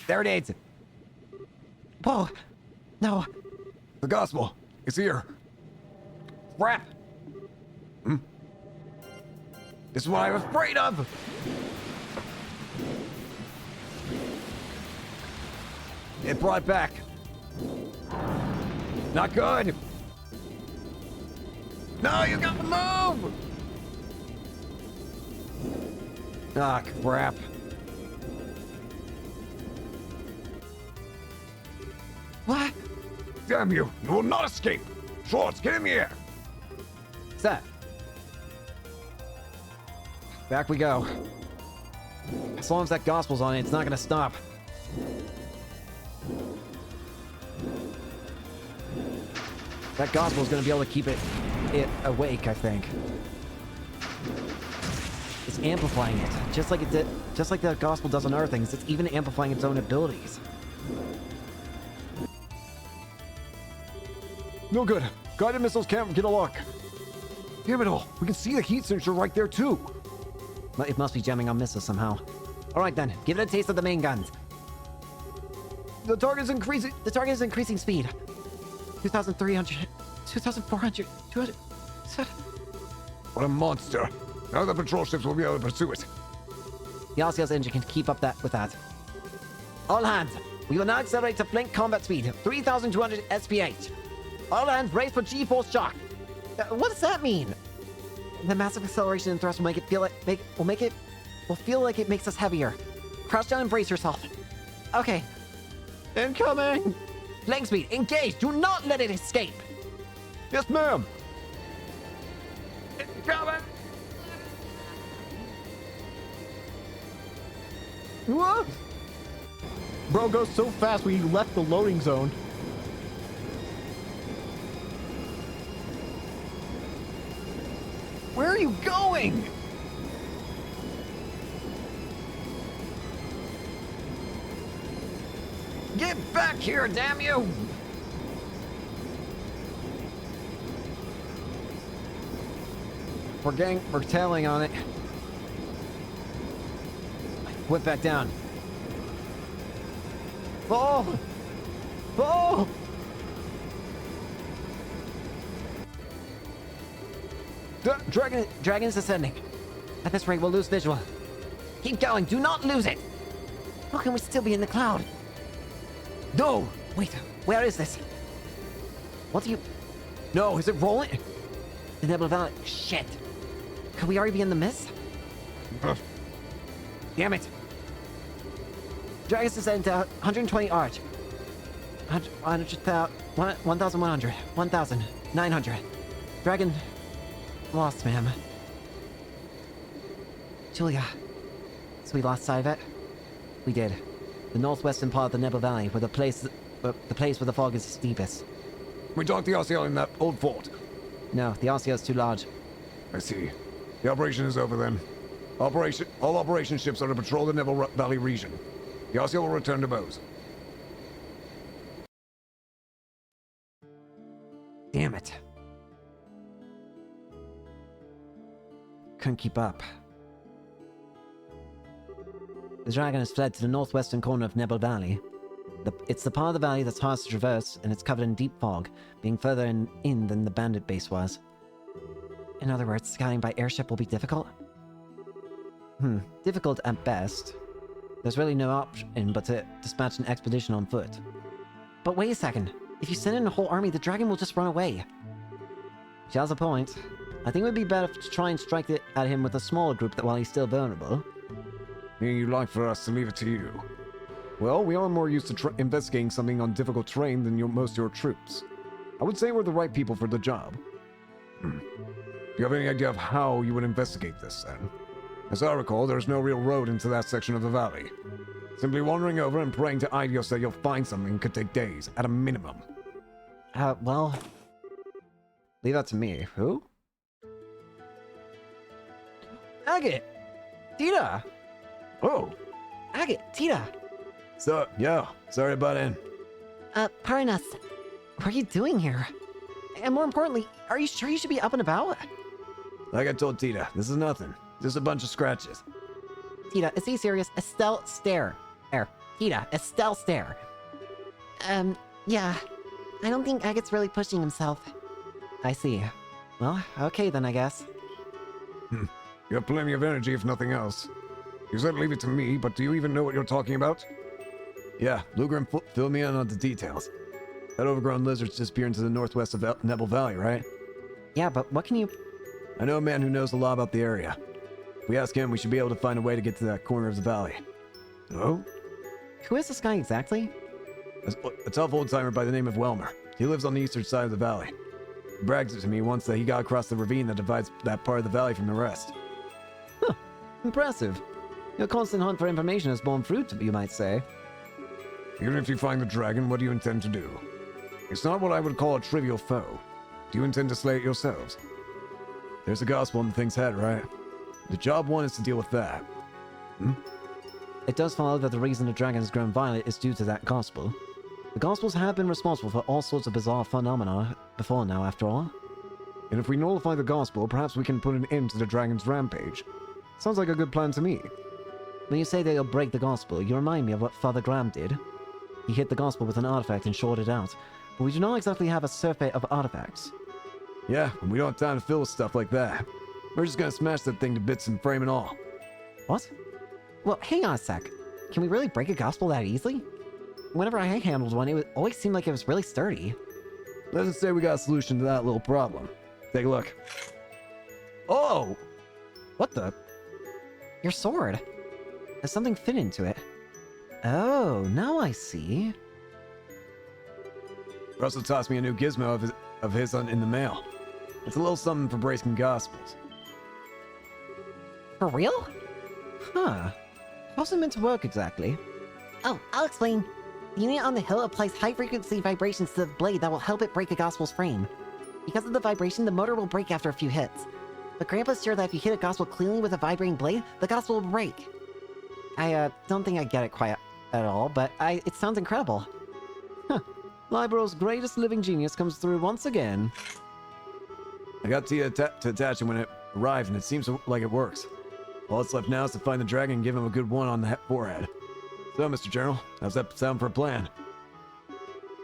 There it is! Whoa! No. The gospel! It's here! Crap! This is what I'm afraid of! It brought back. Not good! No, you gotta move! Ah, crap. What? Damn you! You will not escape! Schwartz, get in the air! Set. Back we go. As long as that gospel's on it, it's not gonna stop. That gospel's gonna be able to keep it awake, I think. It's amplifying it, just like it did, just like the gospel does on other things. It's even amplifying its own abilities. No good. Guided missiles can't get a lock. Damn it all. We can see the heat signature right there, too. It must be jamming on missiles somehow. Alright then, give it a taste of the main guns. The target is increasing speed. 2,300, 2,400, 200... What a monster. Now the patrol ships will be able to pursue it. The RCS engine can keep up with that. All hands, we will now accelerate to flank combat speed, 3,200 SPH. All hands, brace for G-force shock. What does that mean? The massive acceleration and thrust will will feel like it makes us heavier. Crouch down and brace yourself. Okay. Incoming! Flank speed, engage! Do not let it escape! Yes, ma'am. Incoming! What? Bro goes so fast when you left the loading zone. Where are you going? Get back here, damn you! We're tailing on it. Whip back down. Fall! Fall! Dragon is ascending. At this rate, we'll lose visual. Keep going. Do not lose it. How can we still be in the cloud? No. Wait. Where is this? What do you... No, is it rolling? The Nebula Valley. Shit. Could we already be in the mist? Damn it. Dragon's descent to 120 arch. 1,100. 1,900. Dragon... lost, ma'am. Julia. So we lost sight of it? We did. The northwestern part of the Nebel Valley, where the place where the fog is steepest. We docked the RCL in that old fort. No, the RCO is too large. I see. The operation is over then. All operation ships are to patrol the Nebel Valley region. The RCL will return to Bose. Damn it. Couldn't keep up. The dragon has fled to the northwestern corner of Nebel Valley. It's the part of the valley that's hardest to traverse, and it's covered in deep fog, being further in than the bandit base was. In other words, scouting by airship will be difficult? Difficult at best. There's really no option but to dispatch an expedition on foot. But wait a second. If you send in a whole army, the dragon will just run away. She has a point. I think it would be better to try and strike it at him with a smaller group while he's still vulnerable. You'd like for us to leave it to you? Well, we are more used to investigating something on difficult terrain than most of your troops. I would say we're the right people for the job. Do you have any idea of how you would investigate this, then? As I recall, there's no real road into that section of the valley. Simply wandering over and praying to Idios that you'll find something could take days, at a minimum. Well... Leave that to me. Who? Agate! Tita! Oh, Agate! Tita! so, yo, sorry about in. Pardon us. What are you doing here? And more importantly, are you sure you should be up and about? Like I told Tita, this is nothing. Just a bunch of scratches. Tita, is he serious? Estelle, stare. Tita, Estelle, stare. Yeah. I don't think Agate's really pushing himself. I see. Well, okay then, I guess. You have plenty of energy, if nothing else. You said leave it to me, but do you even know what you're talking about? Yeah, Lugrim fill me in on the details. That overgrown lizard's disappearing to the northwest of Nebel Valley, right? Yeah, but what can you... I know a man who knows a lot about the area. If we ask him, we should be able to find a way to get to that corner of the valley. Oh? Who is this guy exactly? A tough old-timer by the name of Welmer. He lives on the eastern side of the valley. He bragged to me once that he got across the ravine that divides that part of the valley from the rest. Impressive. Your constant hunt for information has borne fruit, you might say. Even if you find the dragon, what do you intend to do? It's not what I would call a trivial foe. Do you intend to slay it yourselves? There's a gospel in the thing's head, right? The job one is to deal with that. It does follow that the reason the dragon has grown violent is due to that gospel. The gospels have been responsible for all sorts of bizarre phenomena before now, after all. And if we nullify the gospel, perhaps we can put an end to the dragon's rampage. Sounds like a good plan to me. When you say that you'll break the gospel, you remind me of what Father Graham did. He hit the gospel with an artifact and shorted out, but we do not exactly have a surfeit of artifacts. Yeah, and we don't have time to fill with stuff like that. We're just gonna smash that thing to bits and frame and all. What? Well, hang on a sec. Can we really break a gospel that easily? Whenever I handled one, it always seemed like it was really sturdy. Let's just say we got a solution to that little problem. Take a look. Oh! What the? Your sword. Has something fit into it. Oh, now I see. Russell tossed me a new gizmo of his in the mail. It's a little something for breaking gospels. For real? Huh. How's it meant to work exactly? Oh, I'll explain. The unit on the hill applies high-frequency vibrations to the blade that will help it break a gospel's frame. Because of the vibration, the motor will break after a few hits. But Grandpa's sure that if you hit a gospel cleanly with a vibrating blade, the gospel will break. I don't think I get it quite at all, but it sounds incredible. Huh. Libro's greatest living genius comes through once again. I got Tia to attach it when it arrived, and it seems like it works. All that's left now is to find the dragon and give him a good one on the forehead. So, Mr. General, how's that sound for a plan?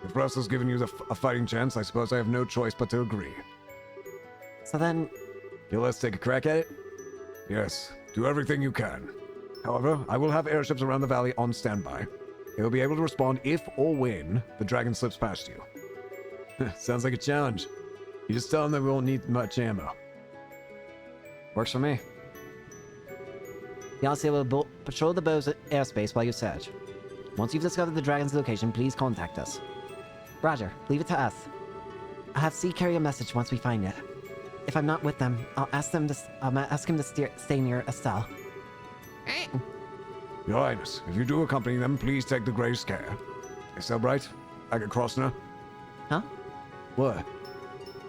If Russell's given you a fighting chance, I suppose I have no choice but to agree. So then... You'll let us take a crack at it? Yes, do everything you can. However, I will have airships around the valley on standby. They will be able to respond if or when the dragon slips past you. Sounds like a challenge. You just tell them that we won't need much ammo. Works for me. Yassia will patrol the bow's airspace while you search. Once you've discovered the dragon's location, please contact us. Roger, leave it to us. I'll have C carry a message once we find it. If I'm not with them, I'll ask him to stay near Estelle. Your Highness, if you do accompany them, please take the greatest care. Is that right, Agate Krosner? Huh? What?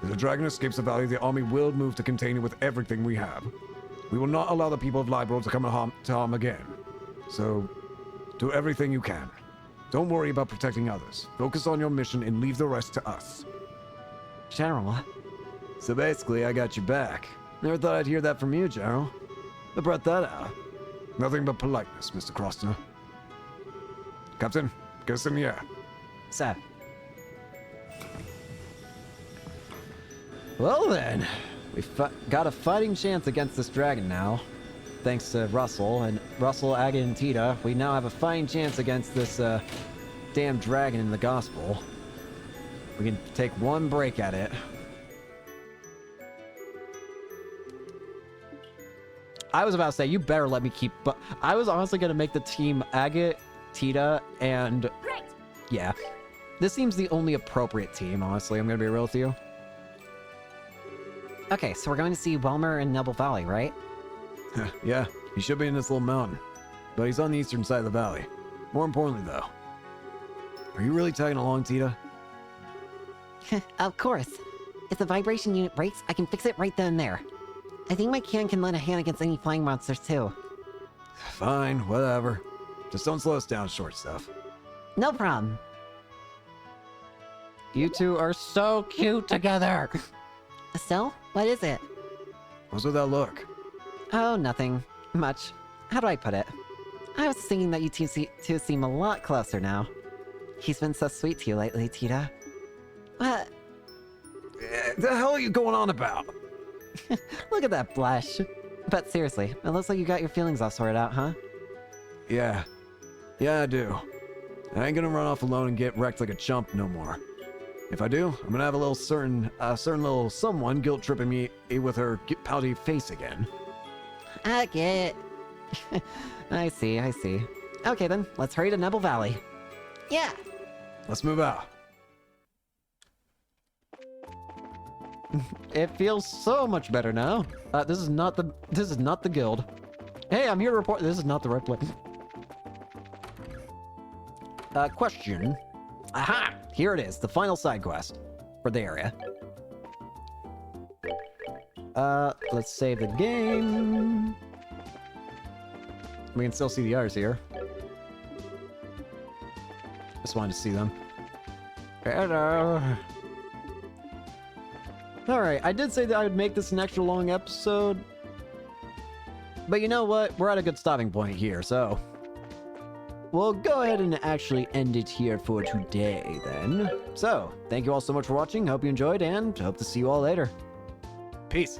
If the dragon escapes the valley, the army will move to contain it with everything we have. We will not allow the people of Libro to come to harm again. So, do everything you can. Don't worry about protecting others. Focus on your mission and leave the rest to us. General. So basically, I got your back. Never thought I'd hear that from you, General. Who brought that out? Nothing but politeness, Mr. Krosner. Captain, Guessing, yeah. Sir. Well then, we've got a fighting chance against this dragon now. Thanks to Russell, Agate, and Tita, we now have a fighting chance against this, damn dragon in the gospel. We can take one break at it. I was about to say, you better let me keep, but I was honestly gonna make the team Agate, Tita, and... Great! Yeah. This seems the only appropriate team, honestly, I'm gonna be real with you. Okay, so we're going to see Welmer in Nebel Valley, right? Yeah, he should be in this little mountain. But he's on the eastern side of the valley. More importantly, though. Are you really tagging along, Tita? Of course. If the vibration unit breaks, I can fix it right then and there. I think my can lend a hand against any flying monsters too. Fine, whatever. Just don't slow us down, short stuff. No problem. You two are so cute together! So, what is it? What's with that look? Oh, nothing. Much. How do I put it? I was thinking that you two seem a lot closer now. He's been so sweet to you lately, Tita. What? The hell are you going on about? Look at that blush. But seriously, it looks like you got your feelings all sorted out, huh? Yeah. Yeah, I do. I ain't gonna run off alone and get wrecked like a chump no more. If I do, I'm gonna have a little certain little someone guilt-tripping me with her pouty face again. I get it. I see. Okay then, let's hurry to Nebel Valley. Yeah. Let's move out. It feels so much better now. This is not the guild. Hey, I'm here to report this is not the right place. Question. Aha! Here it is, the final side quest for the area. Let's save the game. We can still see the others here. Just wanted to see them. Hello. Alright, I did say that I would make this an extra long episode. But you know what? We're at a good stopping point here, so... we'll go ahead and actually end it here for today, then. So, thank you all so much for watching. Hope you enjoyed, and hope to see you all later. Peace.